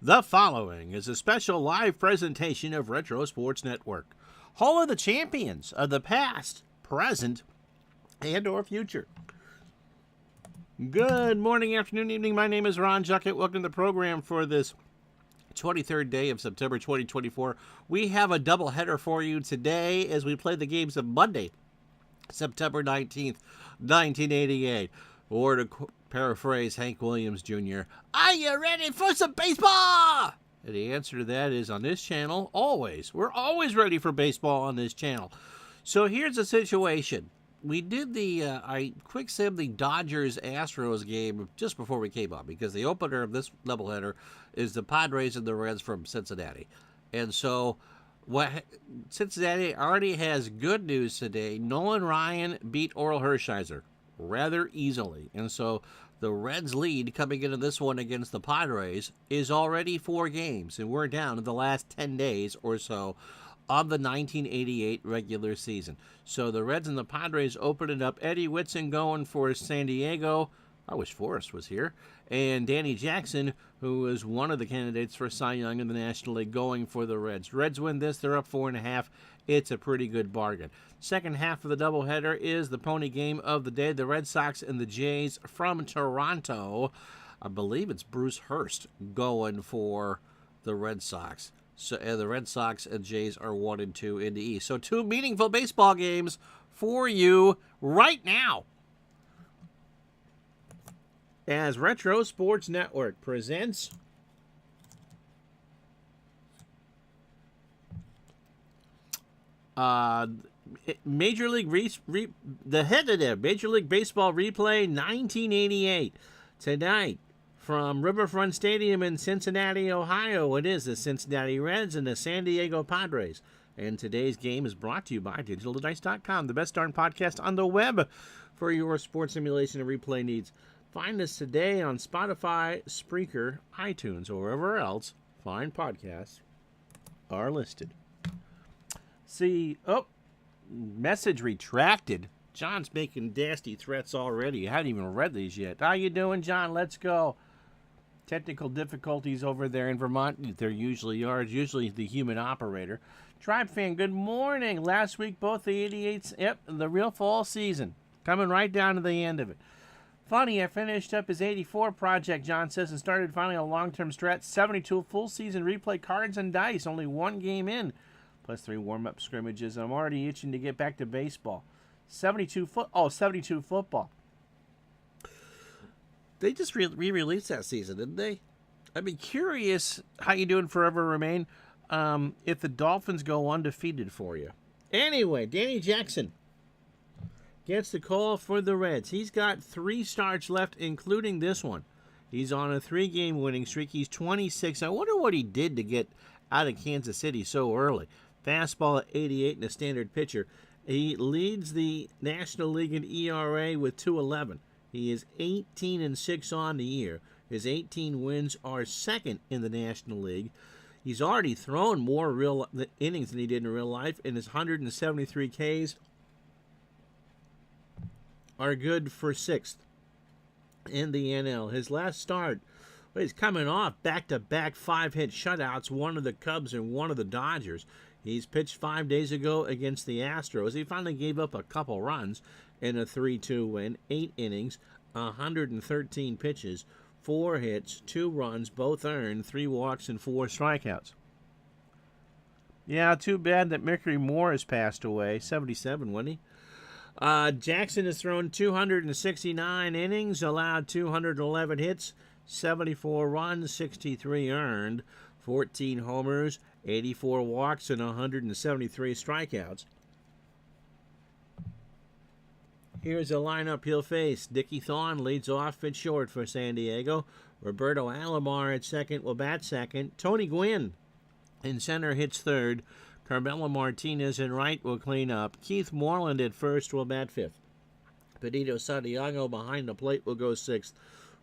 The following is a special live presentation of Retro Sports Network, Hall of the Champions of the past, present, and or future. Good morning, afternoon, evening. My name is Ron Juckett. Welcome to the program for this 23rd day of September 2024. We have a doubleheader for you today as we play the games of Monday, September 19th, 1988. Or to paraphrase Hank Williams Jr., are you ready for some baseball? And the answer to that is on this channel, always. We're always ready for baseball on this channel. So here's the situation. We did I quick sim the Dodgers-Astros game just before we came on because the opener of this doubleheader is the Padres and the Reds from Cincinnati. And so Cincinnati already has good news today. Nolan Ryan beat Oral Hershiser rather easily. And so the Reds' lead coming into this one against the Padres is already 4 games. And we're down in the last 10 days or so of the 1988 regular season. So the Reds and the Padres open it up. Eddie Whitson going for San Diego. I wish Forrest was here. And Danny Jackson, who is one of the candidates for Cy Young in the National League, going for the Reds. Reds win this. They're up 4.5. It's a pretty good bargain. Second half of the doubleheader is the pony game of the day. The Red Sox and the Jays from Toronto. I believe it's Bruce Hurst going for the Red Sox. So the Red Sox and Jays are 1 and 2 in the East. So 2 meaningful baseball games for you right now, as Retro Sports Network presents Major League Major League Baseball Replay 1988 tonight from Riverfront Stadium in Cincinnati, Ohio. It is the Cincinnati Reds and the San Diego Padres. And today's game is brought to you by DigitalDice.com, the best darn podcast on the web for your sports simulation and replay needs. Find us today on Spotify, Spreaker, iTunes, or wherever else fine podcasts are listed. Message retracted. John's making nasty threats already. I haven't even read these yet. How you doing, John? Let's go. Technical difficulties over there in Vermont. There usually are. It's usually the human operator. Tribe fan, good morning. Last week, both the 88s, the real fall season. Coming right down to the end of it. Funny, I finished up his 84 project, John says, and started finally a long-term stretch. 72 full season replay cards and dice. Only 1 game in. Plus 3 warm-up scrimmages. I'm already itching to get back to baseball. 72 football. They just re-released that season, didn't they? I'd be curious how you doing Forever Remain if the Dolphins go undefeated for you. Anyway, Danny Jackson gets the call for the Reds. He's got 3 starts left, including this one. He's on a 3-game winning streak. He's 26. I wonder what he did to get out of Kansas City so early. Fastball at 88 and a standard pitcher. He leads the National League in ERA with 2.11. He is 18-6 on the year. His 18 wins are second in the National League. He's already thrown more real innings than he did in real life, and his 173 Ks are good for 6th in the NL. His last start, he's coming off back-to-back 5-hit shutouts, one of the Cubs and one of the Dodgers. He's pitched 5 days ago against the Astros. He finally gave up a couple runs in a 3-2 win, 8 innings, 113 pitches, 4 hits, 2 runs, both earned, 3 walks, and 4 strikeouts. Yeah, too bad that Mercury Moore has passed away. 77, wasn't he? Jackson has thrown 269 innings, allowed 211 hits, 74 runs, 63 earned, 14 homers, 84 walks, and 173 strikeouts. Here's a lineup he'll face. Dickie Thorne leads off at short for San Diego. Roberto Alomar at second will bat second. Tony Gwynn in center hits third. Carmelo Martinez in right will clean up. Keith Moreland at first will bat fifth. Benito Santiago behind the plate will go sixth.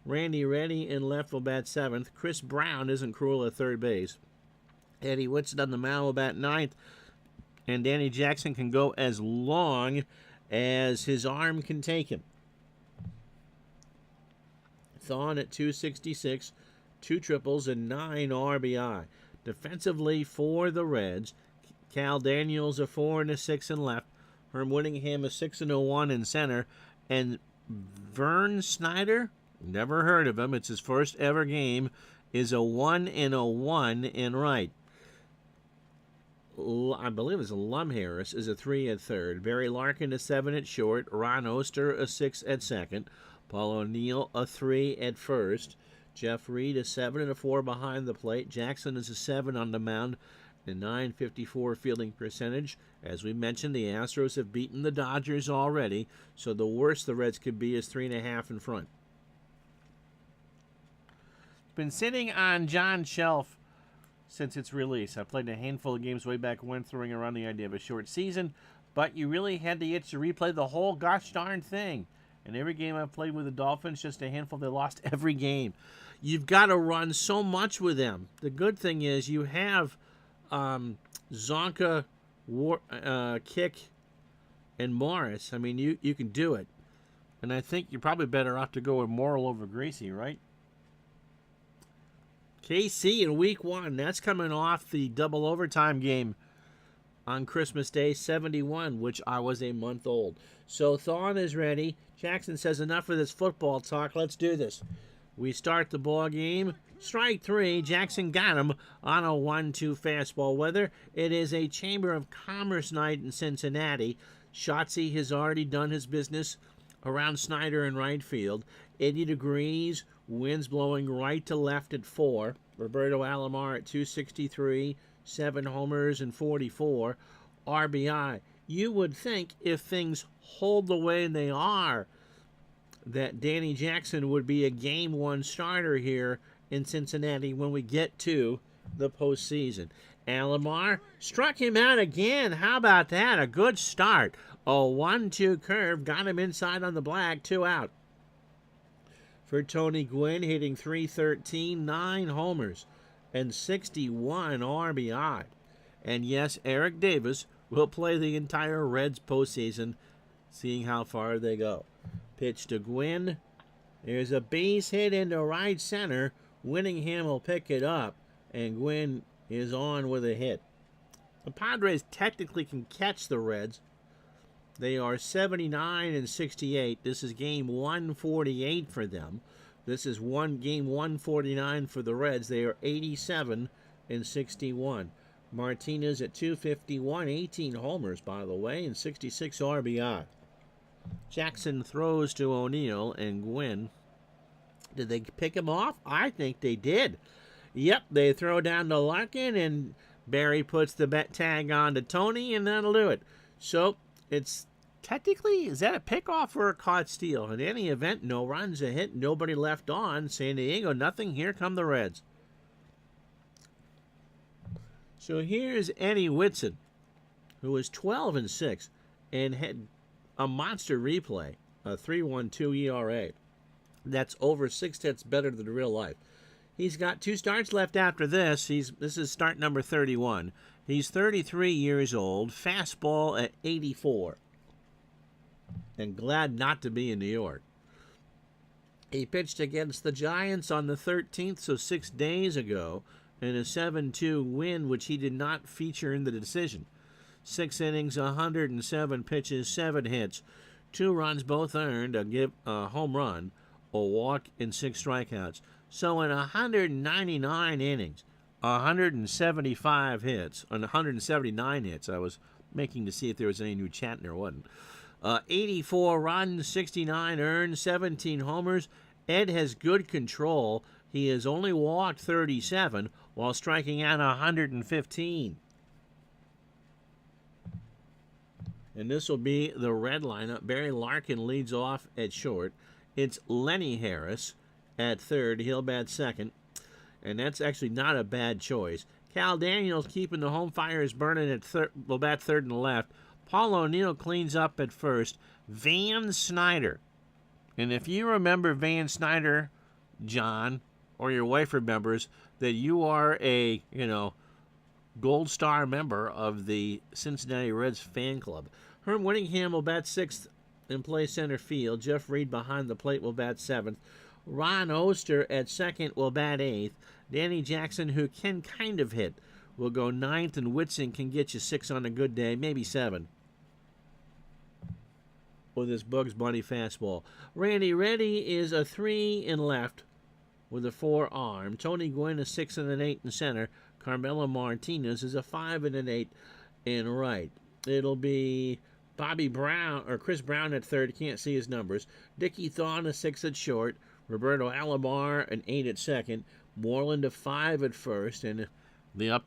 Randy Reddy in left will bat seventh. Chris Brown isn't cruel at third base. Eddie Whitson on the mound will bat ninth. And Danny Jackson can go as long as his arm can take him. Thawne at 266. 2 triples, and 9 RBI. Defensively for the Reds, Cal Daniels a 4 and a 6 in left, Herm Whittingham a 6 and a 1 in center, and Vern Snyder, never heard of him, it's his first ever game, is a 1 and a 1 in right. I believe it's Lum Harris is a 3 at third. Barry Larkin a 7 at short. Ron Oster a 6 at second. Paul O'Neill a 3 at first. Jeff Reed a 7 and a 4 behind the plate. Jackson is a 7 on the mound. The .954 fielding percentage. As we mentioned, the Astros have beaten the Dodgers already, so the worst the Reds could be is 3.5 in front. Been sitting on John's shelf since its release. I played a handful of games way back when, throwing around the idea of a short season, but you really had the itch to replay the whole gosh darn thing. And every game I've played with the Dolphins, just a handful, they lost every game. You've got to run so much with them. The good thing is you have Zonka, Kick, and Morris. I mean, you can do it. And I think you're probably better off to go with Morrill over Gracie, right? KC in week 1. That's coming off the double overtime game on Christmas Day 71, which I was a month old. So Thawne is ready. Jackson says, enough of this football talk. Let's do this. We start the ball game. Strike 3. Jackson got him on a 1-2 fastball. Whether it is a Chamber of Commerce night in Cincinnati, Shotzi has already done his business around Snyder in right field. 80 degrees, winds blowing right to left at 4. Roberto Alomar at 263, 7 homers and 44 RBI. You would think if things hold the way they are, that Danny Jackson would be a Game 1 starter here in Cincinnati when we get to the postseason. Alomar struck him out again. How about that? A good start. A 1-2 curve got him inside on the black, 2 out. For Tony Gwynn, hitting .313, 9 homers, and 61 RBI. And yes, Eric Davis will play the entire Reds postseason, seeing how far they go. Pitch to Gwynn. There's a base hit into right center. Whittingham will pick it up, and Gwynn is on with a hit. The Padres technically can catch the Reds. They are 79 and 68. This is game 148 for them. This is game 149 for the Reds. They are 87 and 61. Martinez at 251, 18 homers, by the way, and 66 RBI. Jackson throws to O'Neill and Gwynn. Did they pick him off? I think they did. Yep, they throw down to Larkin, and Barry puts the bet tag on to Tony, and that'll do it. So, it's technically, is that a pickoff or a caught steal? In any event, no runs, a hit, nobody left on. San Diego, nothing. Here come the Reds. So here's Eddie Whitson, who was 12 and 6 and had a monster replay, a 3.12 ERA. That's over 6 hits better than real life. He's got 2 starts left after this. This is start number 31. He's 33 years old, fastball at 84. And glad not to be in New York. He pitched against the Giants on the 13th, so 6 days ago, in a 7-2 win, which he did not feature in the decision. 6 innings, 107 pitches, 7 hits, 2 runs, both earned, a home run, a walk, and 6 strikeouts. So in 199 innings, 175 hits, and 179 hits, I was making to see if there was any new chat, and there wasn't. 84 runs, 69 earned, 17 homers. Ed has good control. He has only walked 37 while striking out 115. And this will be the Red lineup. Barry Larkin leads off at short. It's Lenny Harris at third. He'll bat second. And that's actually not a bad choice. Cal Daniels keeping the home fires burning at third. Will bat third and left. Paul O'Neill cleans up at first. Van Snyder. And if you remember Van Snyder, John, or your wife remembers that you are a, Gold Star member of the Cincinnati Reds fan club. Herm Whittingham will bat sixth and play center field. Jeff Reed behind the plate will bat seventh. Ron Oster at second will bat eighth. Danny Jackson, who can kind of hit, will go ninth, and Whitson can get you 6 on a good day, maybe 7. With his Bugs Bunny fastball. Randy Reddy is a 3 in left with a 4 arm. Tony Gwynn a 6 and an 8 in center. Carmelo Martinez is a 5 and an 8 in right. It'll be Bobby Brown or Chris Brown at third. Can't see his numbers. Dickie Thon a 6 at short. Roberto Alomar an 8 at second. Moreland a 5 at first. And the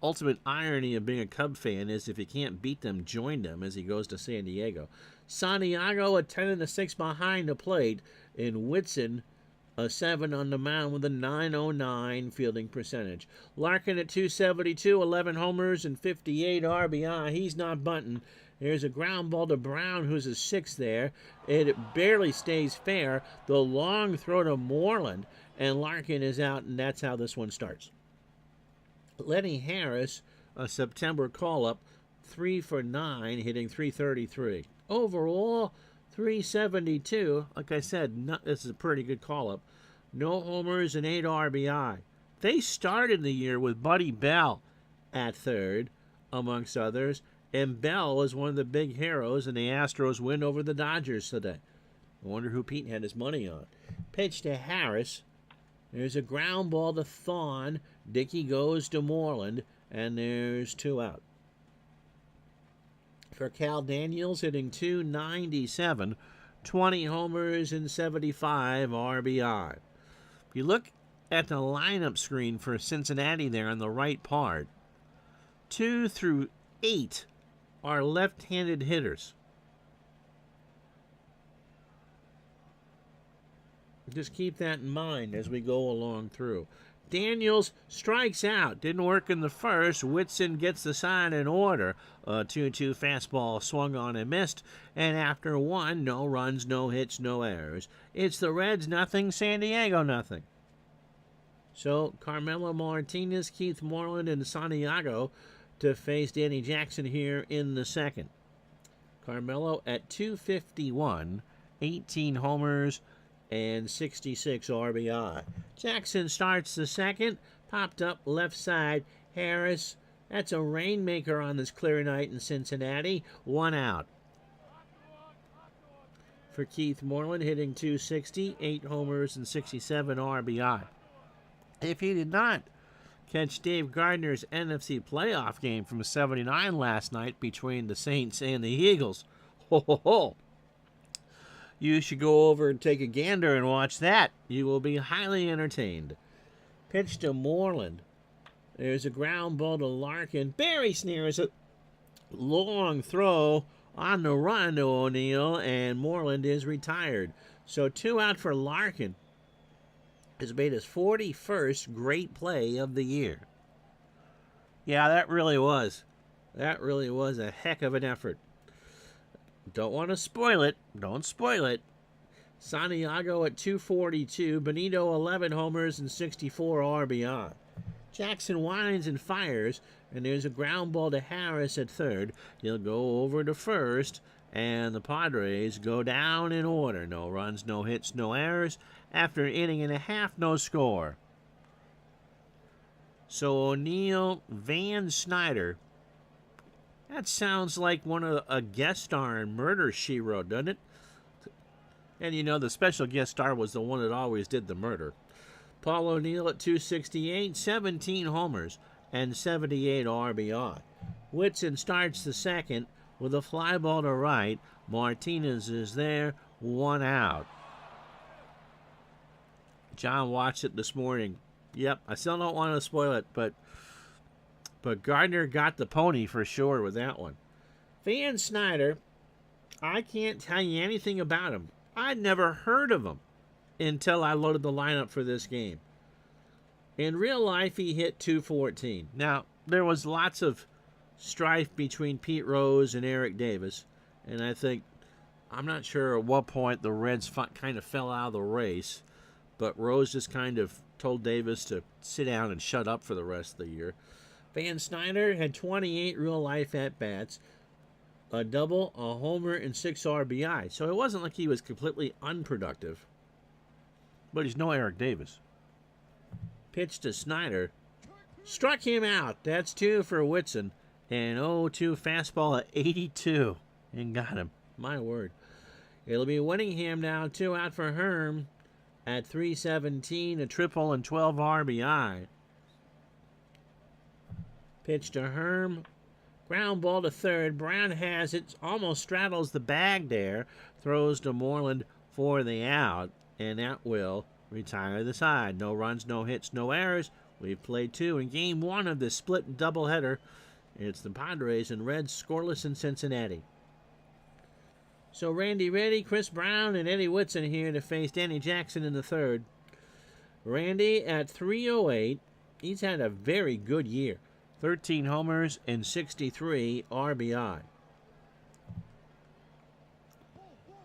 ultimate irony of being a Cub fan is if you can't beat them, join them as he goes to San Diego. Santiago a 10 and a 6 behind the plate. And Whitson a 7 on the mound with a .909 fielding percentage. Larkin at 272, 11 homers and 58 RBI. He's not bunting. There's a ground ball to Brown, who's a 6 there. It barely stays fair. The long throw to Moreland, and Larkin is out, and that's how this one starts. Lenny Harris, a September call-up, 3 for 9, hitting .333. Overall, 372. Like I said, this is a pretty good call-up. No homers and 8 RBI. They started the year with Buddy Bell at third, amongst others, and Bell was one of the big heroes in the Astros win over the Dodgers today. I wonder who Pete had his money on. Pitch to Harris. There's a ground ball to Thon. Dickey goes to Moreland, and there's 2 out. For Cal Daniels, hitting .297, 20 homers and 75 RBI. If you look at the lineup screen for Cincinnati there on the right part, 2 through 8 are left-handed hitters. Just keep that in mind as we go along through. Daniels strikes out. Didn't work in the first. Whitson gets the sign in order. A 2-2 fastball swung on and missed. And after 1, no runs, no hits, no errors. It's the Reds nothing, San Diego nothing. So Carmelo Martinez, Keith Moreland, and Santiago to face Danny Jackson here in the second. Carmelo at 251, 18 homers, and 66 RBI. Jackson starts the second, popped up left side. Harris, that's a rainmaker on this clear night in Cincinnati. 1 out. For Keith Moreland, hitting .260, 8 homers and 67 RBI. If he did not catch Dave Gardner's NFC playoff game from '79 last night between the Saints and the Eagles, ho ho ho, you should go over and take a gander and watch that. You will be highly entertained. Pitch to Moreland. There's a ground ball to Larkin. Barry snares a long throw on the run to O'Neill, and Moreland is retired. So 2 out for Larkin. Has made his 41st great play of the year. Yeah, that really was a heck of an effort. Don't want to spoil it. Don't spoil it. Santiago at 242. Benito 11 homers and 64 RBI. Jackson winds and fires, and there's a ground ball to Harris at third. He'll go over to first, and the Padres go down in order. No runs, no hits, no errors. After an inning and a half, no score. So O'Neill, Van Snyder. That sounds like one of a guest star in Murder, She Wrote, doesn't it? And you know, the special guest star was the one that always did the murder. Paul O'Neill at 268, 17 homers and 78 RBI. Whitson starts the second with a fly ball to right. Martinez is there, 1 out. John watched it this morning. Yep, I still don't want to spoil it, but Gardner got the pony for sure with that one. Van Snyder, I can't tell you anything about him. I'd never heard of him until I loaded the lineup for this game. In real life, he hit .214. Now, there was lots of strife between Pete Rose and Eric Davis, and I'm not sure at what point the Reds kind of fell out of the race, but Rose just kind of told Davis to sit down and shut up for the rest of the year. Van Snyder had 28 real-life at-bats, a double, a homer, and 6 RBI. So it wasn't like he was completely unproductive. But he's no Eric Davis. Pitch to Snyder. Struck him out. That's 2 for Whitson. And 0-2 fastball at 82. And got him. My word. It'll be Winningham now. 2 out for Herm at 317. A triple and 12 RBI. Pitch to Herm. Ground ball to third. Brown has it. Almost straddles the bag there. Throws to Moreland for the out. And that will retire the side. No runs, no hits, no errors. We've played 2 in game 1 of this split doubleheader. It's the Padres and Reds scoreless in Cincinnati. So Randy Reddy, Chris Brown, and Eddie Whitson here to face Danny Jackson in the third. Randy at 308. He's had a very good year. 13 homers and 63 RBI.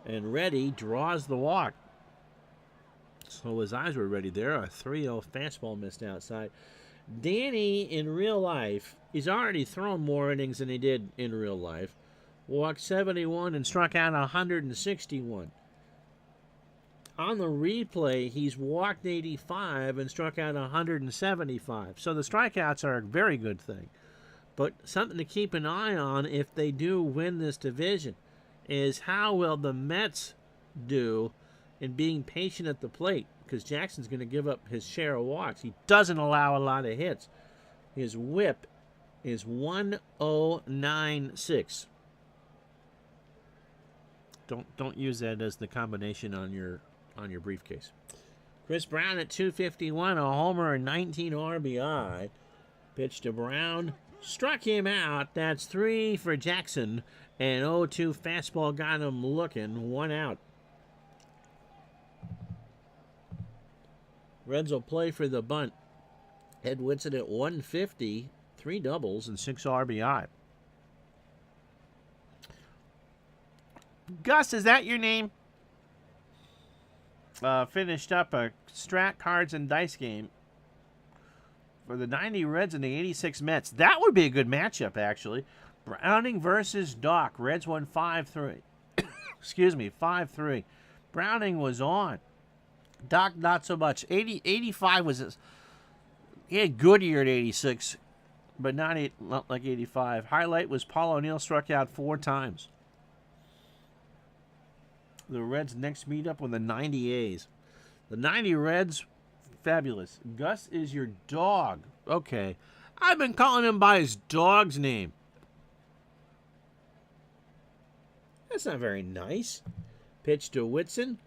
And Reddy draws the walk. So his eyes were ready there. A 3-0 fastball missed outside. Danny, in real life, he's already thrown more innings than he did in real life. Walked 71 and struck out 161. On the replay, he's walked 85 and struck out 175. So the strikeouts are a very good thing. But something to keep an eye on if they do win this division is how will the Mets do in being patient at the plate, because Jackson's going to give up his share of walks. He doesn't allow a lot of hits. His whip is 1.096. Don't use that as the combination on your briefcase. Chris Brown at 251, a homer and 19 RBI. Pitch to Brown, struck him out. That's 3 for Jackson, and 0-2 fastball got him looking. 1 out. Reds will play for the bunt. Ed Whitson at 150, 3 doubles and 6 RBI. Gus, is that your name? Finished up a Strat Cards and Dice game for the 90 Reds and the 86 Mets. That would be a good matchup, actually. Browning versus Doc. Reds won 5-3. Excuse me, 5-3. Browning was on. Doc, not so much. 85 was... He had a good year at 86, but not like 85. Highlight was Paul O'Neill struck out 4 times. The Reds next meet up with the 90 A's. The 90 Reds, fabulous. Gus is your dog. Okay. I've been calling him by his dog's name. That's not very nice. Pitch to Whitson.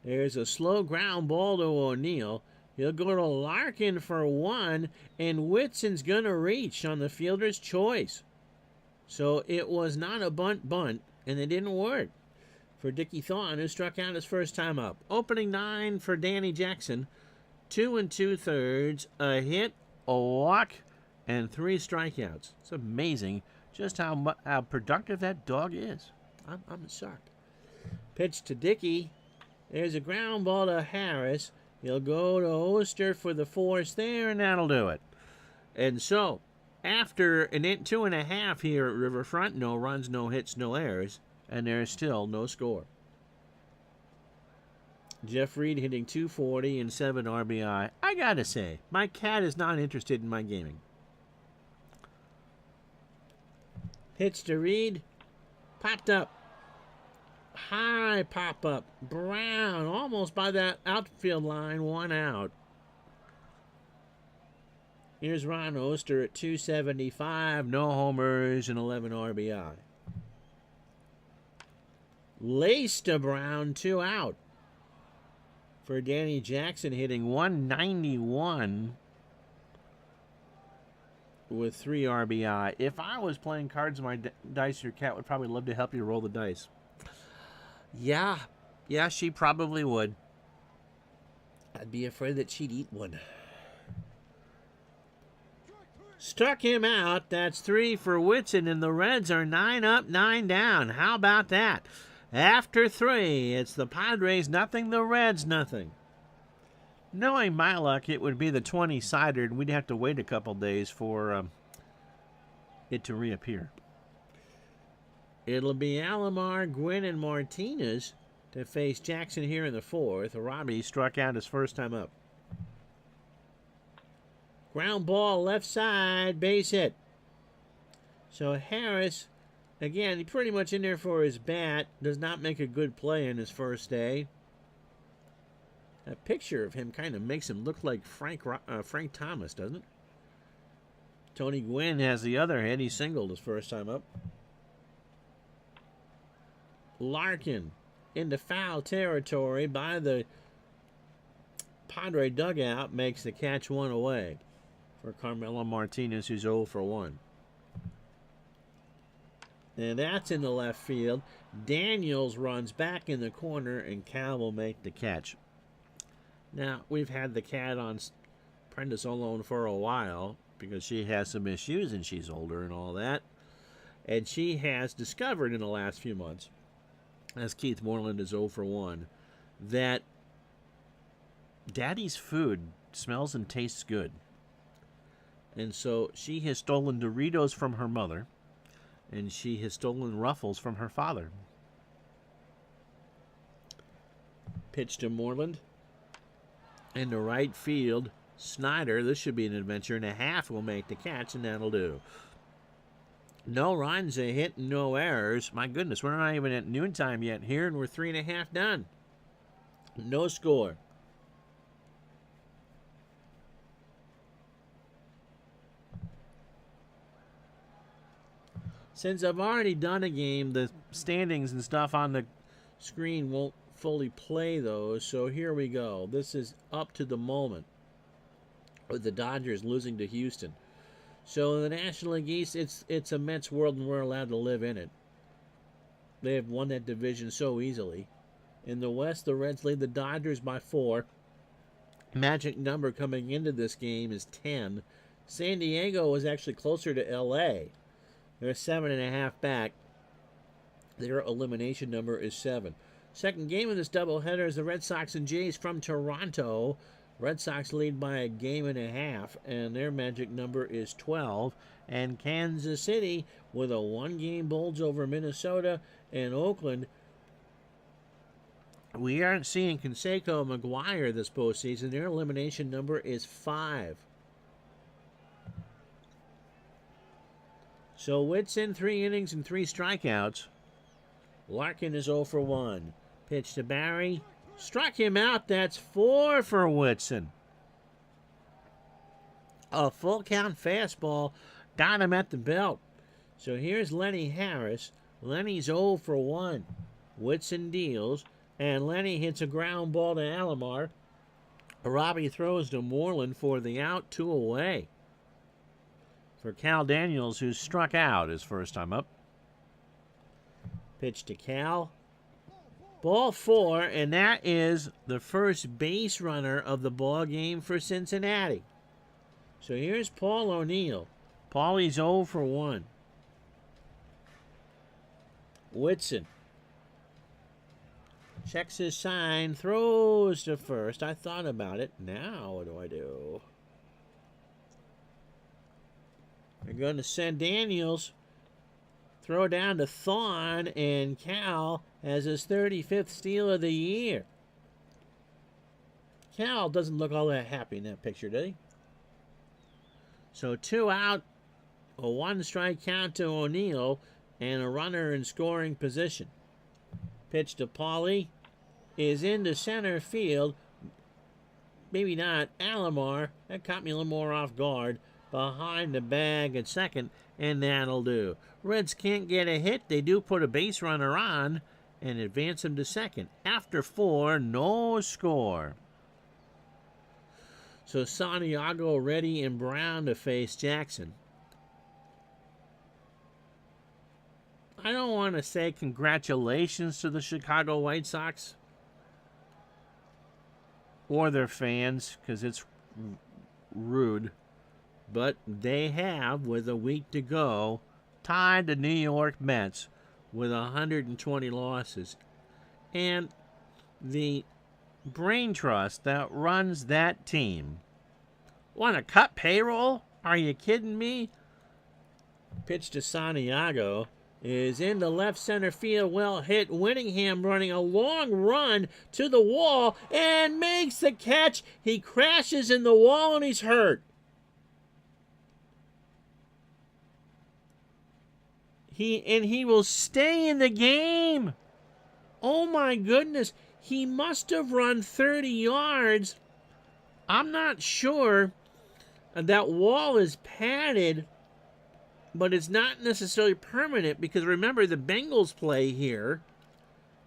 There's a slow ground ball to O'Neill. He'll go to Larkin for 1, and Whitson's going to reach on the fielder's choice. So it was not a bunt, and it didn't work for Dickie Thawne, who struck out his first time up. Opening 9 for Danny Jackson. 2 2/3, a hit, a walk, and 3 strikeouts. It's amazing just how productive that dog is. I'm shocked. Pitch to Dickie. There's a ground ball to Harris. He'll go to Oster for the force there, and that'll do it. And so, after an 2.5 here at Riverfront, no runs, no hits, no errors, and there's still no score. Jeff Reed hitting 240 and 7 RBI. I gotta say, my cat is not interested in my gaming. Pitch to Reed. Popped up. High pop up. Brown almost by that outfield line. 1 out. Here's Ron Oster at 275. No homers and 11 RBI. Lace to Brown. 2 out. For Danny Jackson hitting 191 with 3 RBI. If I was playing cards in my dice, your cat would probably love to help you roll the dice. Yeah, she probably would. I'd be afraid that she'd eat one. Struck him out. That's 3 for Whitson, and the Reds are 9 up, 9 down. How about that? After 3, it's the Padres nothing, the Reds nothing. Knowing my luck, it would be the 20-sider, and we'd have to wait a couple days for it to reappear. It'll be Alomar, Gwynn, and Martinez to face Jackson here in the fourth. Robbie struck out his first time up. Ground ball left side, base hit. So Harris, again, he pretty much in there for his bat. Does not make a good play in his first day. That picture of him kind of makes him look like Frank Thomas, doesn't it? Tony Gwynn has the other hit. He singled his first time up. Larkin into foul territory by the Padre dugout, makes the catch one away for Carmelo Martinez, who's 0 for 1. And that's in the left field. Daniels runs back in the corner, and Cal will make the catch. Now, we've had the cat on Prentice alone for a while because she has some issues and she's older and all that. And she has discovered in the last few months, as Keith Moreland is 0 for 1, that Daddy's food smells and tastes good. And so she has stolen Doritos from her mother, and she has stolen Ruffles from her father. Pitch to Moreland. In the right field, Snyder, this should be an adventure and a half, will make the catch, and that'll do. No runs, a hit, no errors. My goodness, we're not even at noontime yet here, and we're 3.5 done. No score. Since I've already done a game, the standings and stuff on the screen won't fully play those, so here we go. This is up to the moment with the Dodgers losing to Houston. So in the National League East, it's a Mets world, and we're allowed to live in it. They have won that division so easily. In the West, the Reds lead the Dodgers by 4. Magic number coming into this game is 10. San Diego is actually closer to L.A. They're 7.5 back. Their elimination number is 7. Second game of this doubleheader is the Red Sox and Jays from Toronto. Red Sox lead by a game and a half, and their magic number is 12. And Kansas City with a 1-game bulge over Minnesota and Oakland. We aren't seeing Canseco McGuire this postseason. Their elimination number is 5. So Whitson, 3 innings and 3 strikeouts. Larkin is 0 for 1. Pitch to Barry. Struck him out. That's 4 for Whitson. A full count fastball. Got him at the belt. So here's Lenny Harris. Lenny's 0 for 1. Whitson deals. And Lenny hits a ground ball to Alomar. Robbie throws to Moreland for the out, 2 away. For Cal Daniels, who struck out his first time up. Pitch to Cal. Ball 4, and that is the first base runner of the ball game for Cincinnati. So here's Paul O'Neill. Paulie's 0 for 1. Whitson checks his sign, throws to first. I thought about it. Now what do I do? They're going to send Daniels. Throw down to Thorne, and Cal has his 35th steal of the year. Cal doesn't look all that happy in that picture, does he? So 2 out, a 1-strike count to O'Neill, and a runner in scoring position. Pitch to Paulie is into center field. Maybe not. Alomar, that caught me a little more off guard. Behind the bag at second, and that'll do. Reds can't get a hit. They do put a base runner on and advance him to second. After 4, no score. So Santiago, Reddy, and Brown to face Jackson. I don't want to say congratulations to the Chicago White Sox or their fans, because it's rude. But they have, with a week to go, tied the New York Mets with 120 losses. And the brain trust that runs that team want to cut payroll? Are you kidding me? Pitch to Santiago, is in the left center field. Well hit. Whittingham running a long run to the wall and makes the catch. He crashes in the wall and he's hurt. He will stay in the game. Oh my goodness. He must have run 30 yards. I'm not sure. That wall is padded, but it's not necessarily permanent because remember the Bengals play here,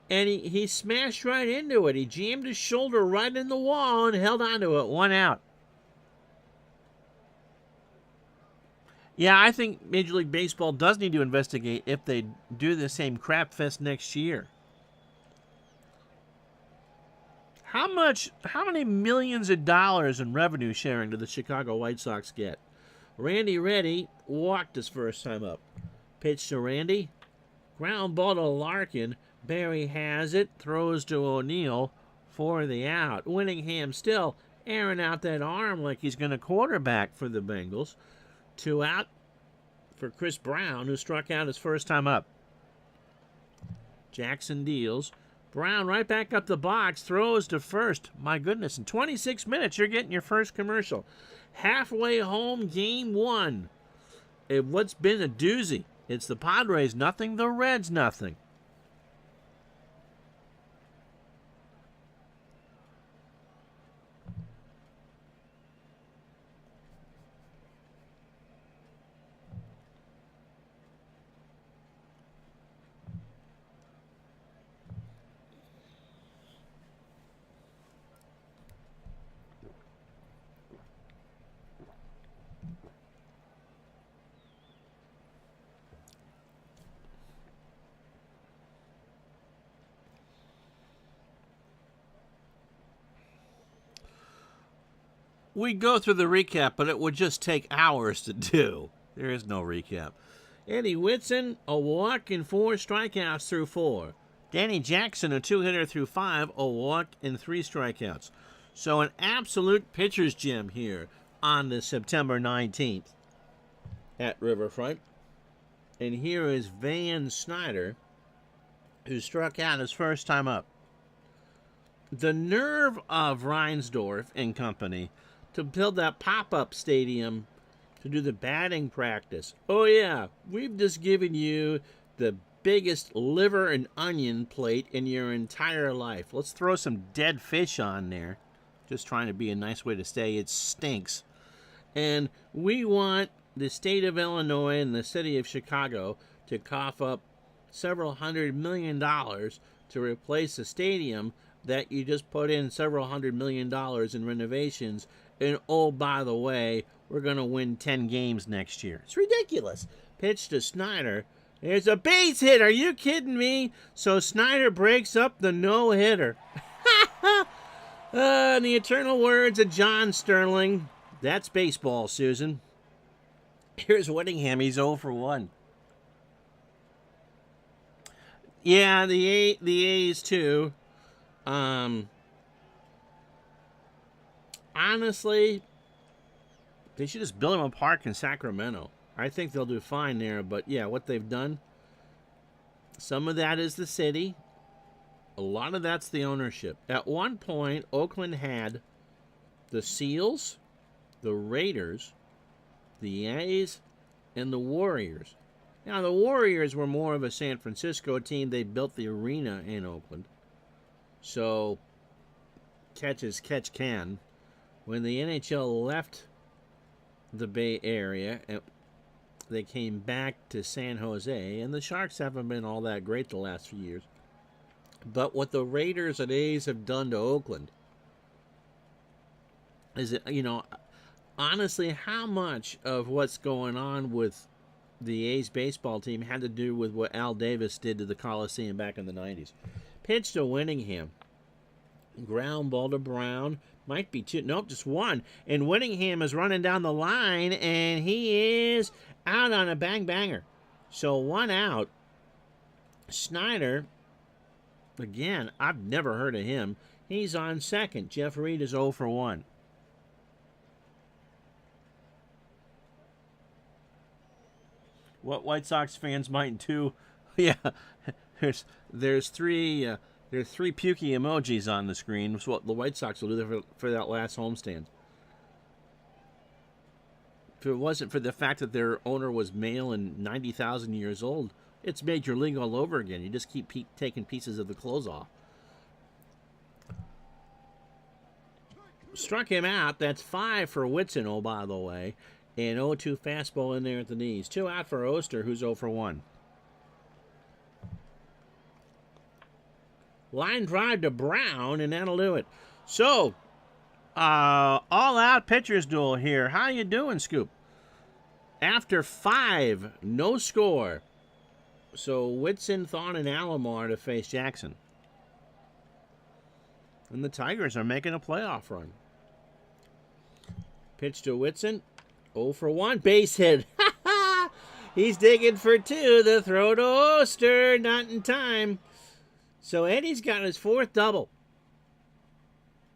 and he smashed right into it. He jammed his shoulder right in the wall and held onto it. 1 out. Yeah, I think Major League Baseball does need to investigate if they do the same crap fest next year. How many millions of dollars in revenue sharing do the Chicago White Sox get? Randy Reddy walked his first time up. Pitch to Randy. Ground ball to Larkin. Barry has it. Throws to O'Neill for the out. Whittingham still airing out that arm like he's going to quarterback for the Bengals. 2 out for Chris Brown, who struck out his first time up. Jackson deals. Brown right back up the box, throws to first. My goodness, in 26 minutes, you're getting your first commercial. Halfway home, game 1. What's been a doozy? It's the Padres nothing, the Reds nothing. We go through the recap, but it would just take hours to do. There is no recap. Eddie Whitson, a walk and 4 strikeouts through 4. Danny Jackson, a 2-hitter through 5, a walk and 3 strikeouts. So an absolute pitcher's gem here on the September 19th at Riverfront. And here is Van Snyder, who struck out his first time up. The nerve of Reinsdorf and company to build that pop-up stadium to do the batting practice. Oh yeah, we've just given you the biggest liver and onion plate in your entire life. Let's throw some dead fish on there. Just trying to be a nice way to say it stinks. And we want the state of Illinois and the city of Chicago to cough up several $100 million to replace a stadium that you just put in several $100 million in renovations. And oh, by the way, we're going to win 10 games next year. It's ridiculous. Pitch to Snyder. There's a base hit. Are you kidding me? So Snyder breaks up the no-hitter. In the eternal words of John Sterling, that's baseball, Susan. Here's Whittingham. He's 0 for 1. Yeah, the A's too. Honestly, they should just build him a park in Sacramento. I think they'll do fine there, but yeah, what they've done, some of that is the city. A lot of that's the ownership. At one point, Oakland had the Seals, the Raiders, the A's, and the Warriors. Now, the Warriors were more of a San Francisco team. They built the arena in Oakland. So, catch as catch can. When the NHL left the Bay Area, they came back to San Jose, and the Sharks haven't been all that great the last few years. But what the Raiders and A's have done to Oakland is, honestly, how much of what's going on with the A's baseball team had to do with what Al Davis did to the Coliseum back in the 90s. Pitch to Whittingham. Ground ball to Brown. Might be 2. Nope, just 1. And Whittingham is running down the line, and he is out on a bang-banger. So 1 out. Snyder, again, I've never heard of him. He's on second. Jeff Reed is 0 for 1. what White Sox fans might do. Yeah, there's three pukey emojis on the screen. That's what the White Sox will do for that last homestand. If it wasn't for the fact that their owner was male and 90,000 years old, it's Major League all over again. You just keep taking pieces of the clothes off. Struck him out. That's 5 for Whitson, oh, by the way. And 0-2 fastball in there at the knees. 2 out for Oster, who's 0 for 1. Line drive to Brown, and that'll do it. So, all-out pitcher's duel here. How you doing, Scoop? After 5, no score. So, Whitson, Thorne, and Alomar to face Jackson. And the Tigers are making a playoff run. Pitch to Whitson. 0 for 1. Base hit. He's digging for 2. The throw to Oster. Not in time. So Eddie's got his 4th double.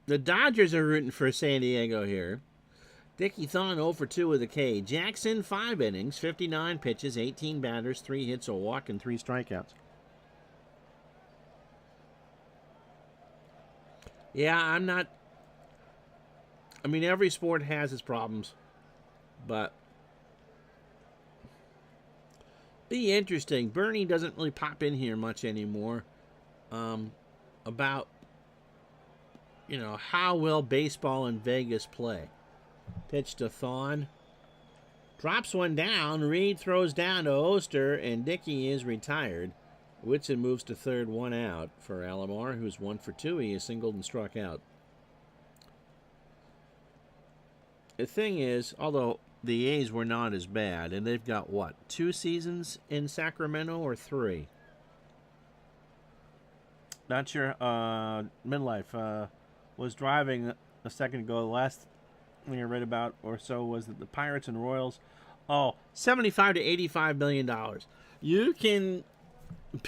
The Dodgers are rooting for San Diego here. Dickie Thon 0 for 2 with a K. Jackson, 5 innings, 59 pitches, 18 batters, 3 hits, a walk, and 3 strikeouts. Yeah, I'm not... I mean, every sport has its problems. But... be interesting. Bernie doesn't really pop in here much anymore. About, you know, how will baseball in Vegas play. Pitch to Thon. Drops one down. Reed throws down to Oster, and Dickey is retired. Whitson moves to third, 1 out for Alomar, who's 1 for 2. He is singled and struck out. The thing is, although the A's were not as bad, and they've got, what, 2 seasons in Sacramento or 3? Not sure. Midlife was driving a second ago. The last thing I read about or so was that the Pirates and Royals, $75 to $85 million. You can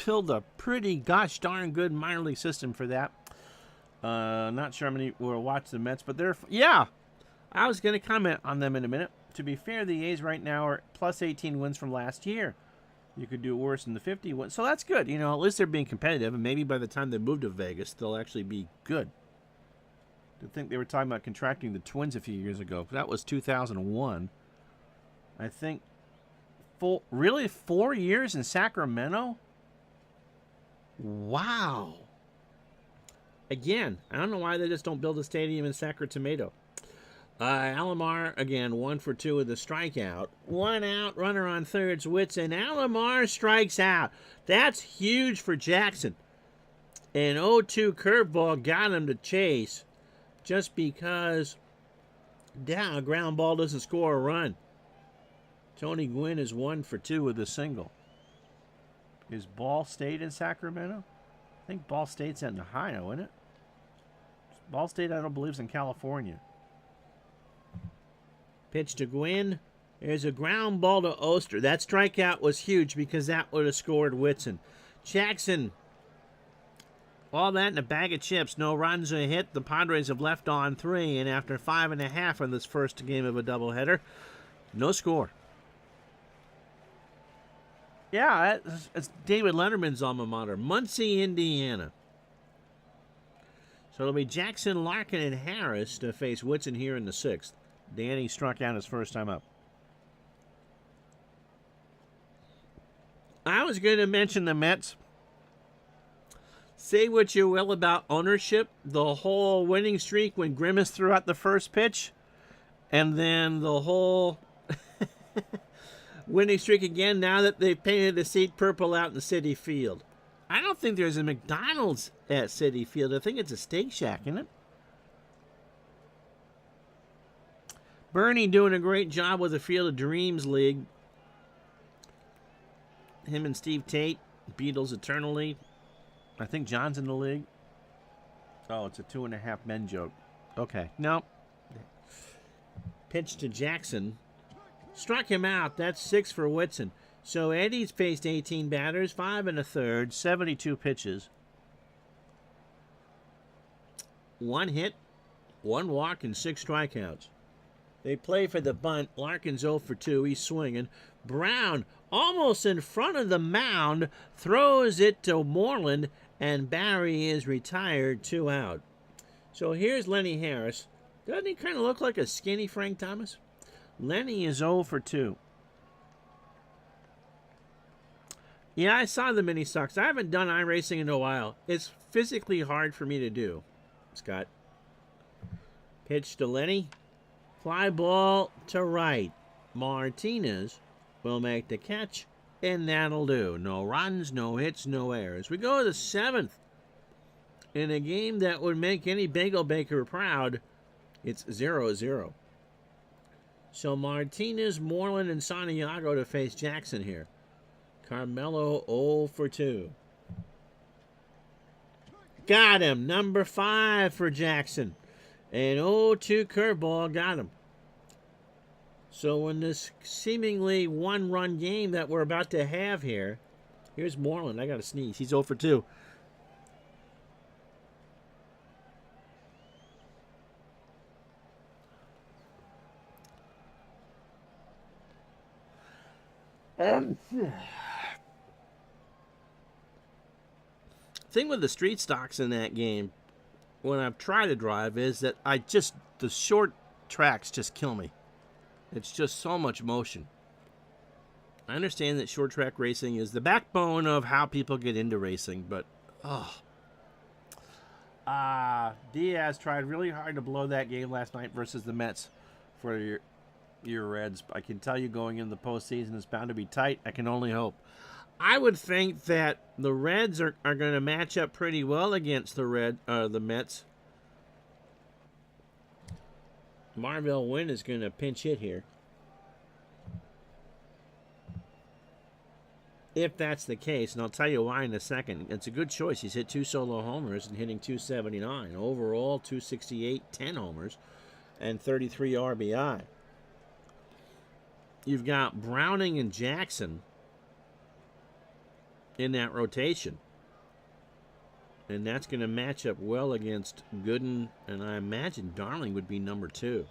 build a pretty gosh darn good minor league system for that. Not sure how many will watch the Mets, but yeah. I was going to comment on them in a minute. To be fair, the A's right now are plus 18 wins from last year. You could do worse than the 50 wins. So that's good. You know, at least they're being competitive, and maybe by the time they move to Vegas, they'll actually be good. I think they were talking about contracting the Twins a few years ago. That was 2001. I think, 4 years in Sacramento? Wow. Again, I don't know why they just don't build a stadium in Sacramento. Alomar, again, 1 for 2 with a strikeout. 1 out, runner on thirds, Whitson. Alomar strikes out. That's huge for Jackson. An 0-2 curveball got him to chase just because down a ground ball doesn't score a run. Tony Gwynn is 1 for 2 with a single. Is Ball State in Sacramento? I think Ball State's in Ohio, isn't it? Ball State, I don't believe, is in California. Pitch to Gwynn. There's a ground ball to Oster. That strikeout was huge because that would have scored Whitson. Jackson, all that in a bag of chips. No runs or hit. The Padres have left on 3, and after 5.5 in this first game of a doubleheader, no score. Yeah, it's David Letterman's alma mater, Muncie, Indiana. So it'll be Jackson, Larkin, and Harris to face Whitson here in the 6th. Danny struck out his first time up. I was going to mention the Mets. Say what you will about ownership. The whole winning streak when Grimace threw out the first pitch. And then the whole winning streak again now that they've painted the seat purple out in Citi Field. I don't think there's a McDonald's at Citi Field. I think it's a Steak Shack, isn't it? Bernie doing a great job with the Field of Dreams League. Him and Steve Tate, Beatles eternally. I think John's in the league. Oh, it's a 2.5 men joke. Okay, no. Pitch to Jackson. Struck him out. That's 6 for Whitson. So Eddie's faced 18 batters, 5 1/3, 72 pitches. 1 hit, 1 walk, and 6 strikeouts. They play for the bunt. Larkin's 0 for 2. He's swinging. Brown, almost in front of the mound, throws it to Moreland, and Barry is retired, 2 out. So here's Lenny Harris. Doesn't he kind of look like a skinny Frank Thomas? Lenny is 0 for 2. Yeah, I saw the mini stocks. I haven't done iRacing in a while. It's physically hard for me to do, Scott. Pitch to Lenny. Fly ball to right. Martinez will make the catch, and that'll do. No runs, no hits, no errors. We go to the 7th. In a game that would make any bagel baker proud, it's 0-0. So Martinez, Moreland, and Santiago to face Jackson here. Carmelo 0 for 2. Got him. Number 5 for Jackson. An 0-2 curveball got him. So in this seemingly one-run game that we're about to have here, here's Moreland. I got to sneeze. He's 0 for 2. Thing with the street stocks in that game, when I've tried to drive, is that the short tracks just kill me. It's just so much motion. I understand that short track racing is the backbone of how people get into racing, but Diaz tried really hard to blow that game last night versus the Mets for your Reds. I can tell you going into the postseason it's bound to be tight. I can only hope. I would think that the Reds are going to match up pretty well against the Mets. Marvell Wynn is going to pinch hit here. If that's the case, and I'll tell you why in a second. It's a good choice. He's hit 2 solo homers and hitting .279. Overall, 268, 10 homers, and 33 RBI. You've got Browning and Jackson in that rotation. And that's going to match up well against Gooden, and I imagine Darling would be number 2.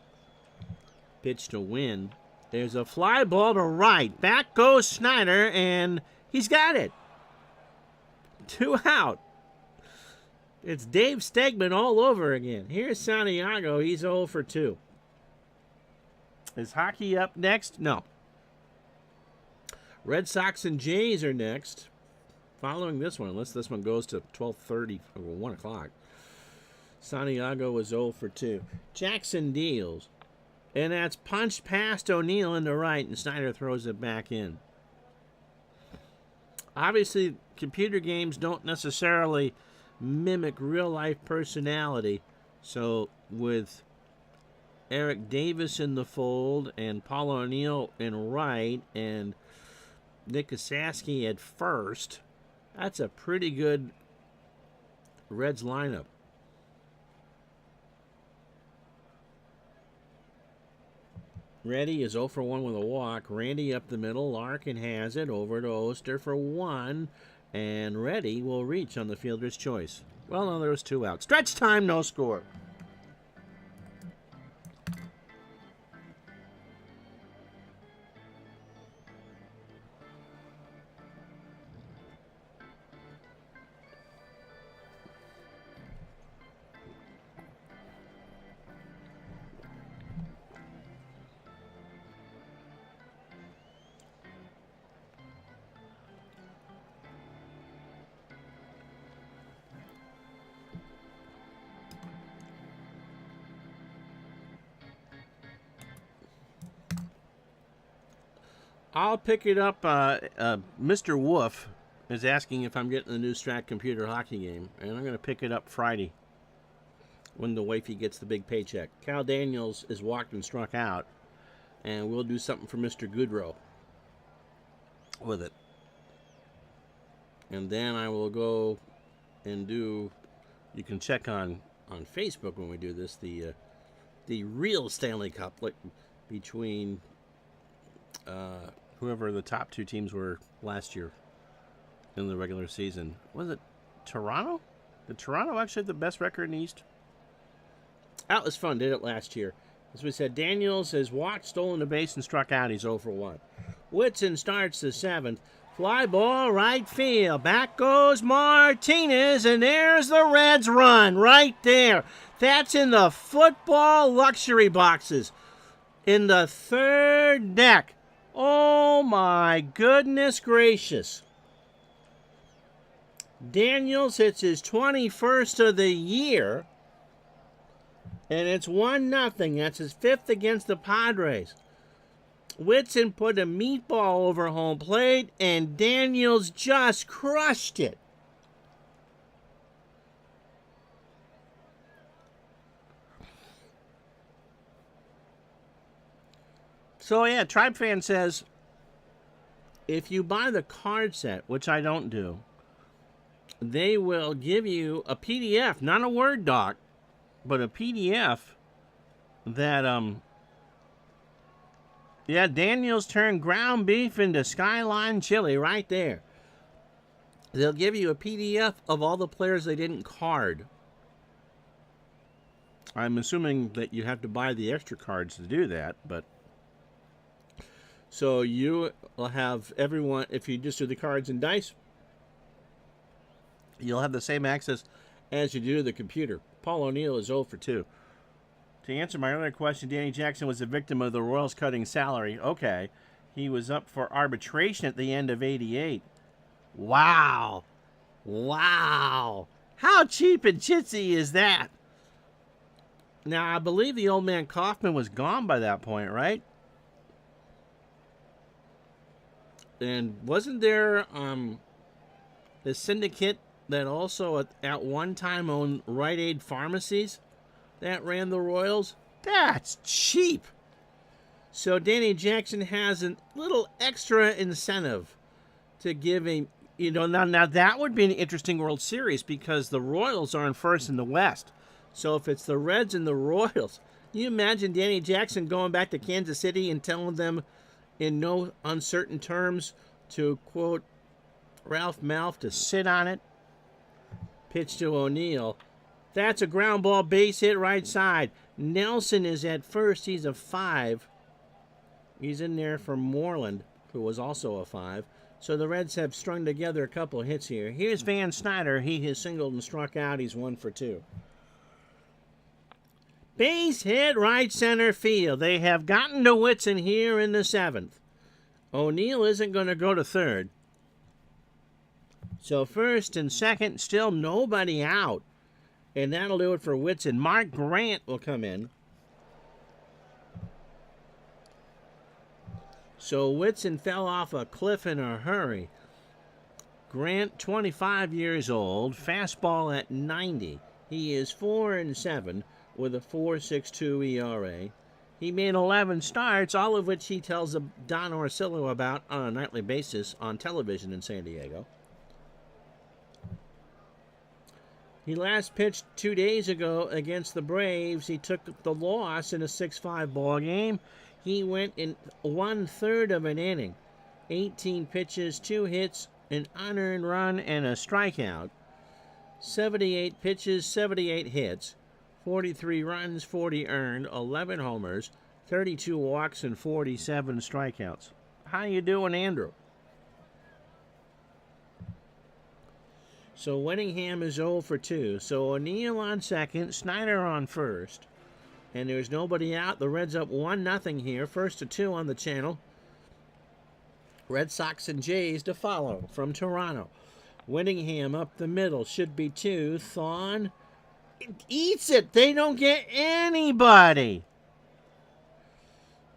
Pitch to Win. There's a fly ball to right. Back goes Snyder, and he's got it. 2 out. It's Dave Stegman all over again. Here's Santiago. He's 0 for 2. Is hockey up next? No. Red Sox and Jays are next. Following this one, unless this one goes to 12:30 or 1 o'clock. Santiago was 0 for 2. Jackson deals. And that's punched past O'Neill into right, and Snyder throws it back in. Obviously, computer games don't necessarily mimic real-life personality. So with Eric Davis in the fold and Paul O'Neill in right and Nick Kasaski at first, that's a pretty good Reds lineup. Reddy is 0 for 1 with a walk. Randy up the middle. Larkin has it over to Oster for 1. And Reddy will reach on the fielder's choice. Well, no, there was 2 out. Stretch time, no score. I'll pick it up. Mr. Wolf is asking if I'm getting the new Strat computer hockey game, and I'm going to pick it up Friday when the wifey gets the big paycheck. Cal Daniels is walked and struck out, and we'll do something for Mr. Goodrow with it. And then I will go and do, you can check on Facebook when we do this, the real Stanley Cup, like between whoever the top 2 teams were last year in the regular season. Was it Toronto? Did Toronto actually have the best record in the East? That was fun. Did it last year. As we said, Daniels has walked, stolen a base, and struck out. He's 0 for 1. Whitson starts the 7th. Fly ball right field. Back goes Martinez, and there's the Reds' run right there. That's in the football luxury boxes in the 3rd deck. Oh, my goodness gracious. Daniels hits his 21st of the year, and it's 1-0. That's his 5th against the Padres. Whitson put a meatball over home plate, and Daniels just crushed it. So, yeah, Tribe Fan says, if you buy the card set, which I don't do, they will give you a PDF, not a Word doc, but a PDF that, yeah, Daniels turned ground beef into Skyline chili right there. They'll give you a PDF of all the players they didn't card. I'm assuming that you have to buy the extra cards to do that, but so you will have everyone, if you just do the cards and dice, you'll have the same access as you do to the computer. Paul O'Neill is 0 for 2. To answer my earlier question, Danny Jackson was a victim of the Royals cutting salary. Okay. He was up for arbitration at the end of '88. Wow. Wow. How cheap and chitsy is that? Now, I believe the old man Kaufman was gone by that point, right? And wasn't there the syndicate that also at one time owned Rite Aid pharmacies that ran the Royals? That's cheap. So Danny Jackson has a little extra incentive to give a, now that would be an interesting World Series because the Royals are in first in the West. So if it's the Reds and the Royals, you imagine Danny Jackson going back to Kansas City and telling them in no uncertain terms to, quote, Ralph Malph to sit on it? Pitch to O'Neill. That's a ground ball base hit right side. Nelson is at first. He's a 5. He's in there for Moreland, who was also a 5. So the Reds have strung together a couple of hits here. Here's Van Snyder. He has singled and struck out. He's 1 for 2. Base hit right center field. They have gotten to Whitson here in the 7th. O'Neill isn't going to go to 3rd. So first and second, still nobody out. And that'll do it for Whitson. Mark Grant will come in. So Whitson fell off a cliff in a hurry. Grant, 25 years old, fastball at 90. He is 4-7 with a 4.62 ERA. He made 11 starts, all of which he tells Don Orsillo about on a nightly basis on television in San Diego. He last pitched 2 days ago against the Braves. He took the loss in a 6-5 ball game. He went in 1/3 of an inning. 18 pitches, 2 hits, an unearned run, and a strikeout. 78 pitches, 78 hits, 43 runs, 40 earned, 11 homers, 32 walks, and 47 strikeouts. How you doing, Andrew? So Winningham is 0 for 2. So O'Neill on second, Snyder on first. And there's nobody out. The Reds up 1-0 here. 1-2 on the channel. Red Sox and Jays to follow from Toronto. Winningham up the middle. Should be 2. Thon eats it. They don't get anybody.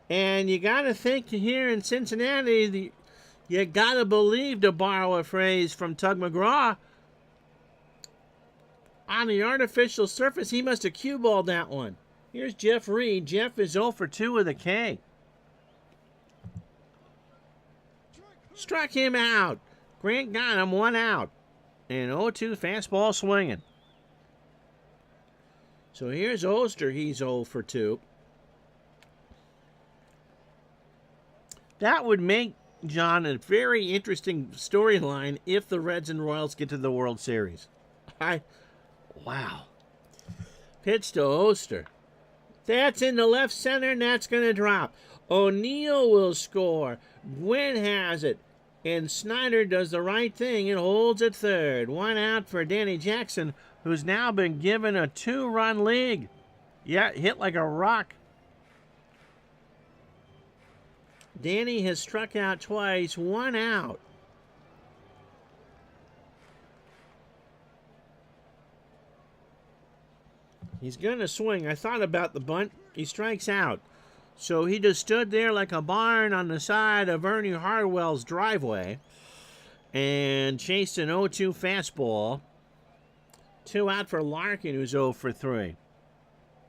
And you got to think here in Cincinnati, you got to believe, to borrow a phrase from Tug McGraw, on the artificial surface, he must have cue balled that one. Here's Jeff Reed. Jeff is 0 for 2 with a K. Struck him out. Grant got him 1 out. And 0-2 fastball swinging. So here's Oster. He's 0 for 2. That would make, John, a very interesting storyline if the Reds and Royals get to the World Series. Wow. Pitch to Oster. That's in the left center, and that's going to drop. O'Neill will score. Gwynn has it. And Snyder does the right thing and holds at third. One out for Danny Jackson, who's now been given a 2-run lead. Yeah, hit like a rock. Danny has struck out twice, 1 out. He's going to swing. I thought about the bunt. He strikes out. So he just stood there like a barn on the side of Ernie Harwell's driveway and chased an 0-2 fastball. 2 out for Larkin, who's 0 for 3.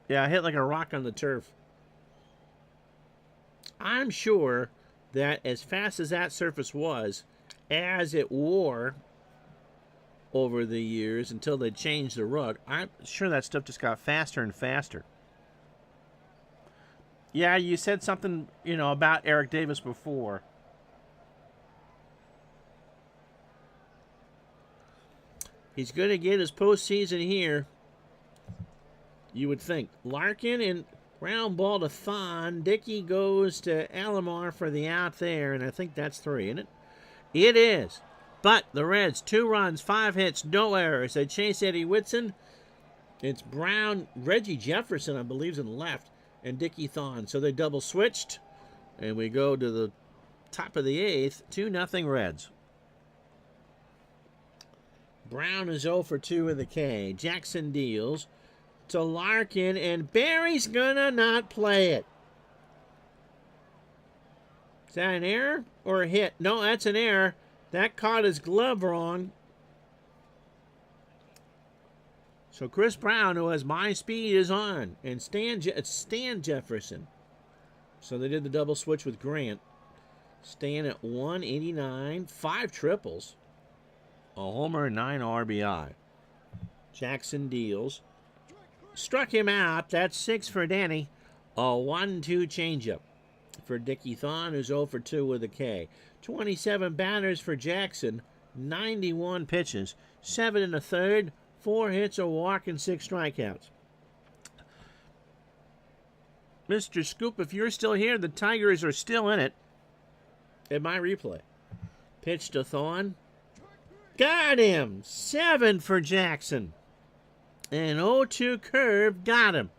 Yeah, hit like a rock on the turf. I'm sure that as fast as that surface was, as it wore over the years until they changed the rug, I'm sure that stuff just got faster and faster. Yeah, you said something, about Eric Davis before. He's going to get his postseason here, you would think. Larkin and ground ball to Thon. Dickey goes to Alomar for the out there, and I think that's 3, isn't it? It is. But the Reds, 2 runs, 5 hits, no errors. They chase Eddie Whitson. It's Brown, Reggie Jefferson, I believe, is in the left, and Dickey Thon. So they double switched, and we go to the top of the 8th, 2-0 Reds. Brown is 0 for 2 with a K. Jackson deals to Larkin, and Barry's gonna not play it. Is that an error or a hit? No, that's an error. That caught his glove wrong. So Chris Brown, who has my speed, is on. And Stan Jefferson. So they did the double switch with Grant. Stan at 189, 5 triples. A homer, 9 RBI. Jackson deals. Struck him out. That's 6 for Danny. A 1-2 changeup for Dickey Thon, who's 0 for 2 with a K. 27 batters for Jackson. 91 pitches. 7 1/3. 4 hits, a walk, and 6 strikeouts. Mr. Scoop, if you're still here, the Tigers are still in it. In my replay. Pitch to Thon. Got him! 7 for Jackson. An 0-2 curve got him.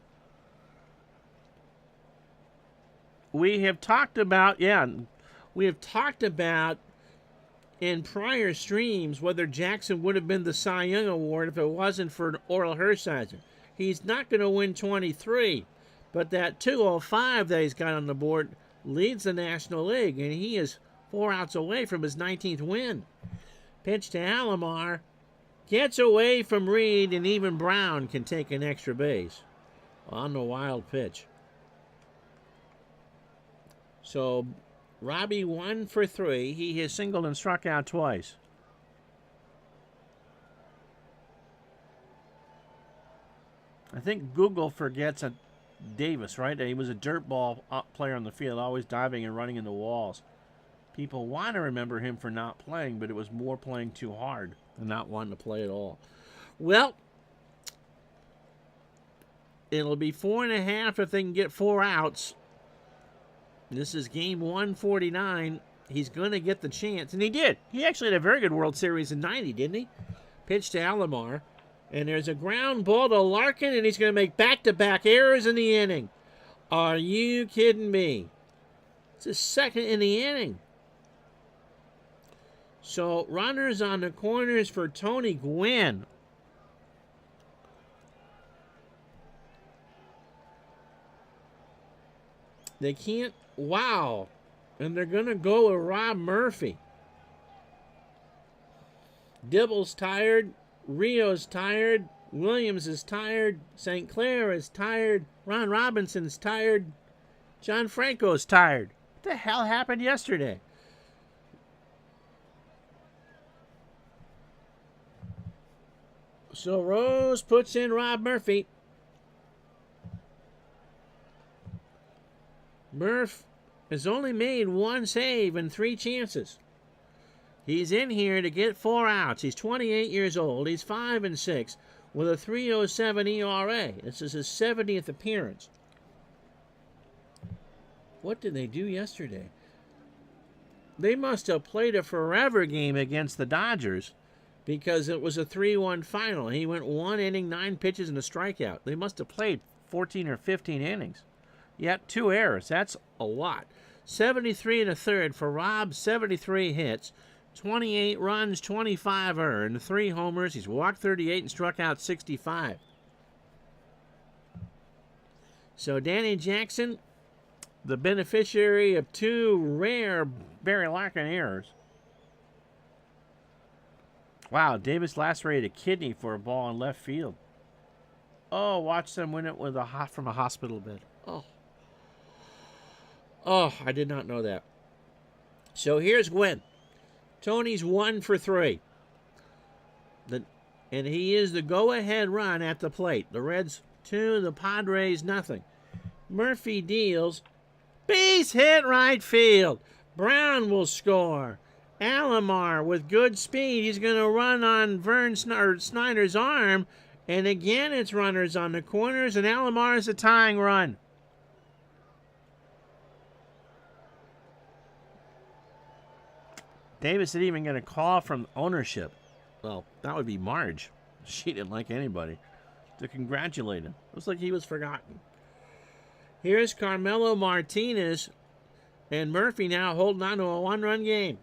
We have talked about in prior streams whether Jackson would have been the Cy Young Award if it wasn't for Orel Hershiser. He's not going to win 23, but that 205 that he's got on the board leads the National League, and he is 4 outs away from his 19th win. Pitch to Alomar. Gets away from Reed, and even Brown can take an extra base on the wild pitch. So Robbie 1 for 3. He has singled and struck out twice. I think Google forgets a Davis, right? He was a dirt ball player on the field, always diving and running into walls. People want to remember him for not playing, but it was more playing too hard than not wanting to play at all. Well, it'll be 4.5 if they can get 4 outs. This is game 149. He's going to get the chance, and he did. He actually had a very good World Series in 90, didn't he? Pitch to Alomar, and there's a ground ball to Larkin, and he's going to make back-to-back errors in the inning. Are you kidding me? It's his second in the inning. So runners on the corners for Tony Gwynn. They can't. Wow. And they're going to go with Rob Murphy. Dibble's tired. Rio's tired. Williams is tired. St. Clair is tired. Ron Robinson's tired. John Franco's tired. What the hell happened yesterday? So Rose puts in Rob Murphy. Murph has only made 1 save in 3 chances. He's in here to get 4 outs. He's 28 years old. He's 5-6 with a 3.07 ERA. This is his 70th appearance. What did they do yesterday? They must have played a forever game against the Dodgers because it was a 3-1 final. He went 1 inning, 9 pitches, and a strikeout. They must have played 14 or 15 innings. Yet 2 errors. That's a lot. 73 and a third for Rob, 73 hits, 28 runs, 25 earned, 3 homers. He's walked 38 and struck out 65. So Danny Jackson, the beneficiary of 2 rare Barry Larkin errors. Wow, Davis lacerated a kidney for a ball in left field. Oh, watch them win it with from a hospital bed. Oh, I did not know that. So here's Gwynn. Tony's 1 for 3. And he is the go-ahead run at the plate. The Reds 2, the Padres nothing. Murphy deals. Base hit right field. Brown will score. Alomar with good speed. He's going to run on Snyder's arm. And again, it's runners on the corners. And Alomar is a tying run. Davis didn't even get a call from ownership. Well, that would be Marge. She didn't like anybody to congratulate him. It was like he was forgotten. Here's Carmelo Martinez, and Murphy now holding on to a 1-run game.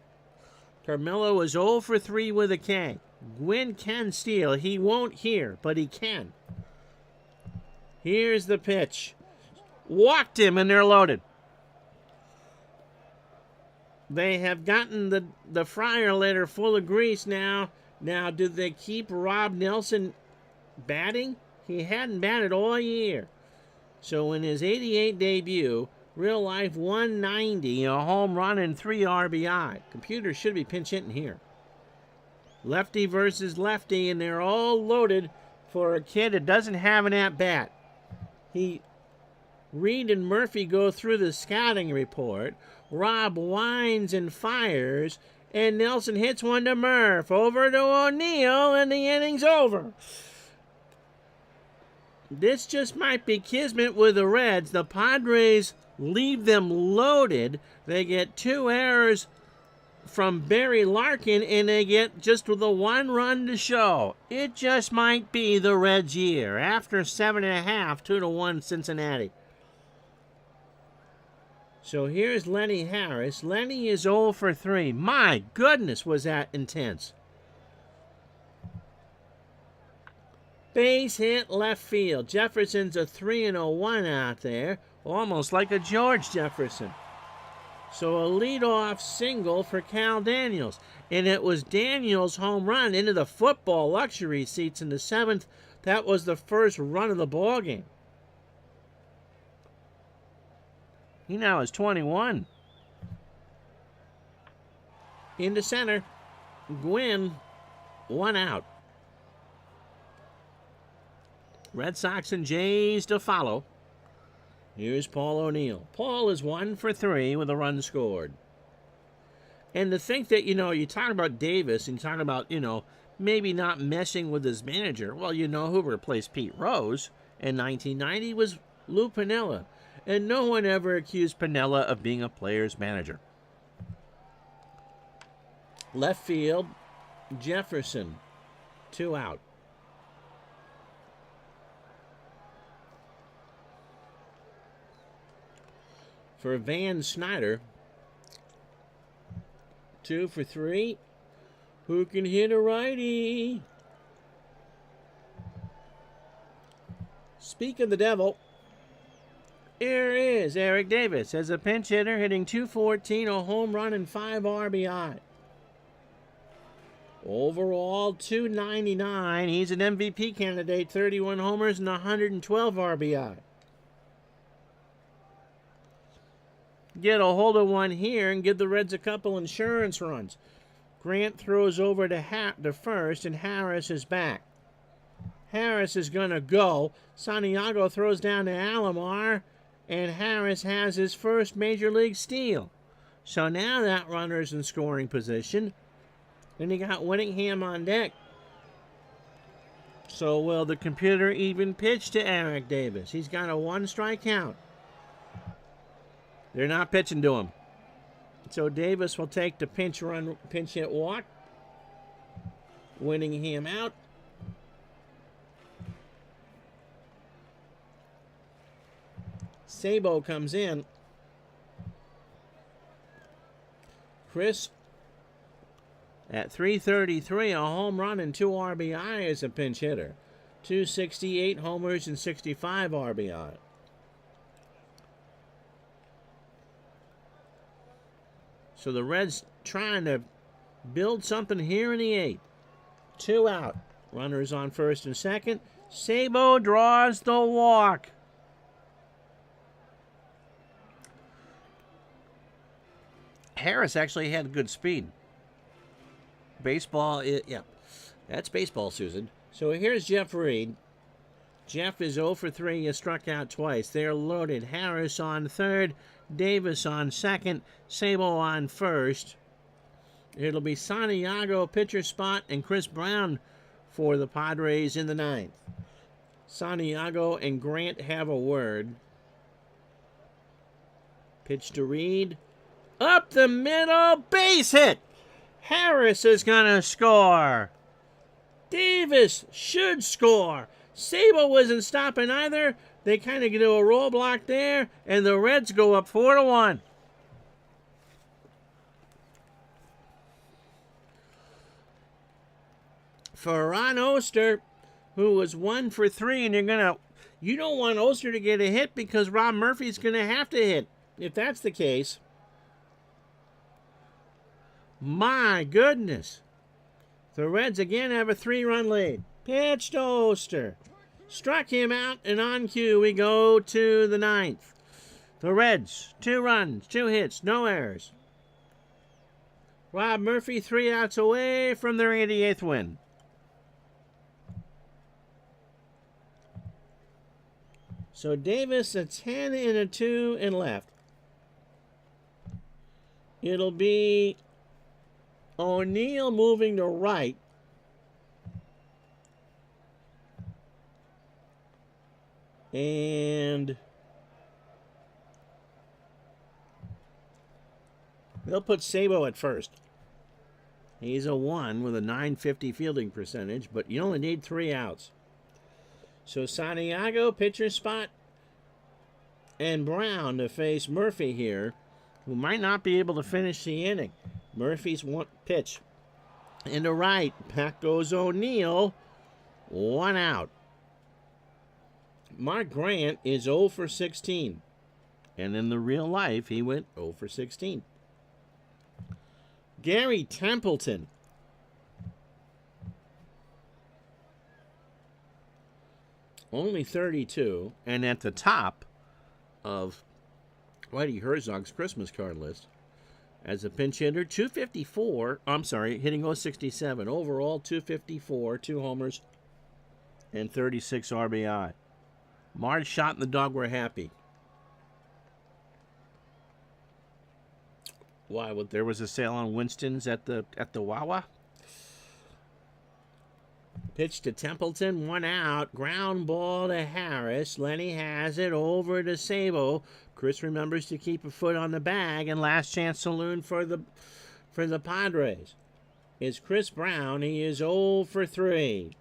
Carmelo is 0 for 3 with a K. Gwynn can steal. He won't here, but he can. Here's the pitch. Walked him, and they're loaded. They have gotten the fryer litter full of grease now. Now, did they keep Rob Nelson batting? He hadn't batted all year. So in his 88 debut, real life 190, a home run and 3 RBI. Computer should be pinch hitting here. Lefty versus lefty, and they're all loaded for a kid that doesn't have an at-bat. Reed and Murphy go through the scouting report. Rob winds and fires, and Nelson hits one to Murph. Over to O'Neill, and the inning's over. This just might be kismet with the Reds. The Padres leave them loaded. They get 2 errors from Barry Larkin, and they get just with a 1 run to show. It just might be the Reds' year. After 7.5, 2-1 Cincinnati. So here's Lenny Harris. Lenny is 0 for 3. My goodness, was that intense. Base hit left field. Jefferson's a 3-1 out there. Almost like a George Jefferson. So a leadoff single for Cal Daniels. And it was Daniels' home run into the football luxury seats in the 7th. That was the first run of the ball game. He now is 21. Into center. Gwynn, 1 out. Red Sox and Jays to follow. Here's Paul O'Neill. Paul is 1 for 3 with a run scored. And to think that, you talk about Davis and you talk about, maybe not messing with his manager. Well, who replaced Pete Rose in 1990 was Lou Piniella. And no one ever accused Piniella of being a player's manager. Left field, Jefferson, 2 out. For Van Snyder, 2 for 3. Who can hit a righty? Speak of the devil. Here is Eric Davis as a pinch hitter hitting .214, a home run, and 5 RBI. Overall, .299. He's an MVP candidate, 31 homers and 112 RBI. Get a hold of one here and give the Reds a couple insurance runs. Grant throws over to first, and Harris is back. Harris is going to go. Santiago throws down to Alomar, and Harris has his first major league steal. So now that runner's in scoring position. Then you got Whittingham on deck. So will the computer even pitch to Eric Davis? He's got a 1-strike count. They're not pitching to him. So Davis will take the pinch hit walk, winning him out. Sabo comes in. Chris at 333, a home run and 2 RBI as a pinch hitter. 268 homers and 65 RBI. So the Reds trying to build something here in the 8th. 2 out. Runners on first and second. Sabo draws the walk. Harris actually had good speed. Baseball, yeah. That's baseball, Susan. So here's Jeff Reed. Jeff is 0 for 3. He struck out twice. They're loaded. Harris on third. Davis on second. Sabo on first. It'll be Santiago pitcher spot and Chris Brown for the Padres in the 9th. Santiago and Grant have a word. Pitch to Reed. Up the middle. Base hit. Harris is going to score. Davis should score. Sabo wasn't stopping either. They kind of do a roadblock there, and the Reds go up 4-1. For Ron Oster, who was 1 for 3, and you don't want Oster to get a hit because Rob Murphy's going to have to hit. If that's the case, my goodness. The Reds again have a 3-run lead. Pitch to Oster. Struck him out, and on cue we go to the 9th. The Reds, 2 runs, 2 hits, no errors. Rob Murphy 3 outs away from their 88th win. So Davis a 10 and a 2 and left. It'll be O'Neill moving to right. And they'll put Sabo at first. He's a 1 with a .950 fielding percentage, but you only need 3 outs. So Santiago, pitcher spot, and Brown to face Murphy here, who might not be able to finish the inning. Murphy's one pitch into right. Back goes O'Neill. 1 out. Mark Grant is 0 for 16. And in the real life, he went 0 for 16. Gary Templeton. Only 32. And at the top of Whitey Herzog's Christmas card list. As a pinch hitter, 254. I'm sorry, hitting 067. Overall, 254, 2 homers, and 36 RBI. Marge shot and the dog were happy. Why? There was a sale on Winston's at the Wawa. Pitch to Templeton, 1 out. Ground ball to Harris. Lenny has it over to Sabo. Chris remembers to keep a foot on the bag, and last chance saloon for the Padres is Chris Brown. He is 0 for 3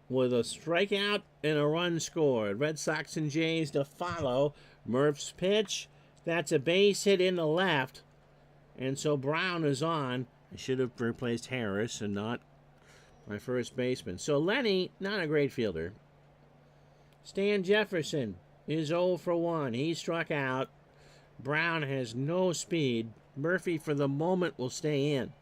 with a strikeout and a run scored. Red Sox and Jays to follow. Murph's pitch. That's a base hit in the left, and so Brown is on. I should have replaced Harris and not my first baseman. So Lenny, not a great fielder. Stan Jefferson is 0 for 1. He struck out. Brown has no speed. Murphy, for the moment, will stay in.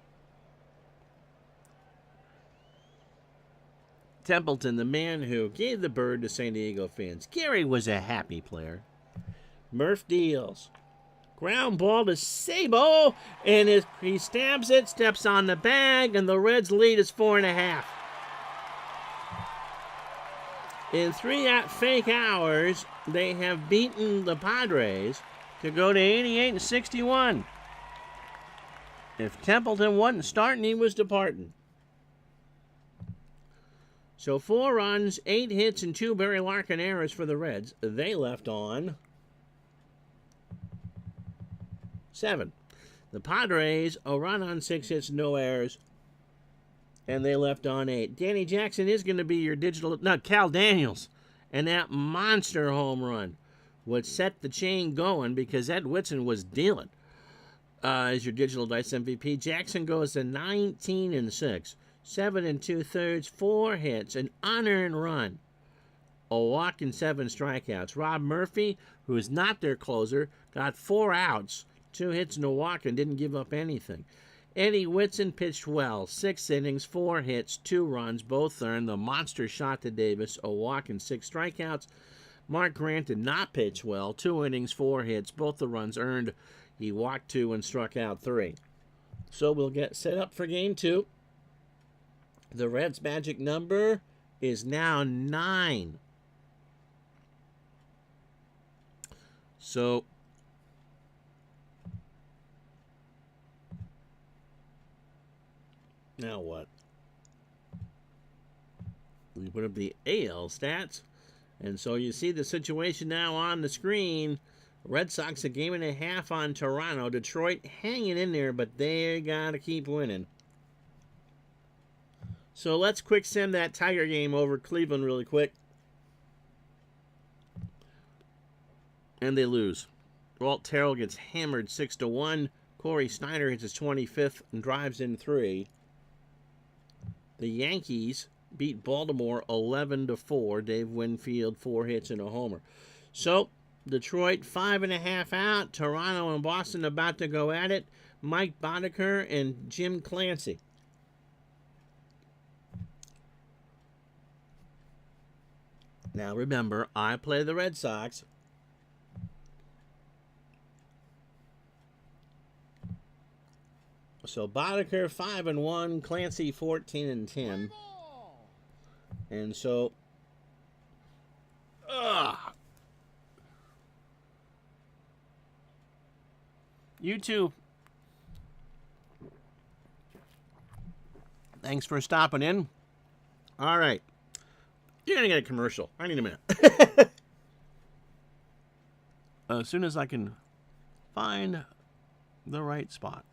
Templeton, the man who gave the bird to San Diego fans. Gary was a happy player. Murph deals. Ground ball to Sabo, and he stabs it, steps on the bag, and the Reds' lead is 4.5. In 3 fake hours, they have beaten the Padres to go to 88 and 61. If Templeton wasn't starting, he was departing. So 4 runs, 8 hits, and 2 Barry Larkin errors for the Reds. They left on 7. The Padres, a run on 6 hits, no errors, and they left on 8. Danny Jackson is going to be your digital, not Cal Daniels, and that monster home run would set the chain going because Ed Whitson was dealing as your digital dice MVP. Jackson goes to 19-6, 7 2/3, 4 hits, an unearned run, a walk, and 7 strikeouts. Rob Murphy, who is not their closer, got 4 outs, 2 hits and a walk, and didn't give up anything. Eddie Whitson pitched well, 6 innings, 4 hits, 2 runs, both earned. The monster shot to Davis, a walk, and 6 strikeouts. Mark Grant did not pitch well, 2 innings, 4 hits, both the runs earned. He walked 2 and struck out 3. So we'll get set up for game 2. The Reds' magic number is now 9. So now what? We put up the AL stats. And so you see the situation now on the screen. Red Sox a game and a half on Toronto. Detroit hanging in there, but they got to keep winning. So let's quick send that Tiger game over Cleveland really quick. And they lose. Walt Terrell gets hammered 6-1. Corey Snyder hits his 25th and drives in 3. The Yankees beat Baltimore 11-4. Dave Winfield, 4 hits and a homer. So Detroit 5.5 out. Toronto and Boston about to go at it. Mike Boddicker and Jim Clancy. Now remember, I play the Red Sox. So Boddicker 5-1, Clancy 14-10. And so you two, thanks for stopping in. All right. You're going to get a commercial. I need a minute. As soon as I can find the right spot.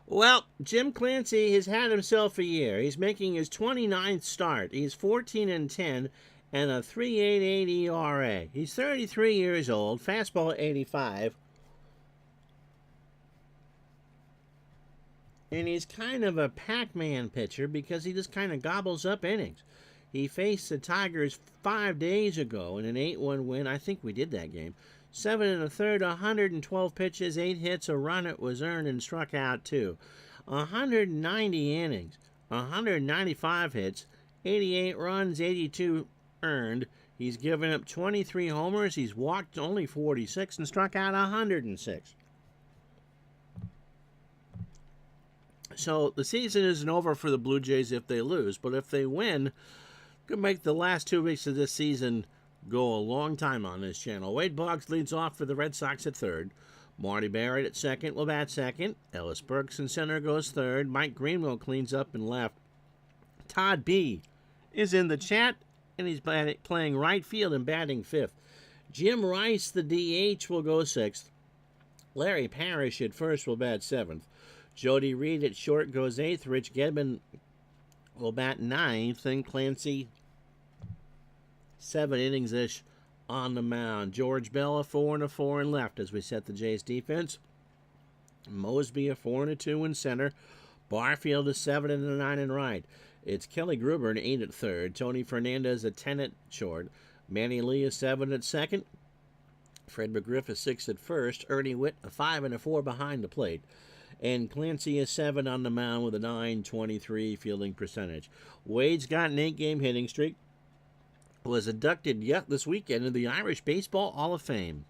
Well, Jim Clancy has had himself a year. He's making his 29th start. He's 14-10 and a 3.88 ERA. He's 33 years old, fastball at 85. And he's kind of a Pac-Man pitcher because he just kind of gobbles up innings. He faced the Tigers 5 days ago in an 8-1 win. I think we did that game. 7 1/3, 112 pitches, 8 hits, a run it was earned, and struck out 2. 190 innings, 195 hits, 88 runs, 82 earned. He's given up 23 homers. He's walked only 46 and struck out 106. So the season isn't over for the Blue Jays if they lose, but if they win, could make the last 2 weeks of this season go a long time on this channel. Wade Boggs leads off for the Red Sox at third. Marty Barrett at second will bat second. Ellis Burks in center goes third. Mike Greenwell cleans up in left. Todd B is in the chat, and he's playing right field and batting fifth. Jim Rice, the DH, will go sixth. Larry Parrish at first will bat seventh. Jody Reed at short goes eighth. Rich Gedman will bat ninth. And Clancy, 7 innings-ish on the mound. George Bell, a 4-4 in left as we set the Jays defense. Mosby, a 4-2 in center. Barfield, a 7-9 in right. It's Kelly Gruber, an 8 at third. Tony Fernandez, a 10 at short. Manny Lee, a 7 at second. Fred McGriff, a 6 at first. Ernie Witt, a 5 and a 4 behind the plate. And Clancy is 7 on the mound with a .923 fielding percentage. Wade's got an 8-game hitting streak. Was inducted yet this weekend in the Irish Baseball Hall of Fame.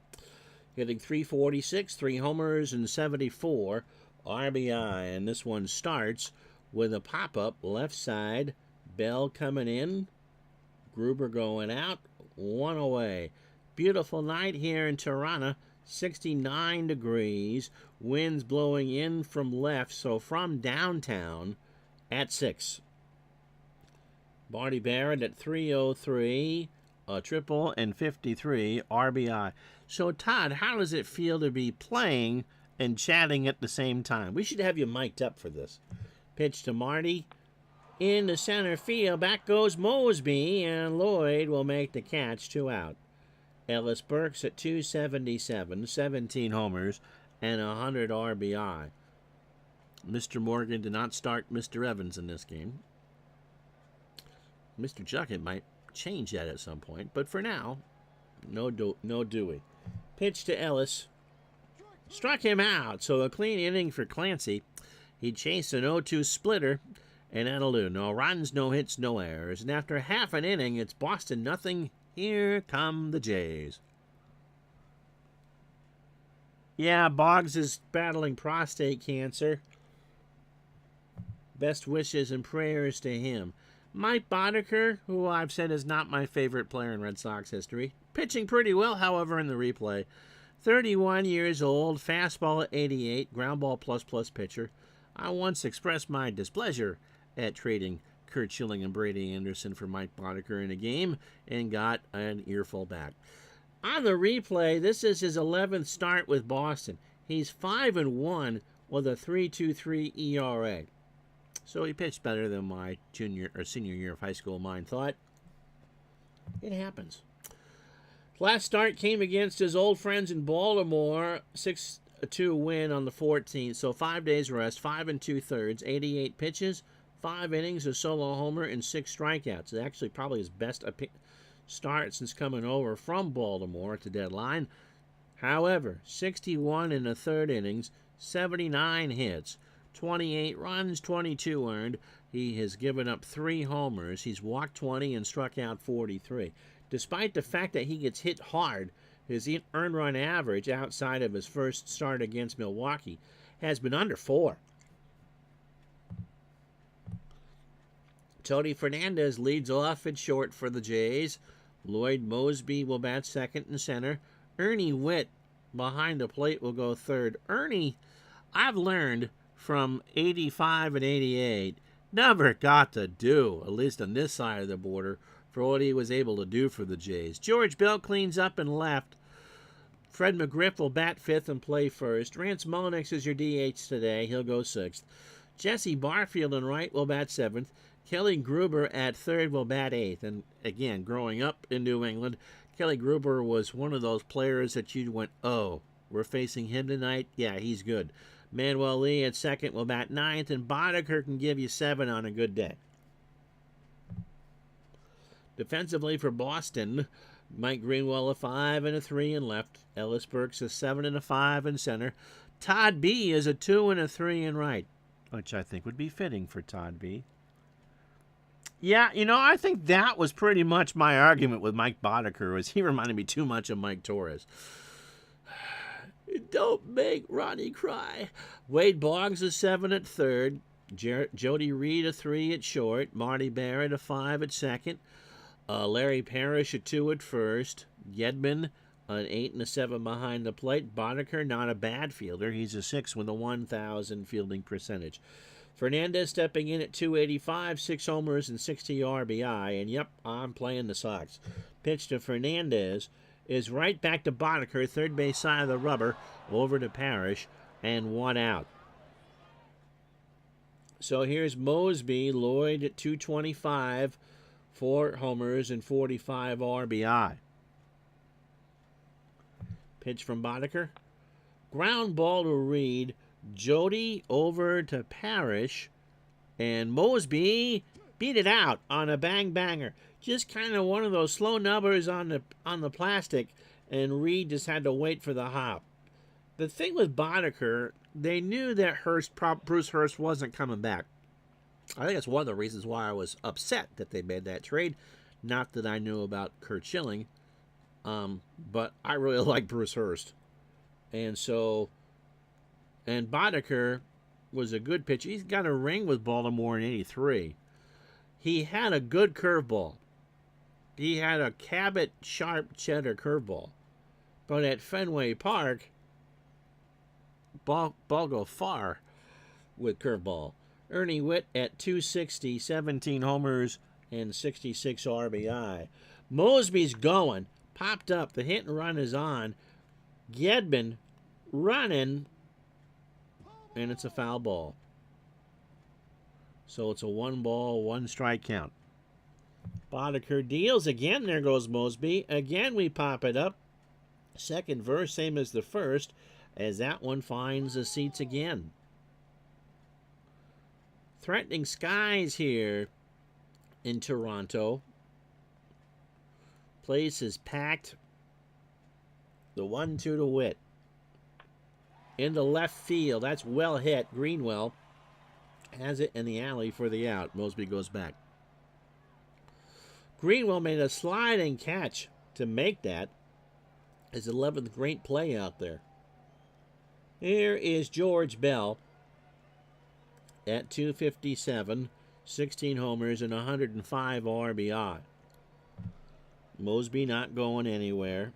Hitting .346, 3 homers, and 74 RBI. And this one starts with a pop-up left side. Bell coming in. Gruber going out. 1 away. Beautiful night here in Tirana. 69 degrees. Winds blowing in from left, so from downtown at 6. Marty Barrett at .303, a triple, and 53 RBI. So, Todd, how does it feel to be playing and chatting at the same time? We should have you mic'd up for this. Pitch to Marty. In the center field, back goes Mosby, and Lloyd will make the catch, 2 out. Ellis Burks at .277, 17 homers, and 100 RBI. Mr. Morgan did not start Mr. Evans in this game. Mr. Juckett might change that at some point, but for now, no Dewey. Pitch to Ellis. Struck him out, so a clean inning for Clancy. He chased an 0-2 splitter, and that'll do. No runs, no hits, no errors. And after half an inning, it's Boston nothing. Here come the Jays. Yeah, Boggs is battling prostate cancer. Best wishes and prayers to him. Mike Boddicker, who I've said is not my favorite player in Red Sox history. Pitching pretty well, however, in the replay. 31 years old, fastball at 88, ground ball plus pitcher. I once expressed my displeasure at trading Kurt Schilling and Brady Anderson for Mike Boddicker in a game and got an earful back. On the replay, this is his 11th start with Boston. He's 5-1 with a 3.23 ERA. So he pitched better than my senior year of high school mind thought. It happens. Last start came against his old friends in Baltimore. 6-2 win on the 14th. So 5 days rest, 5 2/3, 88 pitches, 5 innings, a solo homer, and 6 strikeouts. It's actually probably his best start since coming over from Baltimore at the deadline. However, 61 in the 3rd innings, 79 hits, 28 runs, 22 earned. He has given up 3 homers. He's walked 20 and struck out 43. Despite the fact that he gets hit hard, his earned run average outside of his first start against Milwaukee has been under 4. Tony Fernandez leads off at short for the Jays. Lloyd Mosby will bat second and center. Ernie Witt behind the plate will go third. Ernie, I've learned from 85 and 88, never got to do, at least on this side of the border, for what he was able to do for the Jays. George Bell cleans up and left. Fred McGriff will bat 5th and play first. Rance Mullinax is your DH today. He'll go 6th. Jesse Barfield in right will bat 7th. Kelly Gruber at 3rd will bat 8th. And again, growing up in New England, Kelly Gruber was one of those players that you went, oh, we're facing him tonight? Yeah, he's good. Manuel Lee at 2nd will bat 9th, and Boddicker can give you 7 on a good day. Defensively for Boston, Mike Greenwell a 5 and a 3 in left. Ellis Burks a 7 and a 5 in center. Todd B is a 2 and a 3 in right, which I think would be fitting for Todd B. Yeah, I think that was pretty much my argument with Mike Boddicker, was he reminded me too much of Mike Torres. Don't make Ronnie cry. Wade Boggs a 7 at 3rd. Jody Reed a 3 at short. Marty Barrett a 5 at 2nd. Larry Parrish a 2 at 1st. Gedman an 8 and a 7 behind the plate. Boddicker not a bad fielder. He's a 6 with a 1,000 fielding percentage. Fernandez stepping in at 285, 6 homers and 60 RBI. And yep, I'm playing the Sox. Pitch to Fernandez is right back to Boddicker, third base side of the rubber, over to Parrish, and 1 out. So here's Mosby, Lloyd at 225, 4 homers and 45 RBI. Pitch from Boddicker. Ground ball to Reed. Jody over to Parrish, and Mosby beat it out on a bang-banger. Just kind of one of those slow nubbers on the plastic, and Reed just had to wait for the hop. the thing with Boddicker, they knew that Bruce Hurst wasn't coming back. I think that's one of the reasons why I was upset that they made that trade. Not that I knew about Curt Schilling, but I really like Bruce Hurst. And so, and Boddicker was a good pitcher. He's got a ring with Baltimore in '83. He had a good curveball. He had a Cabot sharp cheddar curveball. But at Fenway Park, ball go far with curveball. Ernie Witt at 260, 17 homers, and 66 RBI. Mosby's going. Popped up. The hit and run is on. Gedman running, and it's a foul ball. So it's a 1-ball, 1-strike count. Boddicker deals again. There goes Mosby. Again, we pop it up. Second verse, same as the first, as that one finds the seats again. Threatening skies here in Toronto. Place is packed. The 1-2 to Witt. Into left field. That's well hit. Greenwell has it in the alley for the out. Mosby goes back. Greenwell made a sliding catch to make that. His 11th great play out there. Here is George Bell at 257, 16 homers and 105 RBI. Mosby not going anywhere.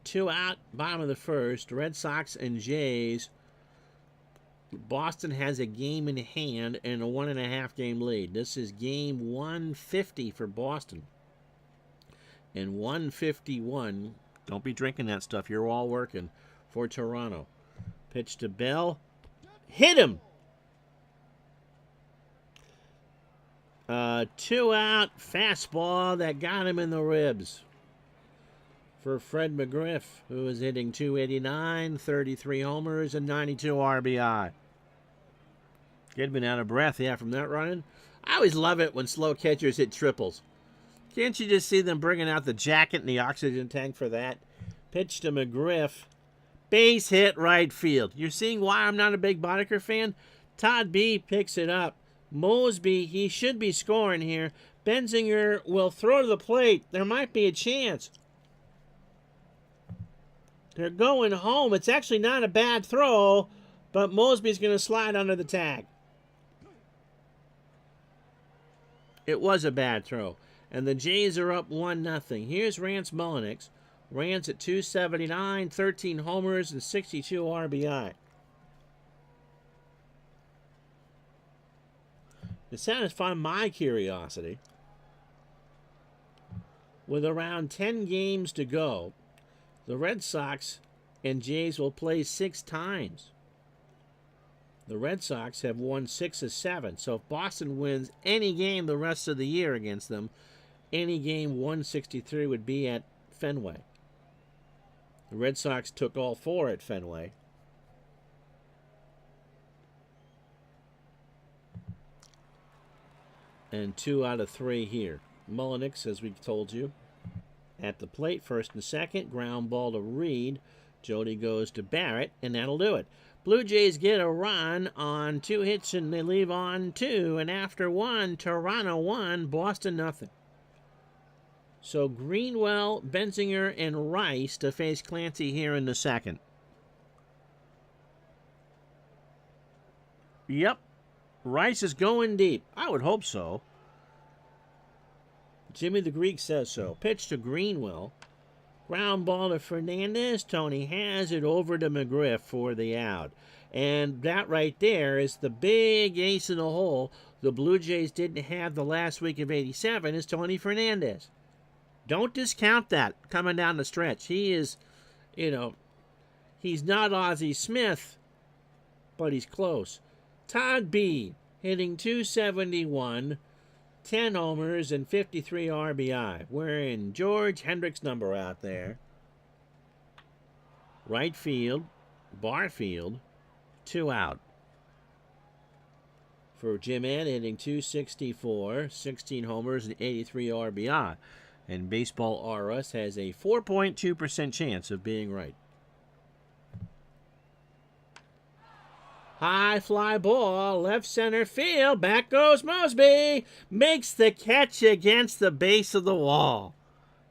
2 out, bottom of the first. Red Sox and Jays. Boston has a game in hand and a 1.5 game lead. This is game 150 for Boston. And 151. Don't be drinking that stuff. You're all working for Toronto. Pitch to Bell. Hit him. 2 out. Fastball that got him in the ribs. For Fred McGriff, who is hitting .289, 33 homers, and 92 RBI. Gedman out of breath, yeah, from that running. I always love it when slow catchers hit triples. Can't you just see them bringing out the jacket and the oxygen tank for that? Pitch to McGriff. Base hit right field. You're seeing why I'm not a big Boddicker fan? Todd B picks it up. Mosby, he should be scoring here. Benzinger will throw to the plate. There might be a chance. They're going home. It's actually not a bad throw, but Mosby's going to slide under the tag. It was a bad throw. And the Jays are up 1-0. Here's Rance Mulliniks. Rance at 279, 13 homers, and 62 RBI. To satisfy my curiosity, with around 10 games to go, the Red Sox and Jays will play 6 times. The Red Sox have won 6 of 7. So if Boston wins any game the rest of the year against them, any game 163 would be at Fenway. The Red Sox took all 4 at Fenway. And 2 out of 3 here. Mulliniks, as we told you, at the plate, first and second. Ground ball to Reed. Jody goes to Barrett, and that'll do it. Blue Jays get a run on 2 hits, and they leave on 2. And after 1, Toronto 1, Boston nothing. So Greenwell, Benzinger, and Rice to face Clancy here in the second. Yep. Rice is going deep. I would hope so. Jimmy the Greek says so. Pitch to Greenwell. Ground ball to Fernandez. Tony has it over to McGriff for the out. And that right there is the big ace in the hole the Blue Jays didn't have the last week of '87 is Tony Fernandez. Don't discount that coming down the stretch. He is, he's not Ozzie Smith, but he's close. Todd B hitting .271, 10 homers, and 53 RBI. Wearing George Hendricks' number out there. Right field, Barfield, 2 out. For Jim Ed hitting .264, 16 homers, and 83 RBI. And Baseball R Us has a 4.2% chance of being right. High fly ball, left center field. Back goes Mosby. Makes the catch against the base of the wall.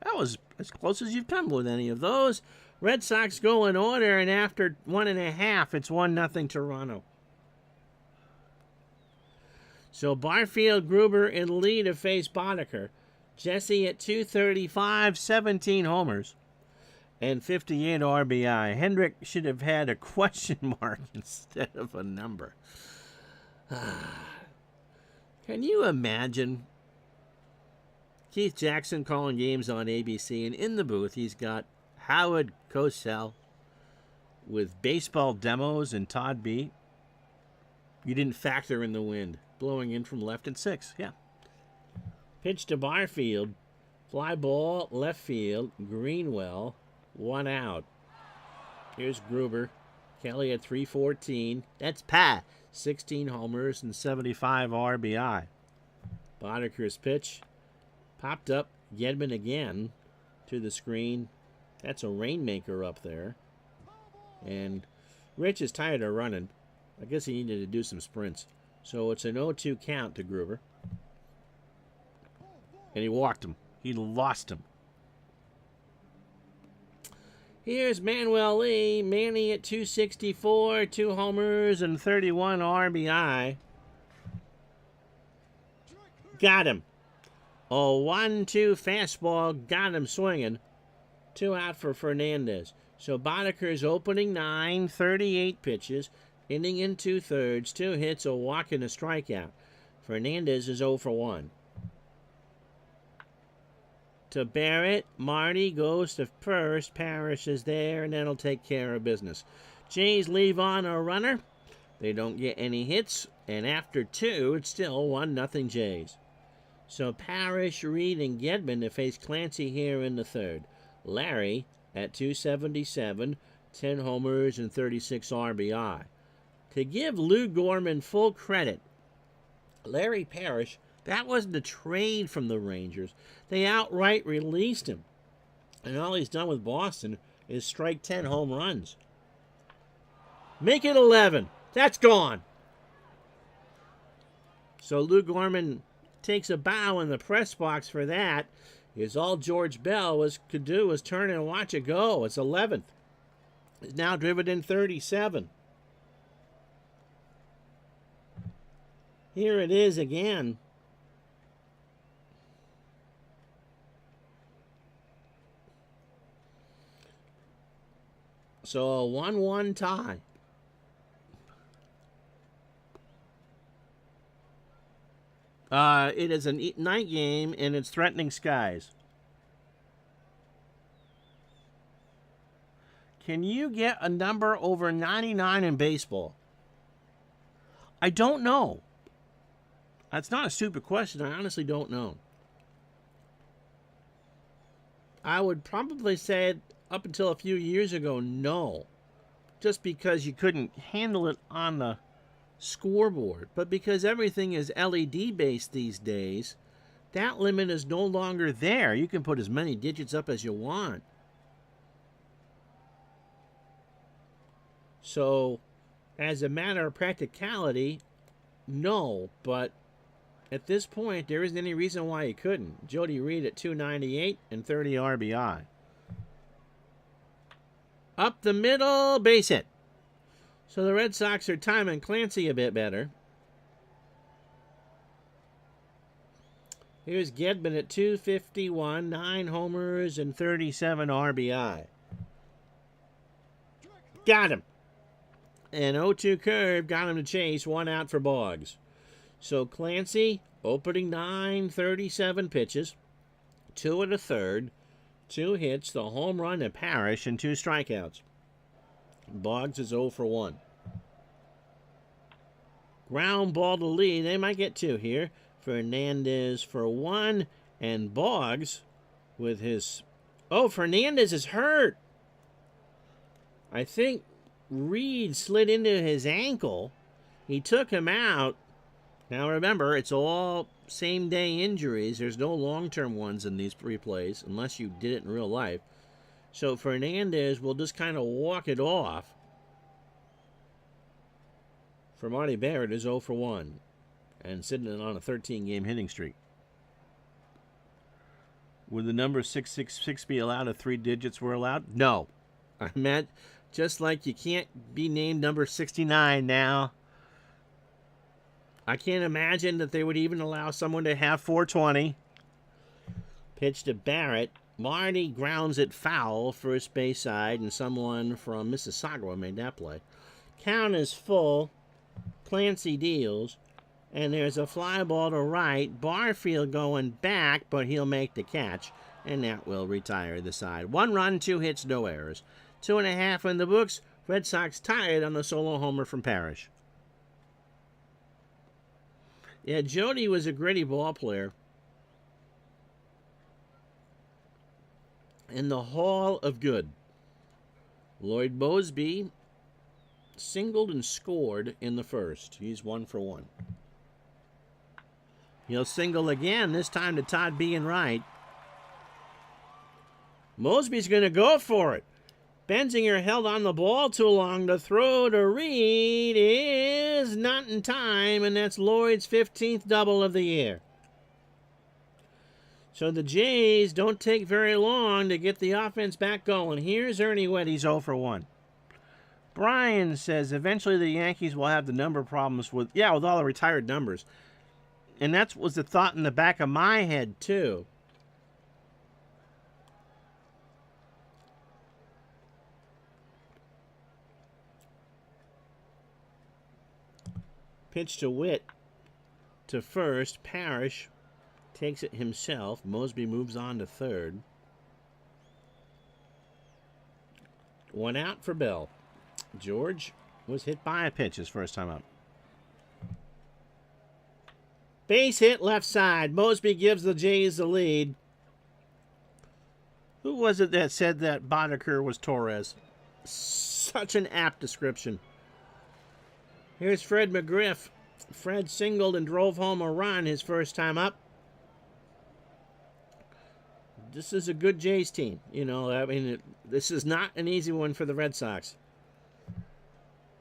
That was as close as you've come with any of those. Red Sox go in order, and after 1.5, it's 1-0 Toronto. So Barfield, Gruber in the lead to face Boddicker. Jesse at 235, 17 homers, and 58 RBI. Hendrick should have had a question mark instead of a number. Can you imagine Keith Jackson calling games on ABC, and in the booth he's got Howard Cosell with baseball demos and Todd B. You didn't factor in the wind blowing in from left and 6. Yeah. Pitch to Barfield. Fly ball, left field. Greenwell, 1 out. Here's Gruber. Kelly at 314. That's Pat. 16 homers and 75 RBI. Boddicker's pitch. Popped up. Gedman again to the screen. That's a rainmaker up there. And Rich is tired of running. I guess he needed to do some sprints. So it's an 0-2 count to Gruber. And he walked him. He lost him. Here's Manuel Lee. Manny at 264, 2 homers and 31 RBI. Got him. A 1-2 fastball. Got him swinging. 2 out for Fernandez. So Boddicker's opening 9, 38 pitches. Inning in 2/3. 2 hits, a walk, and a strikeout. Fernandez is 0 for 1. To Barrett, Marty goes to first. Parrish is there, and that'll take care of business. Jays leave on a runner. They don't get any hits, and after 2, it's still 1-0 Jays. So Parrish, Reed, and Gedman to face Clancy here in the 3rd. Larry at 277, 10 homers and 36 RBI. To give Lou Gorman full credit, Larry Parrish, that wasn't a trade from the Rangers. They outright released him. And all he's done with Boston is strike 10 home runs. Make it 11. That's gone. So Lou Gorman takes a bow in the press box for that. Is all George Bell could do was turn and watch it go. It's 11th. It's now driven in 37. Here it is again. So a 1-1 tie. It is a night game, and it's threatening skies. Can you get a number over 99 in baseball? I don't know. That's not a stupid question. I honestly don't know. I would probably say up until a few years ago, no. Just because you couldn't handle it on the scoreboard. But because everything is LED based these days, that limit is no longer there. You can put as many digits up as you want. So, as a matter of practicality, no. But at this point, there isn't any reason why you couldn't. Jody Reed at 298 and 30 RBI. Up the middle, base hit. So the Red Sox are timing Clancy a bit better. Here's Gedman at 251, 9 homers and 37 RBI. Got him. An 0-2 curve got him to chase, 1 out for Boggs. So Clancy, opening 9, 37 pitches, 2 1/3, 2 hits, the home run to Parrish, and 2 strikeouts. Boggs is 0 for 1. Ground ball to Lee. They might get 2 here. Fernandez for 1, and Boggs with his... Oh, Fernandez is hurt. I think Reed slid into his ankle. He took him out. Now remember, it's all same-day injuries. There's no long-term ones in these replays unless you did it in real life. So Fernandez will just kind of walk it off. For Marty Barrett is 0 for 1 and sitting on a 13-game hitting streak. Would the number 666 be allowed if 3 digits were allowed? No. I meant just like you can't be named number 69 now. I can't imagine that they would even allow someone to have 420. Pitch to Barrett. Marty grounds it foul, first base side, and someone from Mississauga made that play. Count is full. Clancy deals. And there's a fly ball to right. Barfield going back, but he'll make the catch. And that will retire the side. 1 run, 2 hits, no errors. 2.5 in the books. Red Sox tied on the solo homer from Parrish. Yeah, Jody was a gritty ball player. In the Hall of Good. Lloyd Mosby singled and scored in the first. He's 1 for 1. He'll single again, this time to Todd B. and right. Mosby's going to go for it. Benzinger held on the ball too long. The throw to Reed is not in time, and that's Lloyd's 15th double of the year. So the Jays don't take very long to get the offense back going. Here's Ernie Weddy's 0 for 1. Brian says eventually the Yankees will have the number problems with all the retired numbers. And that was the thought in the back of my head, too. Pitch to Witt to first. Parrish takes it himself. Mosby moves on to third. 1 out for Bell. George was hit by a pitch his first time up. Base hit left side. Mosby gives the Jays the lead. Who was it that said that Boddicker was Torres? Such an apt description. Here's Fred McGriff. Fred singled and drove home a run his first time up. This is a good Jays team. This is not an easy one for the Red Sox.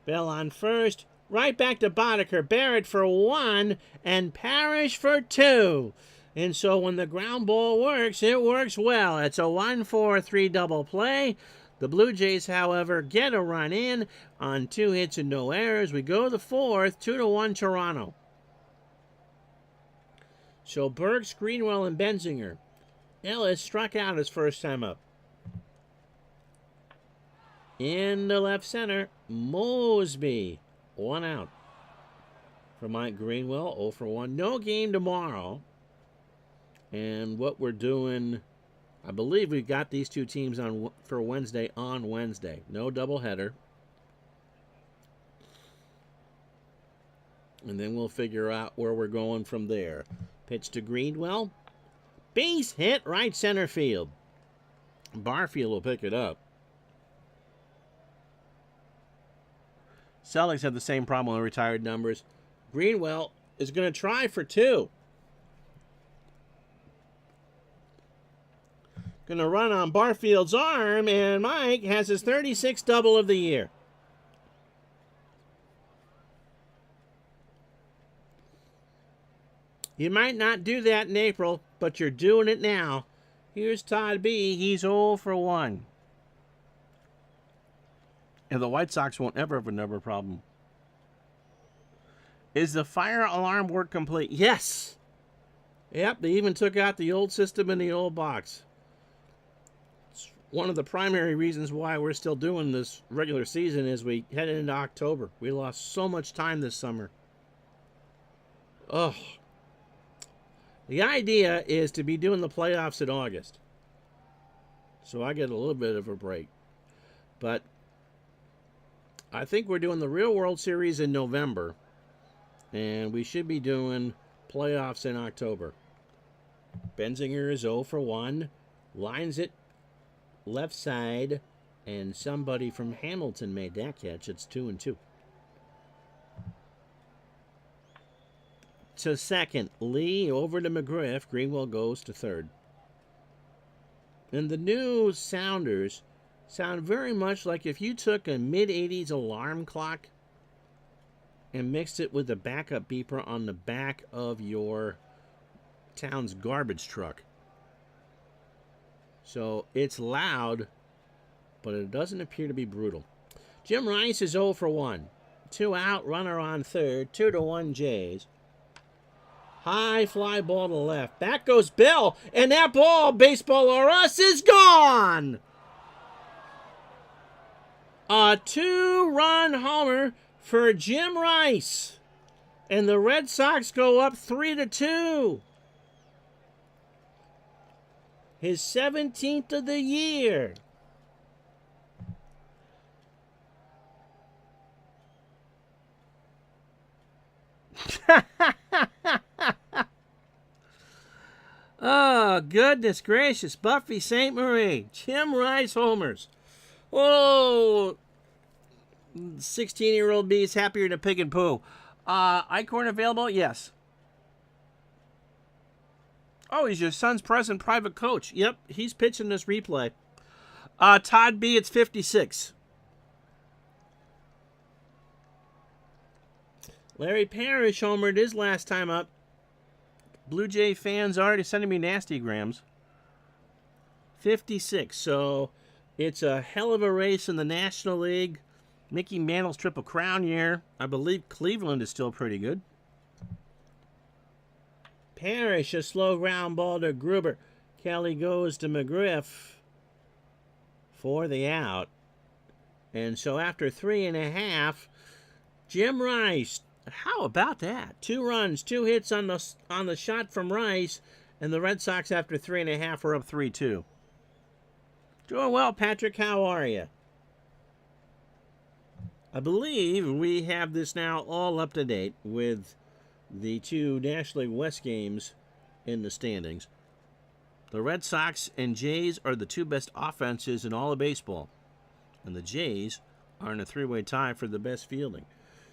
Bell on first. Right back to Boddicker. Barrett for 1 and Parrish for 2. And so when the ground ball works, it works well. It's a 1-4-3 double play. The Blue Jays, however, get a run in on 2 hits and no errors. We go to the 4th, 2-1 Toronto. So Burks, Greenwell, and Benzinger. Ellis struck out his first time up. In the left center, Mosby. 1 out for Mike Greenwell, 0 for 1. No game tomorrow. And what we're doing, I believe we've got these 2 teams on for Wednesday on Wednesday. No doubleheader. And then we'll figure out where we're going from there. Pitch to Greenwell. Base hit right center field. Barfield will pick it up. Celtics have the same problem with retired numbers. Greenwell is going to try for 2. Going to run on Barfield's arm, and Mike has his 36th double of the year. You might not do that in April, but you're doing it now. Here's Todd B. He's 0 for 1. And the White Sox won't ever have a number problem. Is the fire alarm work complete? Yes. Yep, they even took out the old system in the old box. It's one of the primary reasons why we're still doing this regular season as we head into October. We lost so much time this summer. Oh. The idea is to be doing the playoffs in August. So I get a little bit of a break. But I think we're doing the Real World Series in November, and we should be doing playoffs in October. Benzinger is 0 for 1, lines it left side, and somebody from Hamilton made that catch. It's 2-2. to second. Lee over to McGriff. Greenwell goes to third. And the new sounders sound very much like if you took a mid-'80s alarm clock and mixed it with a backup beeper on the back of your town's garbage truck. So it's loud, but it doesn't appear to be brutal. Jim Rice is 0 for 1. 2 out, runner on third, 2-1 Jays. High fly ball to left. Back goes Bill, and that ball, baseball or us, is gone! A 2-run homer for Jim Rice. And the Red Sox go up 3-2. His 17th of the year. Oh, goodness gracious. Buffy St. Marie. Jim Rice homers. Oh, 16-year-old me is happier than a pig and poo. Icorn available? Yes. Oh, he's your son's present private coach. Yep, he's pitching this replay. Todd B, it's 56. Larry Parrish homered his last time up. Blue Jay fans already sending me nasty grams. 56. So it's a hell of a race in the National League. Mickey Mantle's Triple Crown year. I believe Cleveland is still pretty good. Parrish, a slow ground ball to Gruber. Kelly goes to McGriff for the out. And so after 3.5, Jim Rice. How about that? 2 runs, 2 hits on the shot from Rice, and the Red Sox after 3.5 are up 3-2. Doing well, Patrick. How are you? I believe we have this now all up to date with the 2 National League West games in the standings. The Red Sox and Jays are the 2 best offenses in all of baseball, and the Jays are in a 3-way tie for the best fielding.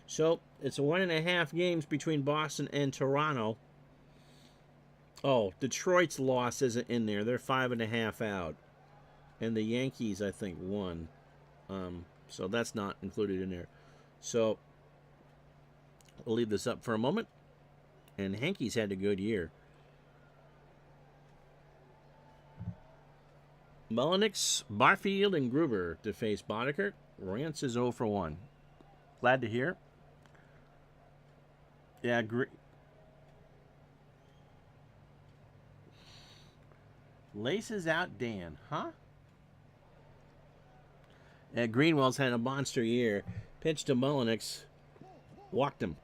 So it's a 1.5 games between Boston and Toronto. Oh, Detroit's loss isn't in there. They're 5.5 out. And the Yankees, I think, won. So that's not included in there. So we'll leave this up for a moment. And Hankies had a good year. Mullenix, Barfield, and Gruber to face Boddicker. Rance is 0 for 1. Glad to hear. Yeah, Laces out Dan, huh? Yeah, Greenwell's had a monster year. Pitched to Mullenix. Walked him.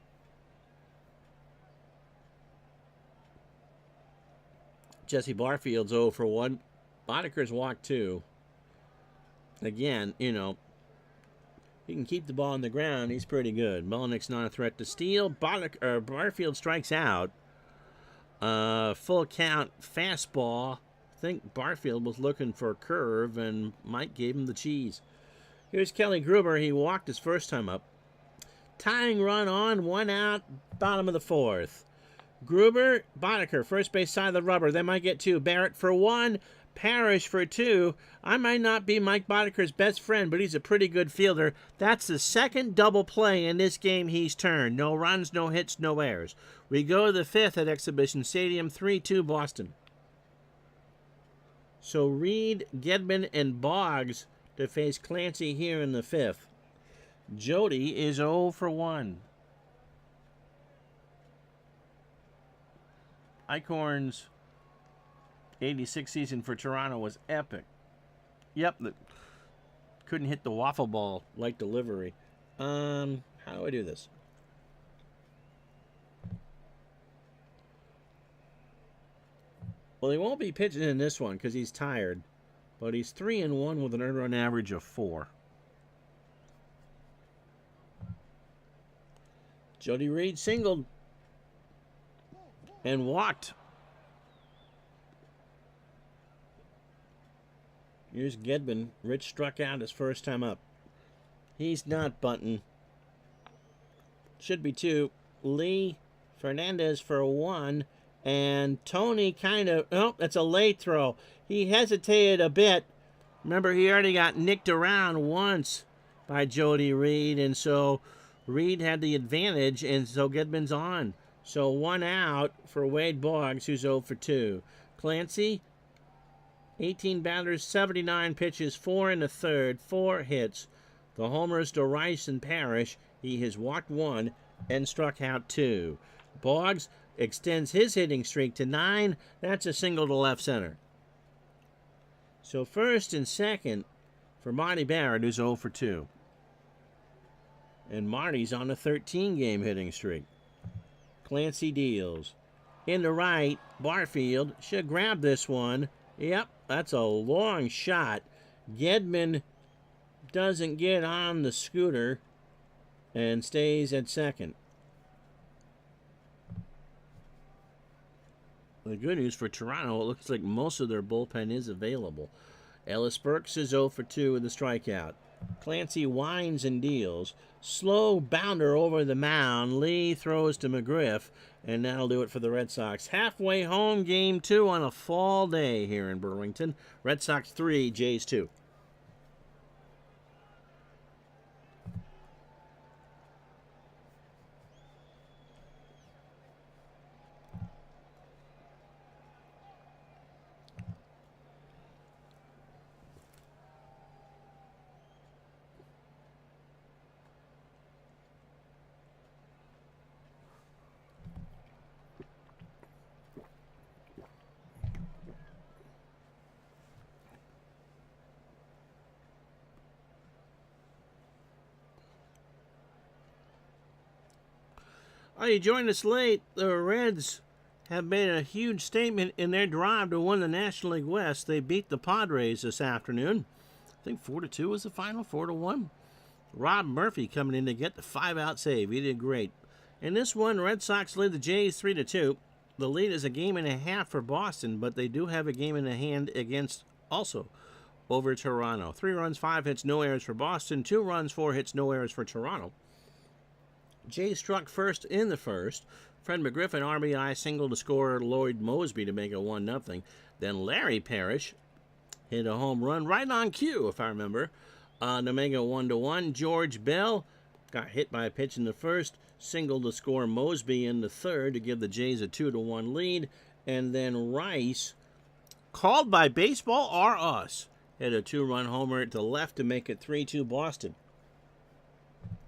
Jesse Barfield's 0 for 1. Boddicker's walked 2. Again, you know, he can keep the ball on the ground. He's pretty good. Mullenix not a threat to steal. Barfield strikes out. Full count fastball. I think Barfield was looking for a curve, and Mike gave him the cheese. Here's Kelly Gruber. He walked his first time up. Tying run on, 1 out, bottom of the 4th. Gruber, Boddicker, first base side of the rubber. They might get 2. Barrett for 1. Parrish for 2. I might not be Mike Boddicker's best friend, but he's a pretty good fielder. That's the second double play in this game he's turned. No runs, no hits, no errors. We go to the 5th at Exhibition Stadium, 3-2 Boston. So Reed, Gedman, and Boggs to face Clancy here in the 5th. Jody is 0 for 1. Icorn's 86 season for Toronto was epic. Yep, couldn't hit the waffle ball like delivery. How do I do this? Well, he won't be pitching in this one because he's tired. But he's 3-1 with an earned run average of 4. Jody Reed singled and walked. Here's Gedman. Rich struck out his first time up. He's not bunting. Should be 2. Lee Fernandez for 1. And Tony kind of, oh, that's a late throw. He hesitated a bit. Remember, he already got nicked around once by Jody Reed, and so Reed had the advantage, and so Gedman's on. So 1 out for Wade Boggs, who's 0 for 2. Clancy, 18 batters, 79 pitches, 4 in the third, 4 hits. The homers to Rice and Parrish. He has walked 1 and struck out 2. Boggs extends his hitting streak to 9. That's a single to left center. So first and second for Marty Barrett, who's 0 for 2. And Marty's on a 13-game hitting streak. Clancy deals. In the right, Barfield should grab this one. Yep, that's a long shot. Gedman doesn't get on the scooter and stays at second. The good news for Toronto, it looks like most of their bullpen is available. Ellis Burks is 0 for 2 with a strikeout. Clancy winds and deals. Slow bounder over the mound. Lee throws to McGriff, and that'll do it for the Red Sox. Halfway home, game 2 on a fall day here in Burlington. Red Sox 3, Jays 2. Oh, you joined us late. The Reds have made a huge statement in their drive to win the National League West. They beat the Padres this afternoon. I think 4-2 was the final, 4-1. Rob Murphy coming in to get the 5-out save. He did great. In this one, Red Sox lead the Jays 3-2. The lead is a game and a half for Boston, but they do have a game in the hand against also over Toronto. 3 runs, 5 hits, no errors for Boston. 2 runs, 4 hits, no errors for Toronto. Jays struck first in the first. Fred McGriff, an RBI single to score Lloyd Mosby to make it 1-0. Then Larry Parrish hit a home run right on cue, if I remember, to make it 1-1. George Bell got hit by a pitch in the first, single to score Mosby in the third to give the Jays a 2-1 lead. And then Rice, called by baseball or us, hit a 2-run homer to left to make it 3-2 Boston.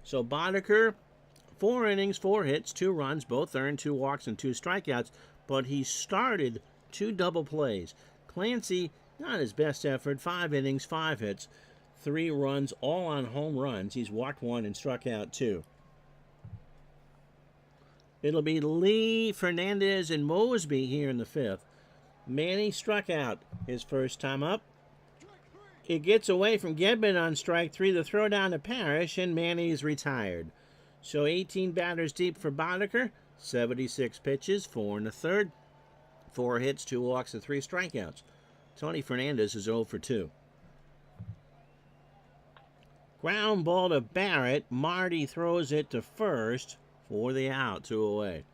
So Boddicker, 4 innings, 4 hits, 2 runs, both earned, 2 walks, and 2 strikeouts, but he started 2 double plays. Clancy, not his best effort, 5 innings, 5 hits, 3 runs, all on home runs. He's walked 1 and struck out 2. It'll be Lee, Fernandez, and Mosby here in the 5th. Manny struck out his first time up. It gets away from Gedman on strike 3, the throw down to Parrish, and Manny's retired. So 18 batters deep for Boddicker, 76 pitches, 4 in the third, 4 hits, 2 walks, and 3 strikeouts. Tony Fernandez is 0 for 2. Ground ball to Barrett. Marty throws it to first for the out, 2 away.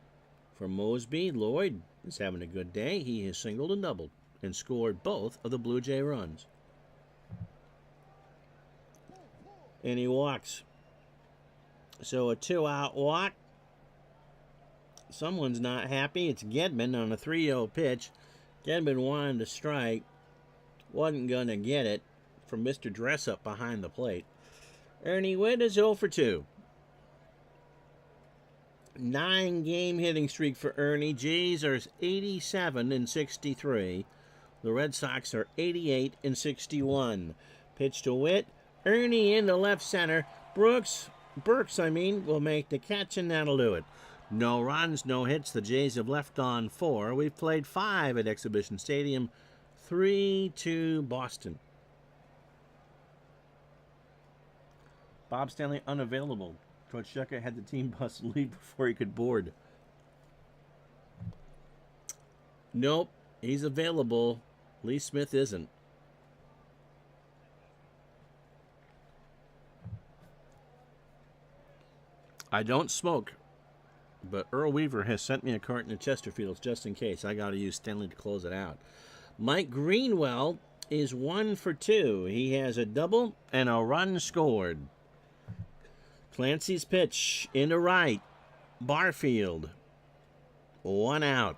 For Mosby, Lloyd is having a good day. He has singled and doubled and scored both of the Blue Jay runs. And he walks. So a 2-out walk. Someone's not happy. It's Gedman on a 3-0 pitch. Gedman wanted to strike. Wasn't going to get it from Mr. Dressup behind the plate. Ernie Witt is 0 for 2. 9-game hitting streak for Ernie. Jays are 87 and 63. The Red Sox are 88 and 61. Pitch to Witt. Ernie into left center. Burks, will make the catch, and that'll do it. No runs, no hits. The Jays have left on 4. We've played 5 at Exhibition Stadium. 3-2 Boston. Bob Stanley unavailable. Coach Shucker had the team bus leave before he could board. Nope, he's available. Lee Smith isn't. I don't smoke. But Earl Weaver has sent me a carton of Chesterfields just in case. I got to use Stanley to close it out. Mike Greenwell is 1 for 2. He has a double and a run scored. Clancy's pitch into right. Barfield. 1 out.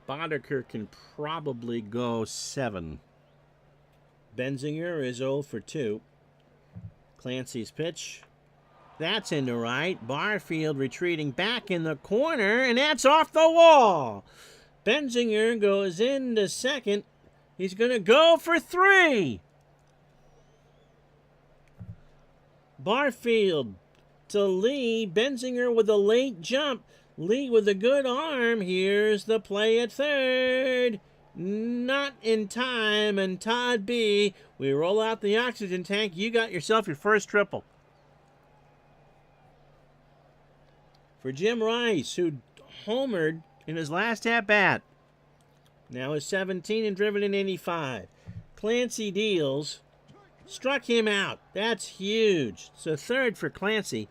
Boddicker can probably go 7. Benzinger is 0 for 2. Clancy's pitch. That's into right. Barfield retreating back in the corner, and that's off the wall. Benzinger goes into second. He's going to go for 3. Barfield to Lee. Benzinger with a late jump. Lee with a good arm. Here's the play at third. Not in time, and Todd B. We roll out the oxygen tank. You got yourself your first triple. For Jim Rice, who homered in his last at-bat. Now is 17 and driven in 85. Clancy deals. Struck him out. That's huge. So third for Clancy.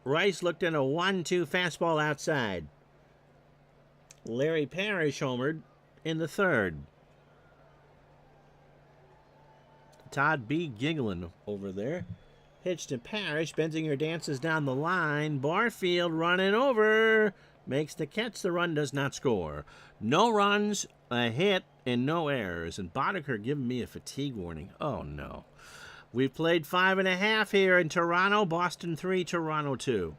Rice looked in a 1-2 fastball outside. Larry Parrish homered in the third. Todd B. giggling over there. Pitch to Parrish. Benzinger dances down the line. Barfield running over. Makes the catch. The run does not score. No runs, a hit, and no errors. And Boddicker giving me a fatigue warning. Oh, no. We've played 5.5 here in Toronto. Boston 3, Toronto 2.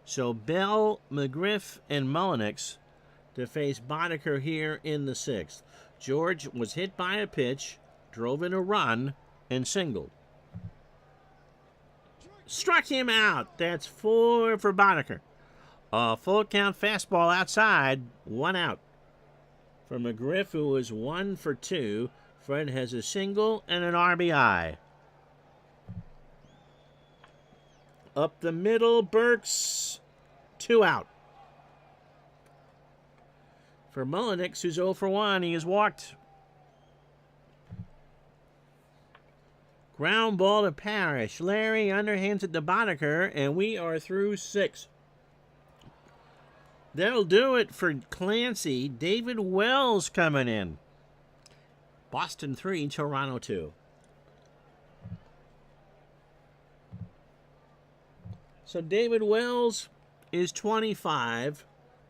So Bell, McGriff, and Mullenix to face Boddicker here in the 6th. George was hit by a pitch, drove in a run, and singled. Struck him out. That's 4 for Boddicker. A full count fastball outside, 1 out. For McGriff, who was 1 for 2, Fred has a single and an RBI. Up the middle, Burks, 2 out. For Mullenix, who's 0 for 1, he is walked. Ground ball to Parrish. Larry underhands it to Boddicker, and we are through 6. That'll do it for Clancy. David Wells coming in. Boston 3, Toronto 2. So David Wells is 25.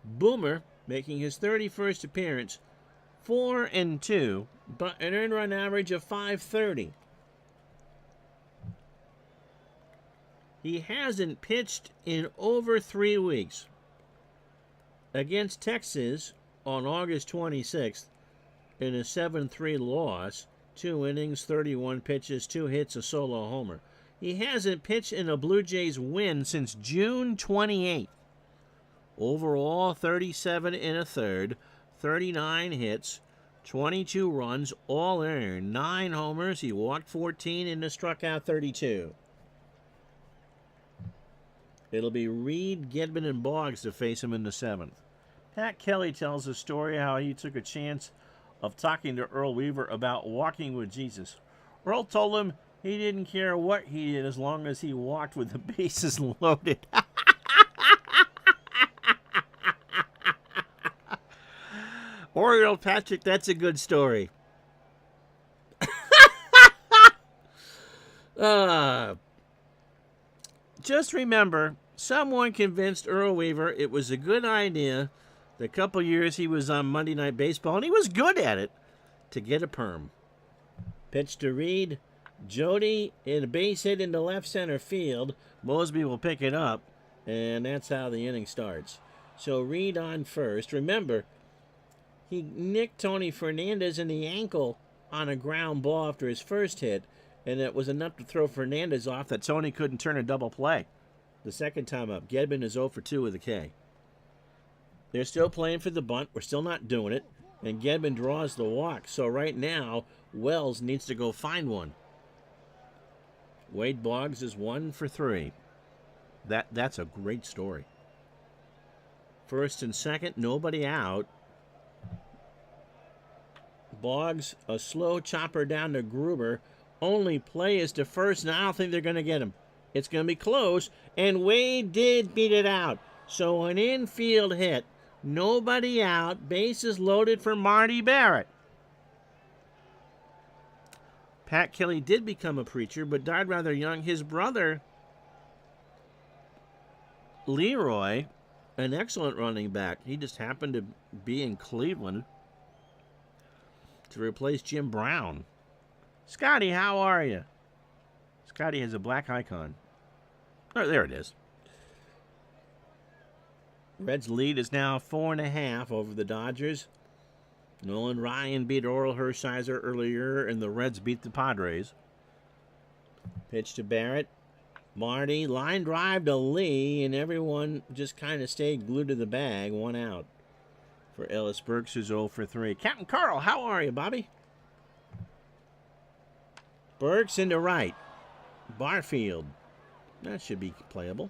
Boomer making his 31st appearance. 4 and 2, but an earned run average of 530. He hasn't pitched in over 3 weeks. Against Texas on August 26th in a 7-3 loss, 2 innings, 31 pitches, 2 hits, a solo homer. He hasn't pitched in a Blue Jays win since June 28th. Overall, 37 1/3, 39 hits, 22 runs, all earned, 9 homers. He walked 14 and struck out 32. It'll be Reed, Gedman, and Boggs to face him in the 7th. Pat Kelly tells a story how he took a chance of talking to Earl Weaver about walking with Jesus. Earl told him he didn't care what he did as long as he walked with the bases loaded. Oriole Patrick, that's a good story. Just remember, someone convinced Earl Weaver it was a good idea the couple years he was on Monday Night Baseball, and he was good at it, to get a perm. Pitch to Reed. Jody in a base hit into left center field. Mosby will pick it up, and that's how the inning starts. So Reed on first. Remember, he nicked Tony Fernandez in the ankle on a ground ball after his first hit, and it was enough to throw Fernandez off that Tony couldn't turn a double play. The second time up, Gedman is 0 for 2 with a K. They're still playing for the bunt. We're still not doing it. And Gedman draws the walk. So right now, Wells needs to go find one. Wade Boggs is 1 for 3. That's a great story. First and second, nobody out. Boggs, a slow chopper down to Gruber. Only play is to first, and I don't think they're going to get him. It's going to be close, and Wade did beat it out. So an infield hit. Nobody out. Bases loaded for Marty Barrett. Pat Kelly did become a preacher, but died rather young. His brother, Leroy, an excellent running back. He just happened to be in Cleveland to replace Jim Brown. Scotty, how are you? Scotty has a black icon. Oh, there it is. Reds' lead is now 4.5 over the Dodgers. Nolan Ryan beat Oral Hershiser earlier, and the Reds beat the Padres. Pitch to Barrett. Marty, line drive to Lee, and everyone just kind of stayed glued to the bag. 1 out for Ellis Burks, who's 0 for 3. Captain Carl, how are you, Bobby? Burks into right. Barfield. That should be playable.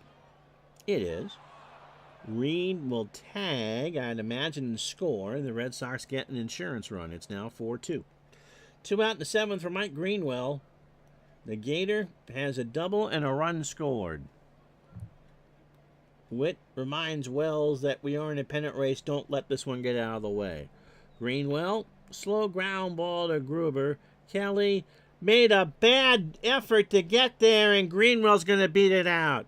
It is. Reed will tag, I'd imagine, and score. The Red Sox get an insurance run. It's now 4-2. 2 out in the 7th for Mike Greenwell. The Gator has a double and a run scored. Witt reminds Wells that we are in a pennant race. Don't let this one get out of the way. Greenwell, slow ground ball to Gruber. Kelly made a bad effort to get there, and Greenwell's going to beat it out.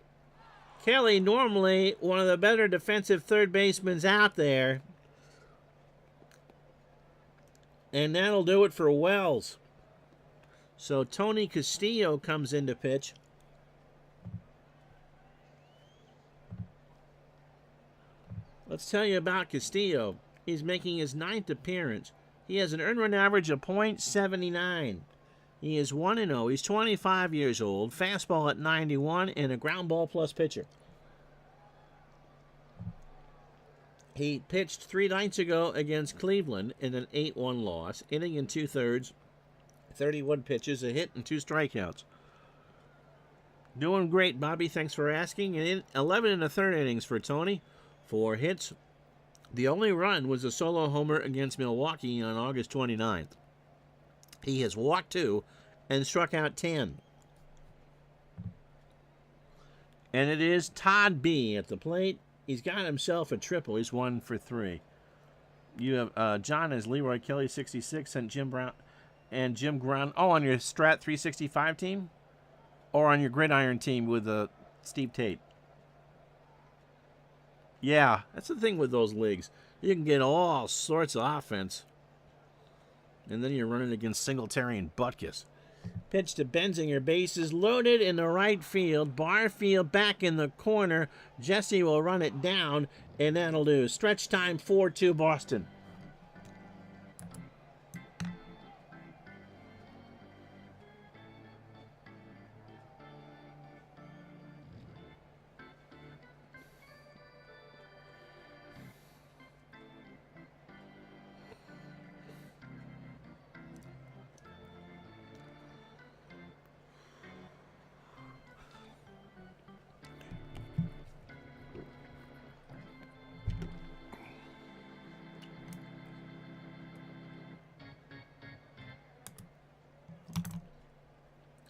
Kelly, normally one of the better defensive third basemen out there. And that'll do it for Wells. So Tony Castillo comes in to pitch. Let's tell you about Castillo. He's making his 9th appearance. He has an earned run average of .79. He is 1-0. He's 25 years old. Fastball at 91 and a ground ball plus pitcher. He pitched 3 nights ago against Cleveland in an 8-1 loss. Inning and 2/3. 31 pitches, a hit, and 2 strikeouts. Doing great, Bobby. Thanks for asking. And 11 1/3 innings for Tony. 4 hits. The only run was a solo homer against Milwaukee on August 29th. He has walked 2 and struck out 10. And it is Todd B. at the plate. He's got himself a triple. He's 1 for 3. You have John as Leroy Kelly, 66, and Jim Brown. And Jim Brown. Oh, on your Strat 365 team? Or on your Gridiron team with Steve Tate? Yeah, that's the thing with those leagues. You can get all sorts of offense. And then you're running against Singletary and Butkus. Pitch to Benzinger. Bases loaded in the right field. Barfield back in the corner. Jesse will run it down, and that'll do. Stretch time 4-2 Boston.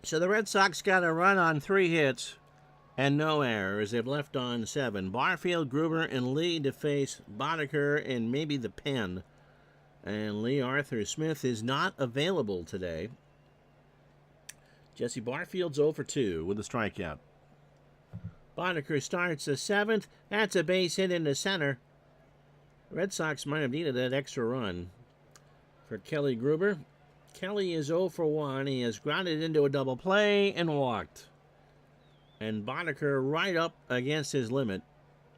So the Red Sox got a run on 3 hits and no errors. They've left on 7. Barfield, Gruber, and Lee to face Boddicker and maybe the pen. And Lee Arthur Smith is not available today. Jesse Barfield's 0 for 2 with a strikeout. Boddicker starts the 7th. That's a base hit into center. Red Sox might have needed that extra run for Kelly Gruber. Kelly is 0 for 1. He has grounded into a double play and walked. And Boddicker right up against his limit.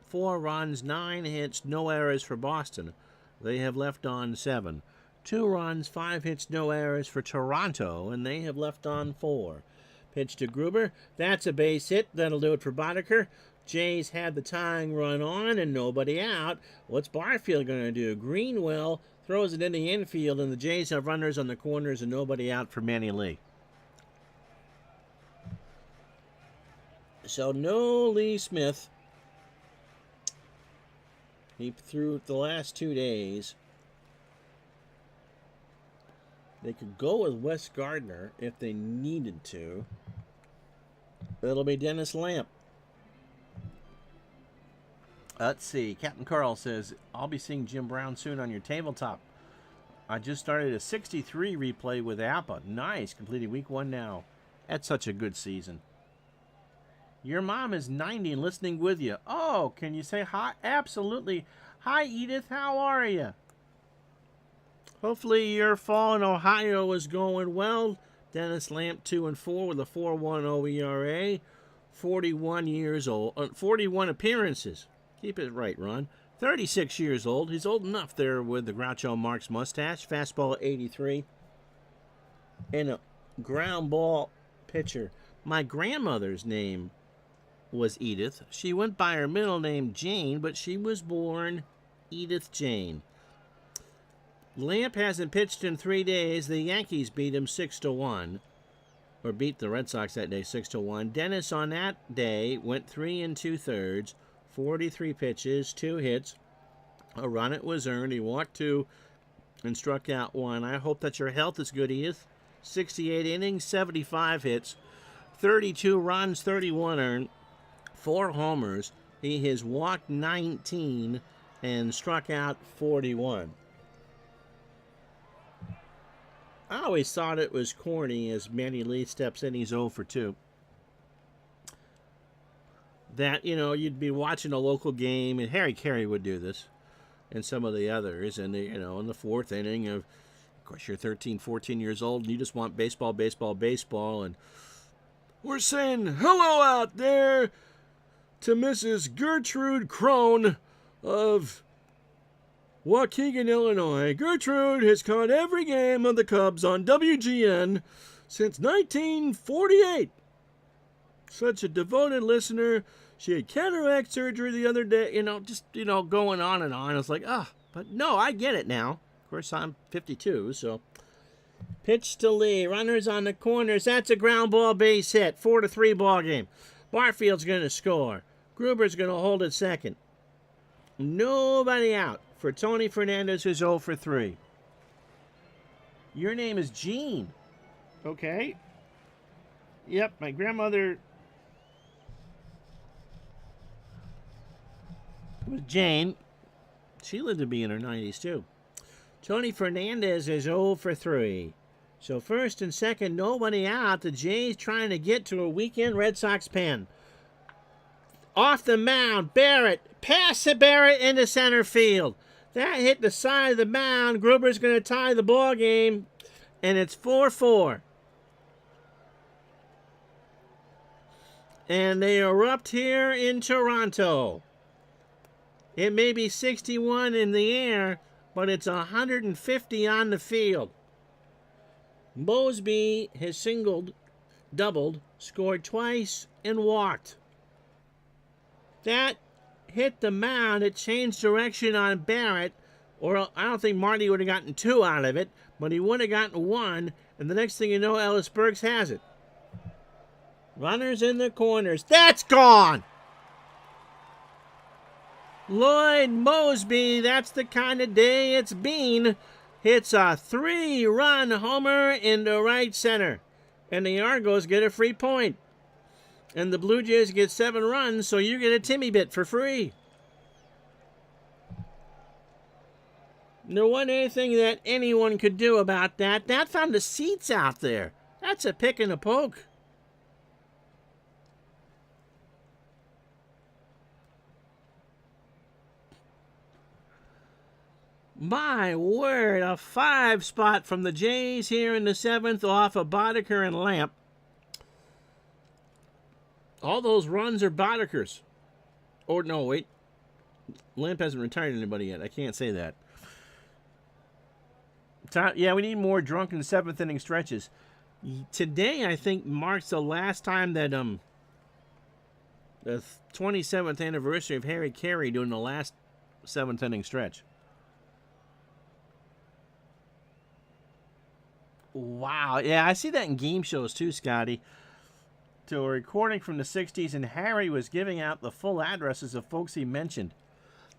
4 runs, 9 hits, no errors for Boston. They have left on 7. 2 runs, 5 hits, no errors for Toronto, and they have left on 4. Pitch to Gruber. That's a base hit. That'll do it for Boddicker. Jays had the tying run on and nobody out. What's Barfield going to do? Greenwell throws it in the infield, and the Jays have runners on the corners and nobody out for Manny Lee. So no Lee Smith. He threw the last 2 days. They could go with Wes Gardner if they needed to. It'll be Dennis Lamp. Let's see. Captain Carl says, I'll be seeing Jim Brown soon on your tabletop. I just started a 63 replay with Appa. Nice. Completing week 1 now. That's such a good season. Your mom is 90 and listening with you. Oh, can you say hi? Absolutely. Hi, Edith. How are you? Hopefully your fall in Ohio is going well. Dennis Lamp 2-4 with a 4.10 ERA. 41 years old. 41 appearances. Keep it right, Ron. 36 years old. He's old enough there with the Groucho Marx mustache. Fastball 83. And a ground ball pitcher. My grandmother's name was Edith. She went by her middle name Jane, but she was born Edith Jane. Lamp hasn't pitched in 3 days. The Yankees beat him 6-1. Or beat the Red Sox that day 6-1. Dennis on that day went 3 2/3. 43 pitches, 2 hits. A run it was earned. He walked 2 and struck out 1. I hope that your health is good, Edith. 68 innings, 75 hits, 32 runs, 31 earned, 4 homers. He has walked 19 and struck out 41. I always thought it was corny as Manny Lee steps in, he's 0 for 2. That, you'd be watching a local game, and Harry Carey would do this, and some of the others, and, in the 4th inning of course, you're 13, 14 years old, and you just want baseball, baseball, baseball, and we're saying hello out there to Mrs. Gertrude Crone of Waukegan, Illinois. Gertrude has caught every game of the Cubs on WGN since 1948. Such a devoted listener. She had cataract surgery the other day, going on and on. It's like, but no, I get it now. Of course, I'm 52, so. Pitch to Lee. Runners on the corners. That's a ground ball base hit. 4-3 ball game. Barfield's going to score. Gruber's going to hold at second. Nobody out for Tony Fernandez, who's 0 for 3. Your name is Jean. Okay. Yep, my grandmother was Jane. She lived to be in her 90s, too. Tony Fernandez is 0 for 3. So first and second, nobody out. The Jays trying to get to a weekend Red Sox pen. Off the mound, Barrett. Pass to Barrett into center field. That hit the side of the mound. Gruber's going to tie the ball game, and it's 4-4. And they erupt here in Toronto. It may be 61 in the air, but it's 150 on the field. Mosby has singled, doubled, scored twice, and walked. That hit the mound. It changed direction on Barrett, or I don't think Marty would have gotten 2 out of it, but he would have gotten 1, and the next thing you know, Ellis Burks has it. Runners in the corners. That's gone! Lloyd Mosby, that's the kind of day it's been. Hits a 3-run homer into right center. And the Argos get a free point. And the Blue Jays get 7 runs, so you get a Timmy bit for free. There wasn't anything that anyone could do about that. That found the seats out there. That's a pick and a poke. My word, a 5 spot from the Jays here in the 7th off of Boddicker and Lamp. All those runs are Boddicker's. Or no, wait. Lamp hasn't retired anybody yet. I can't say that. Yeah, we need more drunken 7th inning stretches. Today, I think, marks the last time that the 27th anniversary of Harry Carey doing the last 7th inning stretch. Wow. Yeah, I see that in game shows too, Scotty. To a recording from the 60s, and Harry was giving out the full addresses of folks he mentioned.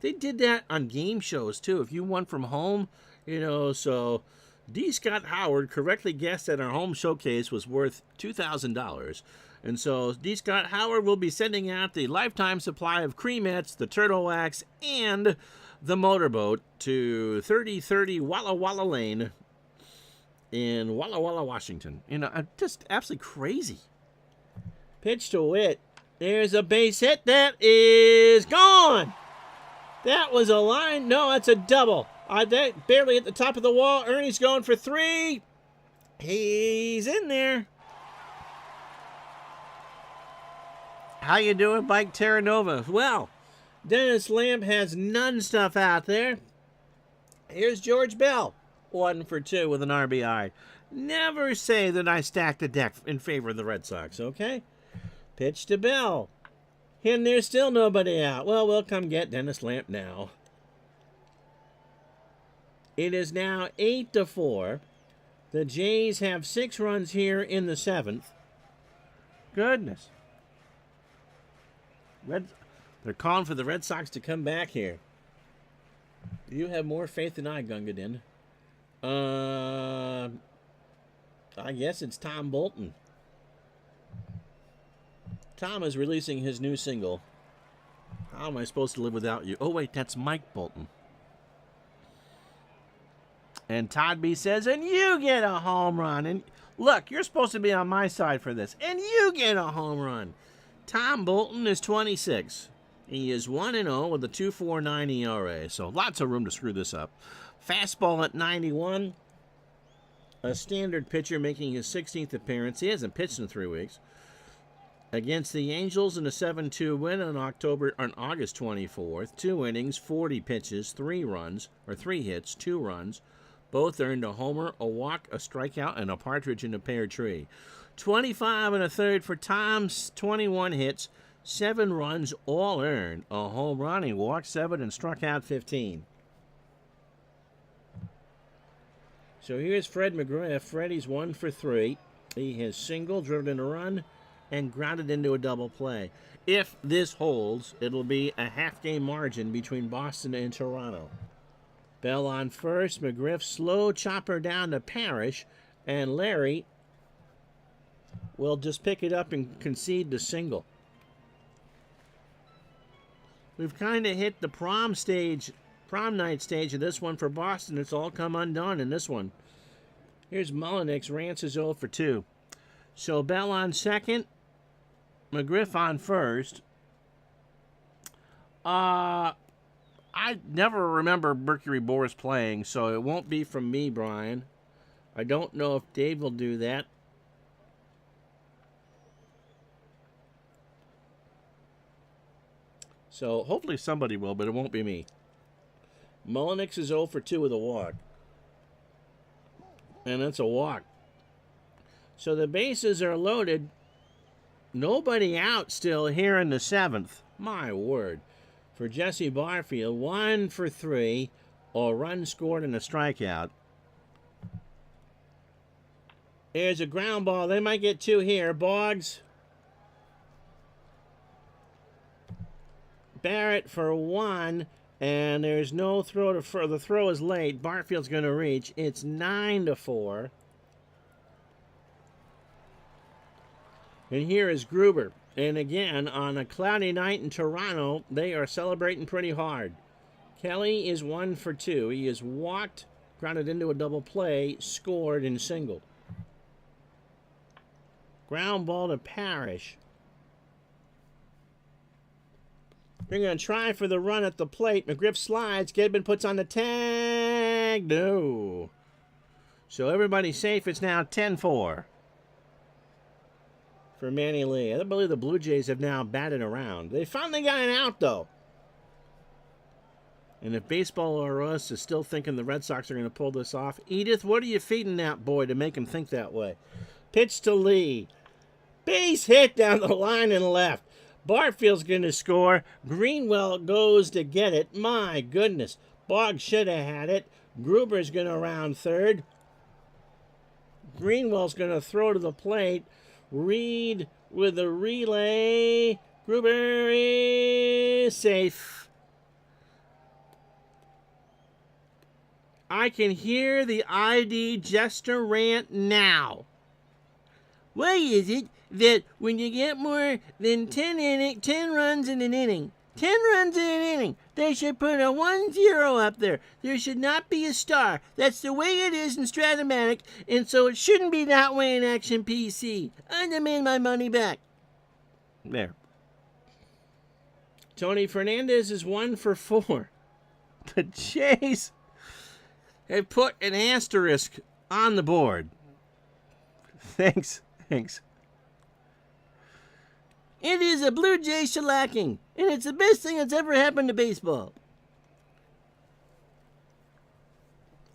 They did that on game shows too. If you won from home, so D. Scott Howard correctly guessed that our home showcase was worth $2,000. And so D. Scott Howard will be sending out the lifetime supply of cremettes, the turtle wax, and the motorboat to 3030 Walla Walla Lane in Walla Walla, Washington. Just absolutely crazy. Pitch to Witt. There's a base hit that is gone. That was a line. No, that's a double. That barely at the top of the wall. Ernie's going for 3. He's in there. How you doing, Mike Terranova? Well, Dennis Lamb has none stuff out there. Here's George Bell. 1 for 2 with an RBI. Never say that I stacked the deck in favor of the Red Sox, okay? Pitch to Bell. And there's still nobody out. Well, we'll come get Dennis Lamb now. It is now 8-4. The Jays have 6 runs here in the 7th. Goodness. They're calling for the Red Sox to come back here. You have more faith than I, Gungadin. I guess it's Tom Bolton. Tom is releasing his new single. How am I supposed to live without you? Oh, wait, that's Mike Bolton. And Todd B says, and you get a home run. And look, you're supposed to be on my side for this. And you get a home run. Tom Bolton is 26. He is 1-0 with a 2.49 ERA. So lots of room to screw this up. Fastball at 91. A standard pitcher making his 16th appearance. He hasn't pitched in 3 weeks. Against the Angels in a 7-2 win on August 24th. 2 innings, 40 pitches, 3 hits, 2 runs. Both earned a homer, a walk, a strikeout, and a partridge in a pear tree. 25 1/3 for Tom's 21 hits, 7 runs, all earned. A home run, he walked 7 and struck out 15. So here's Fred McGriff. Freddie's 1 for 3. He has singled, driven in a run, and grounded into a double play. If this holds, it'll be a half-game margin between Boston and Toronto. Bell on first. McGriff slow chopper down to Parrish, and Larry will just pick it up and concede the single. We've kind of hit the prom night stage of this one for Boston. It's all come undone in this one. Here's Mullenix. Rance is 0 for 2. So Bell on second. McGriff on first. I never remember Mercury Boris playing, so it won't be from me, Brian. I don't know if Dave will do that. So hopefully somebody will, but it won't be me. Mullenix is 0 for 2 with a walk. And that's a walk. So the bases are loaded. Nobody out still here in the 7th. My word. For Jesse Barfield, 1 for 3. A run scored and a strikeout. There's a ground ball. They might get 2 here. Boggs. Barrett for 1. And there's no throw to the throw is late. Barfield's going to reach. It's 9-4. And here is Gruber. And again, on a cloudy night in Toronto, they are celebrating pretty hard. Kelly is 1 for 2. He is walked, grounded into a double play, scored, and singled. Ground ball to Parrish. They're going to try for the run at the plate. McGriff slides. Gedman puts on the tag. No. So everybody's safe. It's now 10-4 for Manny Lee. I believe the Blue Jays have now batted around. They finally got an out, though. And if Baseball or Us is still thinking the Red Sox are going to pull this off, Edith, what are you feeding that boy to make him think that way? Pitch to Lee. Base hit down the line and left. Barfield's going to score. Greenwell goes to get it. My goodness. Boggs should have had it. Gruber's going to round third. Greenwell's going to throw to the plate. Reed with a relay. Gruber is safe. I can hear the ID Jester rant now. Why is it that when you get more than 10 runs in an inning, 10 runs in an inning, they should put a 1-0 up there? There should not be a star. That's the way it is in Stratomatic, and so it shouldn't be that way in Action PC. I demand my money back. There. Tony Fernandez is 1 for 4. The Jays have put an asterisk on the board. Thanks. It is a Blue Jay shellacking, and it's the best thing that's ever happened to baseball.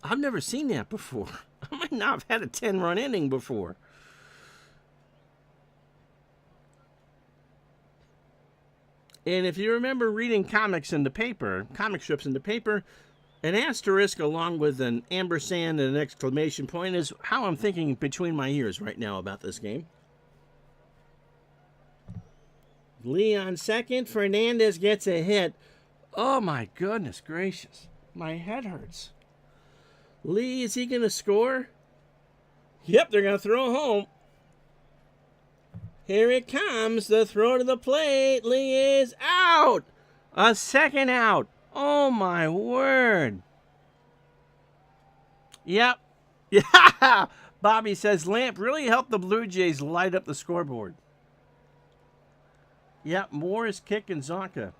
I've never seen that before. I might not have had a 10-run inning before. And if you remember reading comic strips in the paper, an asterisk along with an ampersand and an exclamation point is how I'm thinking between my ears right now about this game. Lee on second. Fernandez gets a hit. Oh my goodness gracious. My head hurts. Lee, is he going to score? Yep, they're going to throw home. Here it comes. The throw to the plate. Lee is out. A second out. Oh my word. Yep. Yeah. Bobby says Lamp really helped the Blue Jays light up the scoreboard. Yep. Morris, Kick, and Zonka.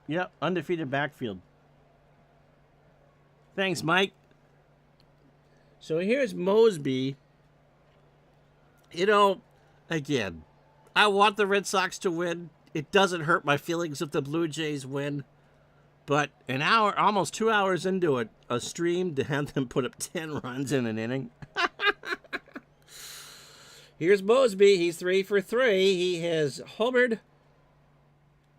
Yep. Undefeated backfield. Thanks, Mike. So here's Mosby. You know, again, I want the Red Sox to win. It doesn't hurt my feelings if the Blue Jays win. But an hour, almost 2 hours into it, a stream to have them put up 10 runs in an inning. Here's Mosby. He's 3 for 3. He has homered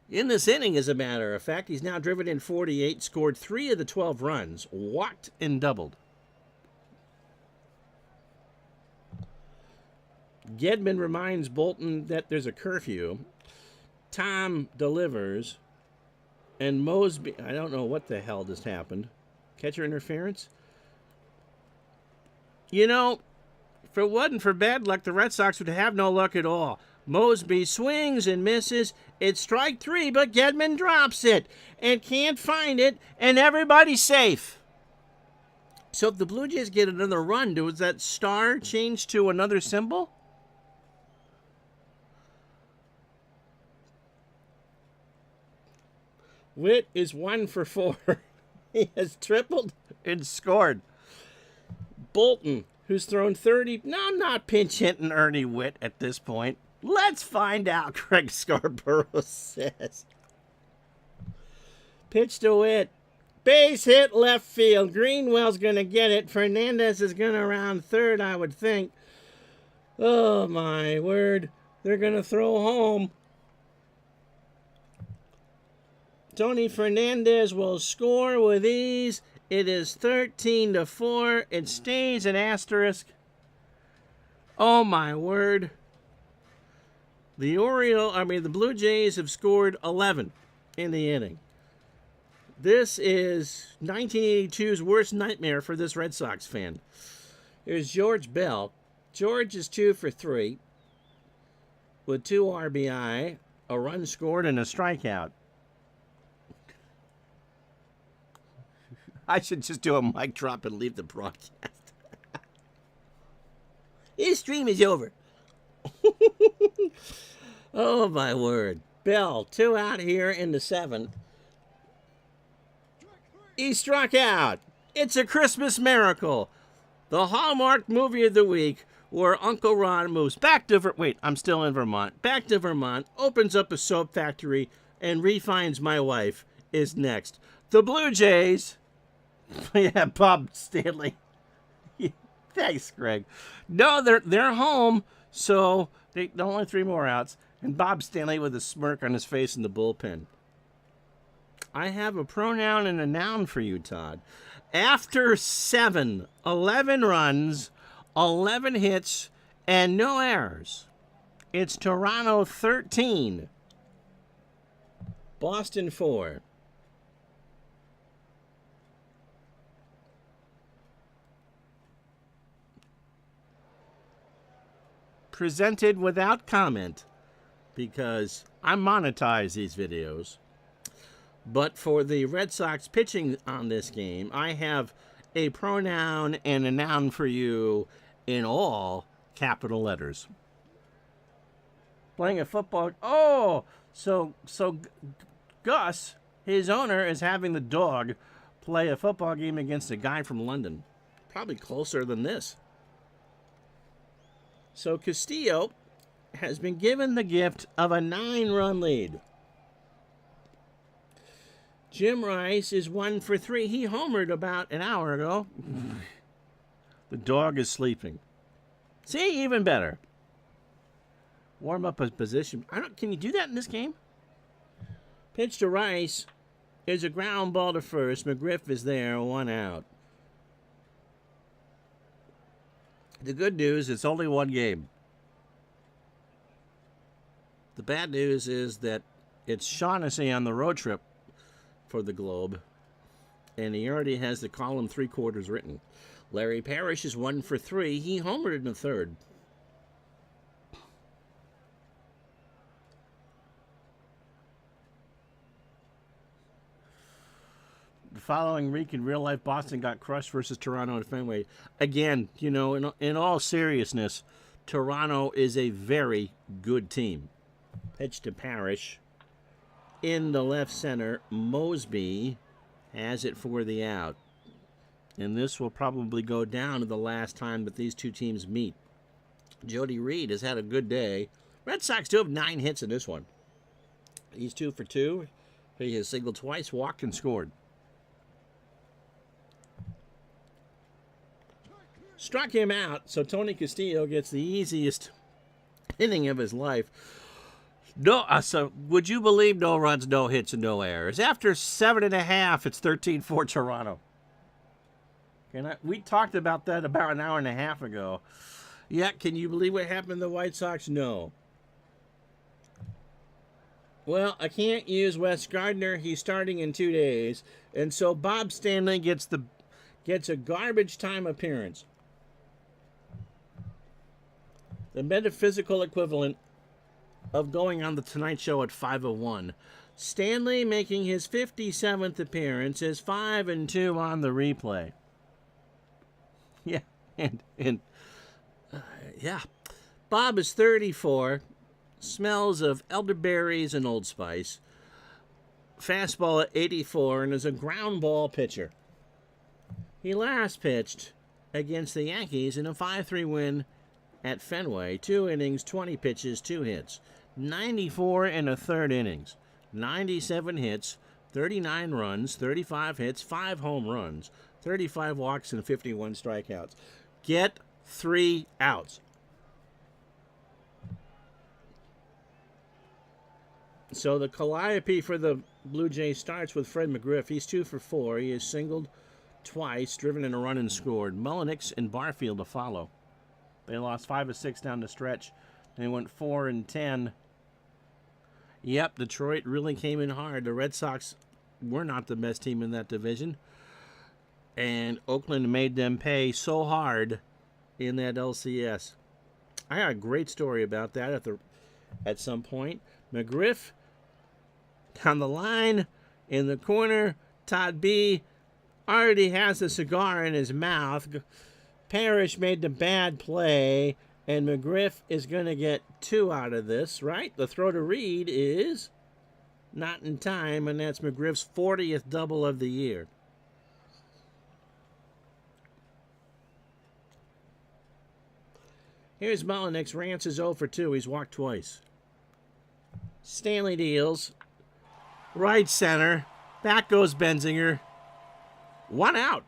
in this inning, as a matter of fact. He's now driven in 48, scored 3 of the 12 runs, walked and doubled. Gedman reminds Bolton that there's a curfew. Tom delivers. And Mosby, I don't know what the hell just happened. Catcher interference? You know, if it wasn't for bad luck, the Red Sox would have no luck at all. Mosby swings and misses. It's strike 3, but Gedman drops it and can't find it, and everybody's safe. So if the Blue Jays get another run, does that star change to another symbol? Witt is 1 for 4. He has tripled and scored. Bolton, who's thrown 30. No, I'm not pinch hitting Ernie Witt at this point. Let's find out, Craig Scarborough says. Pitch to Witt. Base hit left field. Greenwell's going to get it. Fernandez is going to round third, I would think. Oh, my word. They're going to throw home. Tony Fernandez will score with ease. It is 13-4. It stays an asterisk. Oh, my word. The Blue Jays have scored 11 in the inning. This is 1982's worst nightmare for this Red Sox fan. Here's George Bell. George is 2 for 3 with 2 RBI, a run scored, and a strikeout. I should just do a mic drop and leave the broadcast. His stream is over. Oh, my word. Bell, 2 out here in the 7th. He struck out. It's a Christmas miracle. The Hallmark movie of the week, where Uncle Ron moves back to I'm still in Vermont. Back to Vermont, opens up a soap factory, and refines my wife, is next. The Blue Jays. Yeah, Bob Stanley. Thanks, Greg. No, they're home, so they only 3 more outs. And Bob Stanley with a smirk on his face in the bullpen. I have a pronoun and a noun for you, Todd. After 7, 11 runs, 11 hits, and no errors, it's Toronto 13, Boston 4. presented without comment because I monetize these videos. But for the Red Sox pitching on this game, I have a pronoun and a noun for you in all capital letters. Playing a football. Oh, so Gus, his owner, is having the dog play a football game against a guy from London. Probably closer than this. So Castillo has been given the gift of a 9-run lead. Jim Rice is 1 for 3. He homered about an hour ago. The dog is sleeping. See, even better. Warm up his position. Can you do that in this game? Pitch to Rice is a ground ball to first. McGriff is there, 1 out. The good news, it's only 1 game. The bad news is that it's Shaughnessy on the road trip for the Globe, and he already has the column 3/4 written. Larry Parrish is 1 for 3. He homered in the 3rd. The following week in real life, Boston got crushed versus Toronto at Fenway. Again, you know, in all seriousness, Toronto is a very good team. Pitch to Parrish. In the left center, Mosby has it for the out. And this will probably go down to the last time that these two teams meet. Jody Reed has had a good day. Red Sox do have 9 hits in this one. He's 2 for 2. He has singled twice, walked, and scored. Struck him out, so Tony Castillo gets the easiest inning of his life. No, so would you believe no runs, no hits, and no errors? After 7.5, it's 13-4 Toronto. We talked about that about an hour and a half ago. Yeah, can you believe what happened to the White Sox? No. Well, I can't use Wes Gardner. He's starting in 2 days. And so Bob Stanley gets a garbage time appearance. The metaphysical equivalent of going on the Tonight Show at 5:01. Stanley making his 57th appearance is 5-2 on the replay. Yeah, yeah. Bob is 34, smells of elderberries and Old Spice. Fastball at 84 and is a ground ball pitcher. He last pitched against the Yankees in a 5-3 win at Fenway. 2 innings, 20 pitches, 2 hits. 94 in a 3rd innings. 97 hits, 39 runs, 35 hits, 5 home runs, 35 walks, and 51 strikeouts. Get 3 outs. So the calliope for the Blue Jays starts with Fred McGriff. He's 2 for 4. He has singled twice, driven in a run, and scored. Mullenix and Barfield to follow. They lost 5 of 6 down the stretch. They went 4-10. Yep, Detroit really came in hard. The Red Sox were not the best team in that division. And Oakland made them pay so hard in that LCS. I got a great story about that at some point. McGriff on the line in the corner. Todd B already has a cigar in his mouth. Parrish made the bad play, and McGriff is going to get 2 out of this, right? The throw to Reed is not in time, and that's McGriff's 40th double of the year. Here's Mullenix. Rance is 0 for 2. He's walked twice. Stanley deals. Right center. Back goes Benzinger. 1 out.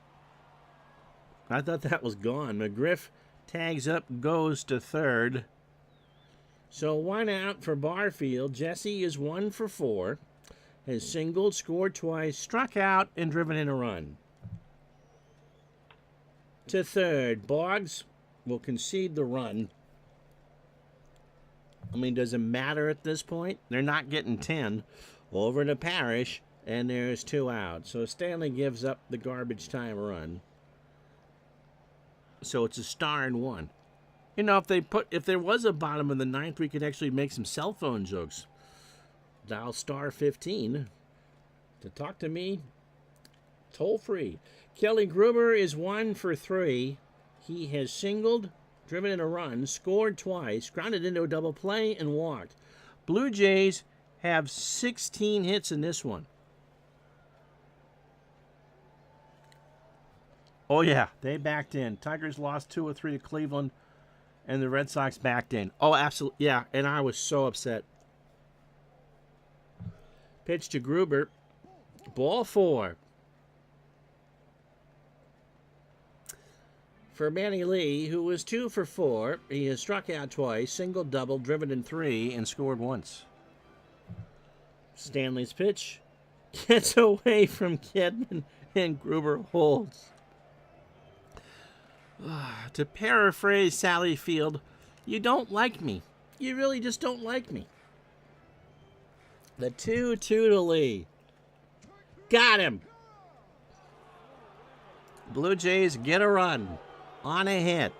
I thought that was gone. McGriff tags up, goes to 3rd. So 1 out for Barfield. Jesse is 1 for 4. Has singled, scored twice, struck out, and driven in a run. To 3rd. Boggs will concede the run. I mean, does it matter at this point? They're not getting 10. Over to Parrish, and there's 2 out. So Stanley gives up the garbage time run. So it's a star and 1. You know, if there was a bottom of the ninth, we could actually make some cell phone jokes. Dial star 15 to talk to me toll free. Kelly Gruber is 1 for 3. He has singled, driven in a run, scored twice, grounded into a double play, and walked. Blue Jays have 16 hits in this one. Oh, yeah, they backed in. Tigers lost 2 or 3 to Cleveland, and the Red Sox backed in. Oh, absolutely. Yeah, and I was so upset. Pitch to Gruber. Ball 4. For Manny Lee, who was 2 for 4, he has struck out twice, single, double, driven in 3, and scored once. Stanley's pitch gets away from Kidman, and Gruber holds. To paraphrase Sally Field, you don't like me. You really just don't like me. The 2-2 to Lee. Got him. Blue Jays get a run. On a hit.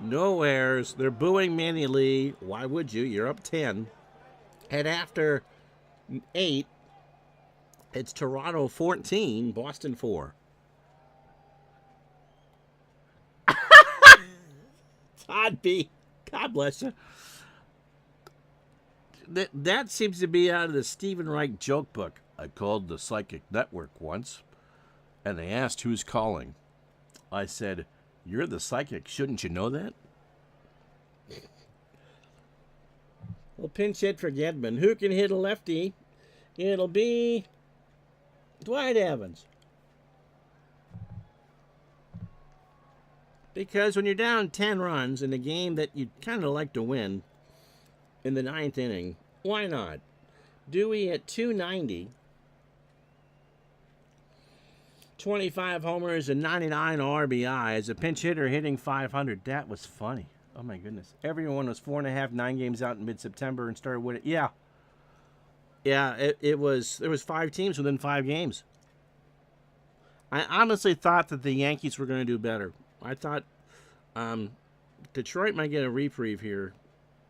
No errors. They're booing Manny Lee. Why would you? You're up 10. And after 8, it's Toronto 14, Boston 4. Todd B. God bless you. That seems to be out of the Stephen Reich joke book. I called the Psychic Network once, and they asked who's calling. I said, "You're the psychic. Shouldn't you know that?" Well, pinch hit for Gedman. Who can hit a lefty? It'll be Dwight Evans. Because when you're down 10 runs in a game that you'd kind of like to win in the 9th inning, why not? Dewey at 290, 25 homers and 99 RBI as a pinch hitter hitting 500. That was funny. Oh, my goodness. Everyone was 4.5, 9 games out in mid-September and started winning. Yeah. Yeah, there was 5 teams within 5 games. I honestly thought that the Yankees were going to do better. I thought Detroit might get a reprieve here.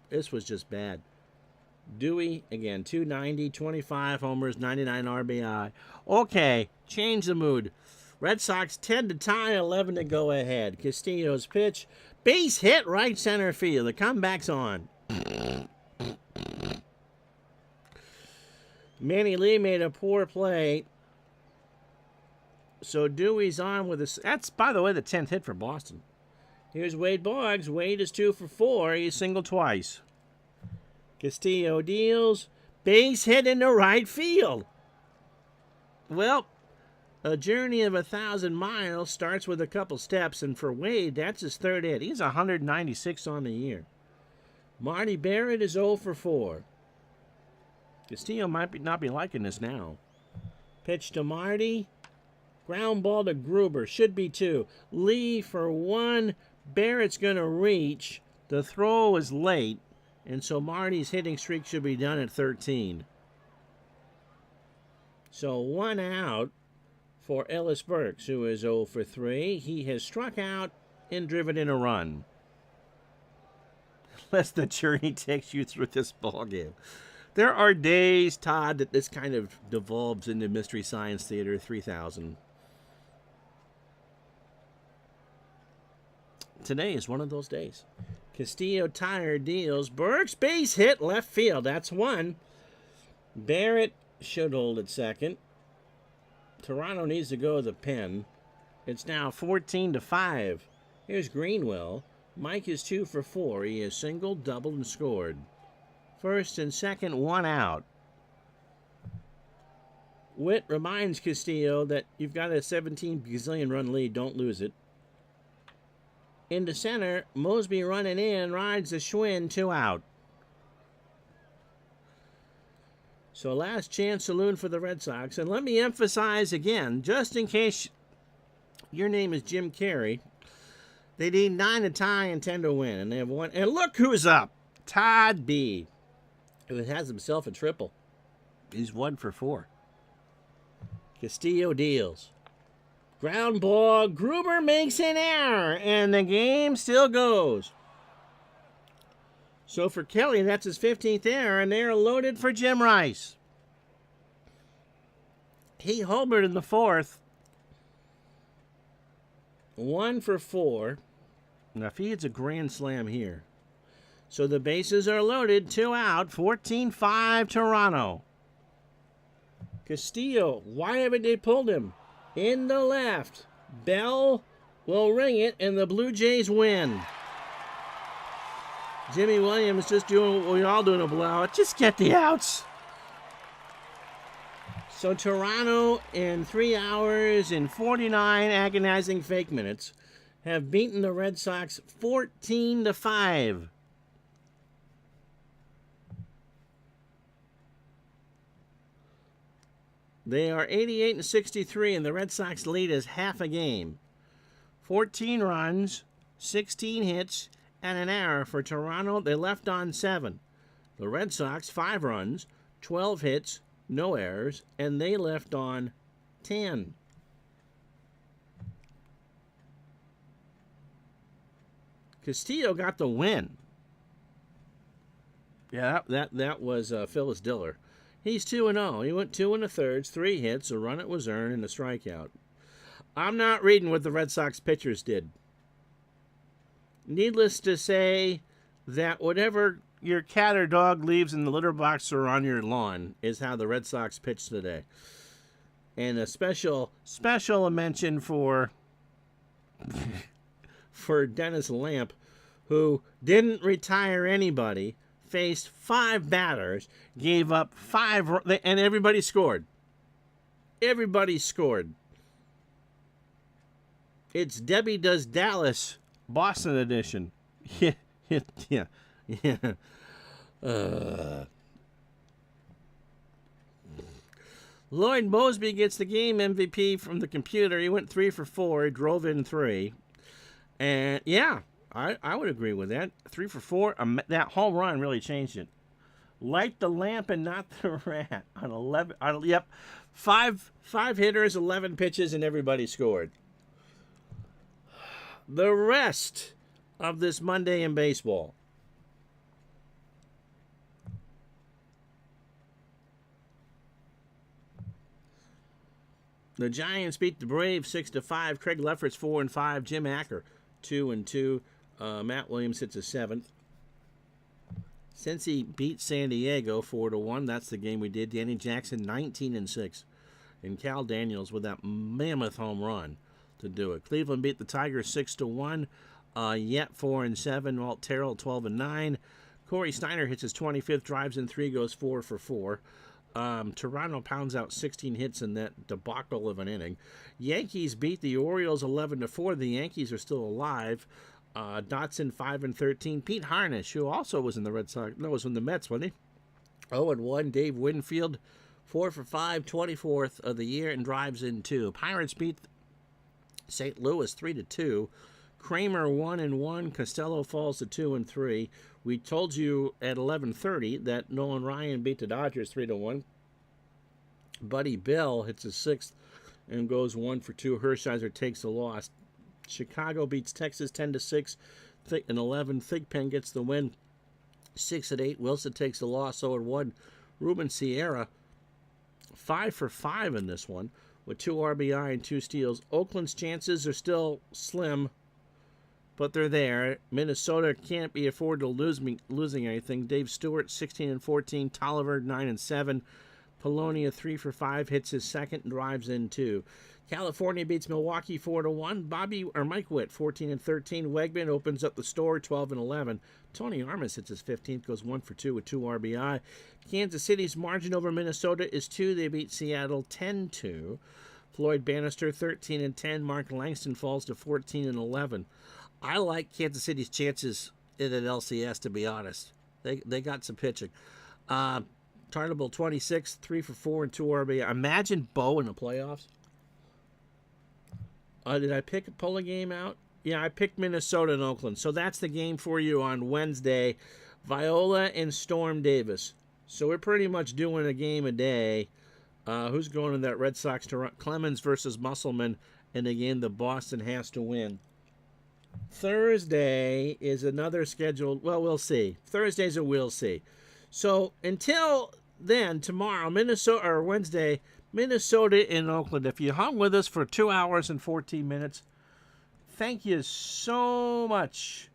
This was just bad. Dewey, again, 290, 25 homers, 99 RBI. Okay, change the mood. Red Sox 10 to tie, 11 to go ahead. Castillo's pitch. Base hit right center field. The comeback's on. Manny Lee made a poor play. So Dewey's on with a... That's, by the way, the 10th hit for Boston. Here's Wade Boggs. Wade is 2 for 4. He's singled twice. Castillo deals. Base hit into right field. Well, a journey of 1,000 miles starts with a couple steps, and for Wade, that's his 3rd hit. He's 196 on the year. Marty Barrett is 0 for 4. Castillo might not be liking this now. Pitch to Marty. Ground ball to Gruber. Should be 2. Lee for 1. Barrett's going to reach. The throw is late, and so Marty's hitting streak should be done at 13. So 1 out for Ellis Burks, who is 0 for 3. He has struck out and driven in a run. Unless the journey takes you through this ballgame. There are days, Todd, that this kind of devolves into Mystery Science Theater 3000. Today is one of those days. Castillo tire deals. Burks base hit left field. That's 1. Barrett should hold at 2nd. Toronto needs to go to the pen. It's now 14 to 5. Here's Greenwell. Mike is 2 for 4. He has singled, doubled, and scored. 1st and 2nd, 1 out. Witt reminds Castillo that you've got a 17 gazillion run lead. Don't lose it. Into center, Mosby running in, rides the Schwinn, 2 out. So last chance saloon for the Red Sox. And let me emphasize again, just in case your name is Jim Carrey, they need 9 to tie and 10 to win. And they have 1. And look who's up. Todd B. Who has himself a triple. He's 1 for 4. Castillo deals. Ground ball. Gruber makes an error. And the game still goes. So for Kelly, that's his 15th error, and they're loaded for Jim Rice. He homered in the fourth. 1 for 4. Now, if he hits a grand slam here. So the bases are loaded, 2 out, 14-5 Toronto. Castillo, why haven't they pulled him? In the left. Bell will ring it, and the Blue Jays win. Jimmy Williams just doing what we all do in a blowout. Just get the outs. So Toronto, in 3 hours and 49 agonizing fake minutes, have beaten the Red Sox 14-5. They are 88-63, and the Red Sox lead is half a game. 14 runs, 16 hits, and an error for Toronto. They left on 7. The Red Sox, 5 runs, 12 hits, no errors, and they left on 10. Castillo got the win. Yeah, that was Phyllis Diller. He's 2-0. He went 2 1/3, 3 hits, a run that was earned, and a strikeout. I'm not reading what the Red Sox pitchers did. Needless to say that whatever your cat or dog leaves in the litter box or on your lawn is how the Red Sox pitched today. And a special mention for Dennis Lamp, who didn't retire anybody, faced 5 batters, gave up 5, and everybody scored. Everybody scored. It's Debbie Does Dallas, Boston edition. Yeah. Lloyd Mosby gets the game MVP from the computer. He went 3 for 4. He drove in 3. And, yeah, I would agree with that. 3 for 4. That home run really changed it. Light the lamp and not the rat. On 11. Yep. 5 hitters, 11 pitches, and everybody scored. The rest of this Monday in baseball. The Giants beat the Braves 6-5. Craig Lefferts 4-5. Jim Acker 2-2. Matt Williams hits a 7th. Cincy beat San Diego 4-1. That's the game we did. Danny Jackson 19-6. And Cal Daniels with that mammoth home run to do it. Cleveland beat the Tigers 6-1. Yet 4-7. Walt Terrell 12-9. Corey Steiner hits his 25th, drives in 3, goes 4 for 4. Toronto pounds out 16 hits in that debacle of an inning. Yankees beat the Orioles 11-4. The Yankees are still alive. Dotson 5-13. Pete Harnish, who also was in the Red Sox, no, was in the Mets, wasn't he? 0-1. Dave Winfield 4 for 5, 24th of the year, and drives in 2. Pirates beat St. Louis 3-2. Kramer 1-1. Costello falls to 2-3. We told you at 11:30 that Nolan Ryan beat the Dodgers 3-1. Buddy Bell hits his 6th and goes 1 for 2. Hershiser takes the loss. Chicago beats Texas 10-6 and 11. Thigpen gets the win 6-8. Wilson takes the loss 0-1. Ruben Sierra 5 for 5 in this one with 2 RBI and 2 steals. Oakland's chances are still slim, but they're there. Minnesota can't be afforded to losing anything. Dave Stewart 16-14. Tolliver 9-7. Polonia 3 for 5, hits his 2nd and drives in 2. California beats Milwaukee 4-1. Mike Witt 14-13. Wegman opens up the store 12-11. Tony Armas hits his 15th, goes 1 for 2 with 2 RBI. Kansas City's margin over Minnesota is 2. They beat Seattle 10-2. Floyd Bannister 13-10. Mark Langston falls to 14-11. I like Kansas City's chances in an LCS, to be honest. They got some pitching. Tarnable 26, 3 for 4 and 2 RBI. Imagine Bo in the playoffs. Did I pull a game out? Yeah, I picked Minnesota and Oakland. So that's the game for you on Wednesday. Viola and Storm Davis. So we're pretty much doing a game a day. Who's going in that Red Sox? Clemens versus Musselman. And again, the Boston has to win. Thursday is another scheduled. Well, we'll see. Thursday's a we'll see. So until then, tomorrow, Minnesota, or Wednesday, Minnesota in Oakland. If you hung with us for 2 hours and 14 minutes, thank you so much.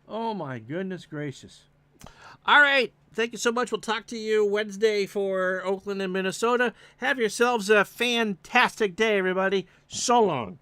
Oh my goodness gracious. All right. Thank you so much. We'll talk to you Wednesday for Oakland and Minnesota. Have yourselves a fantastic day, everybody. So long.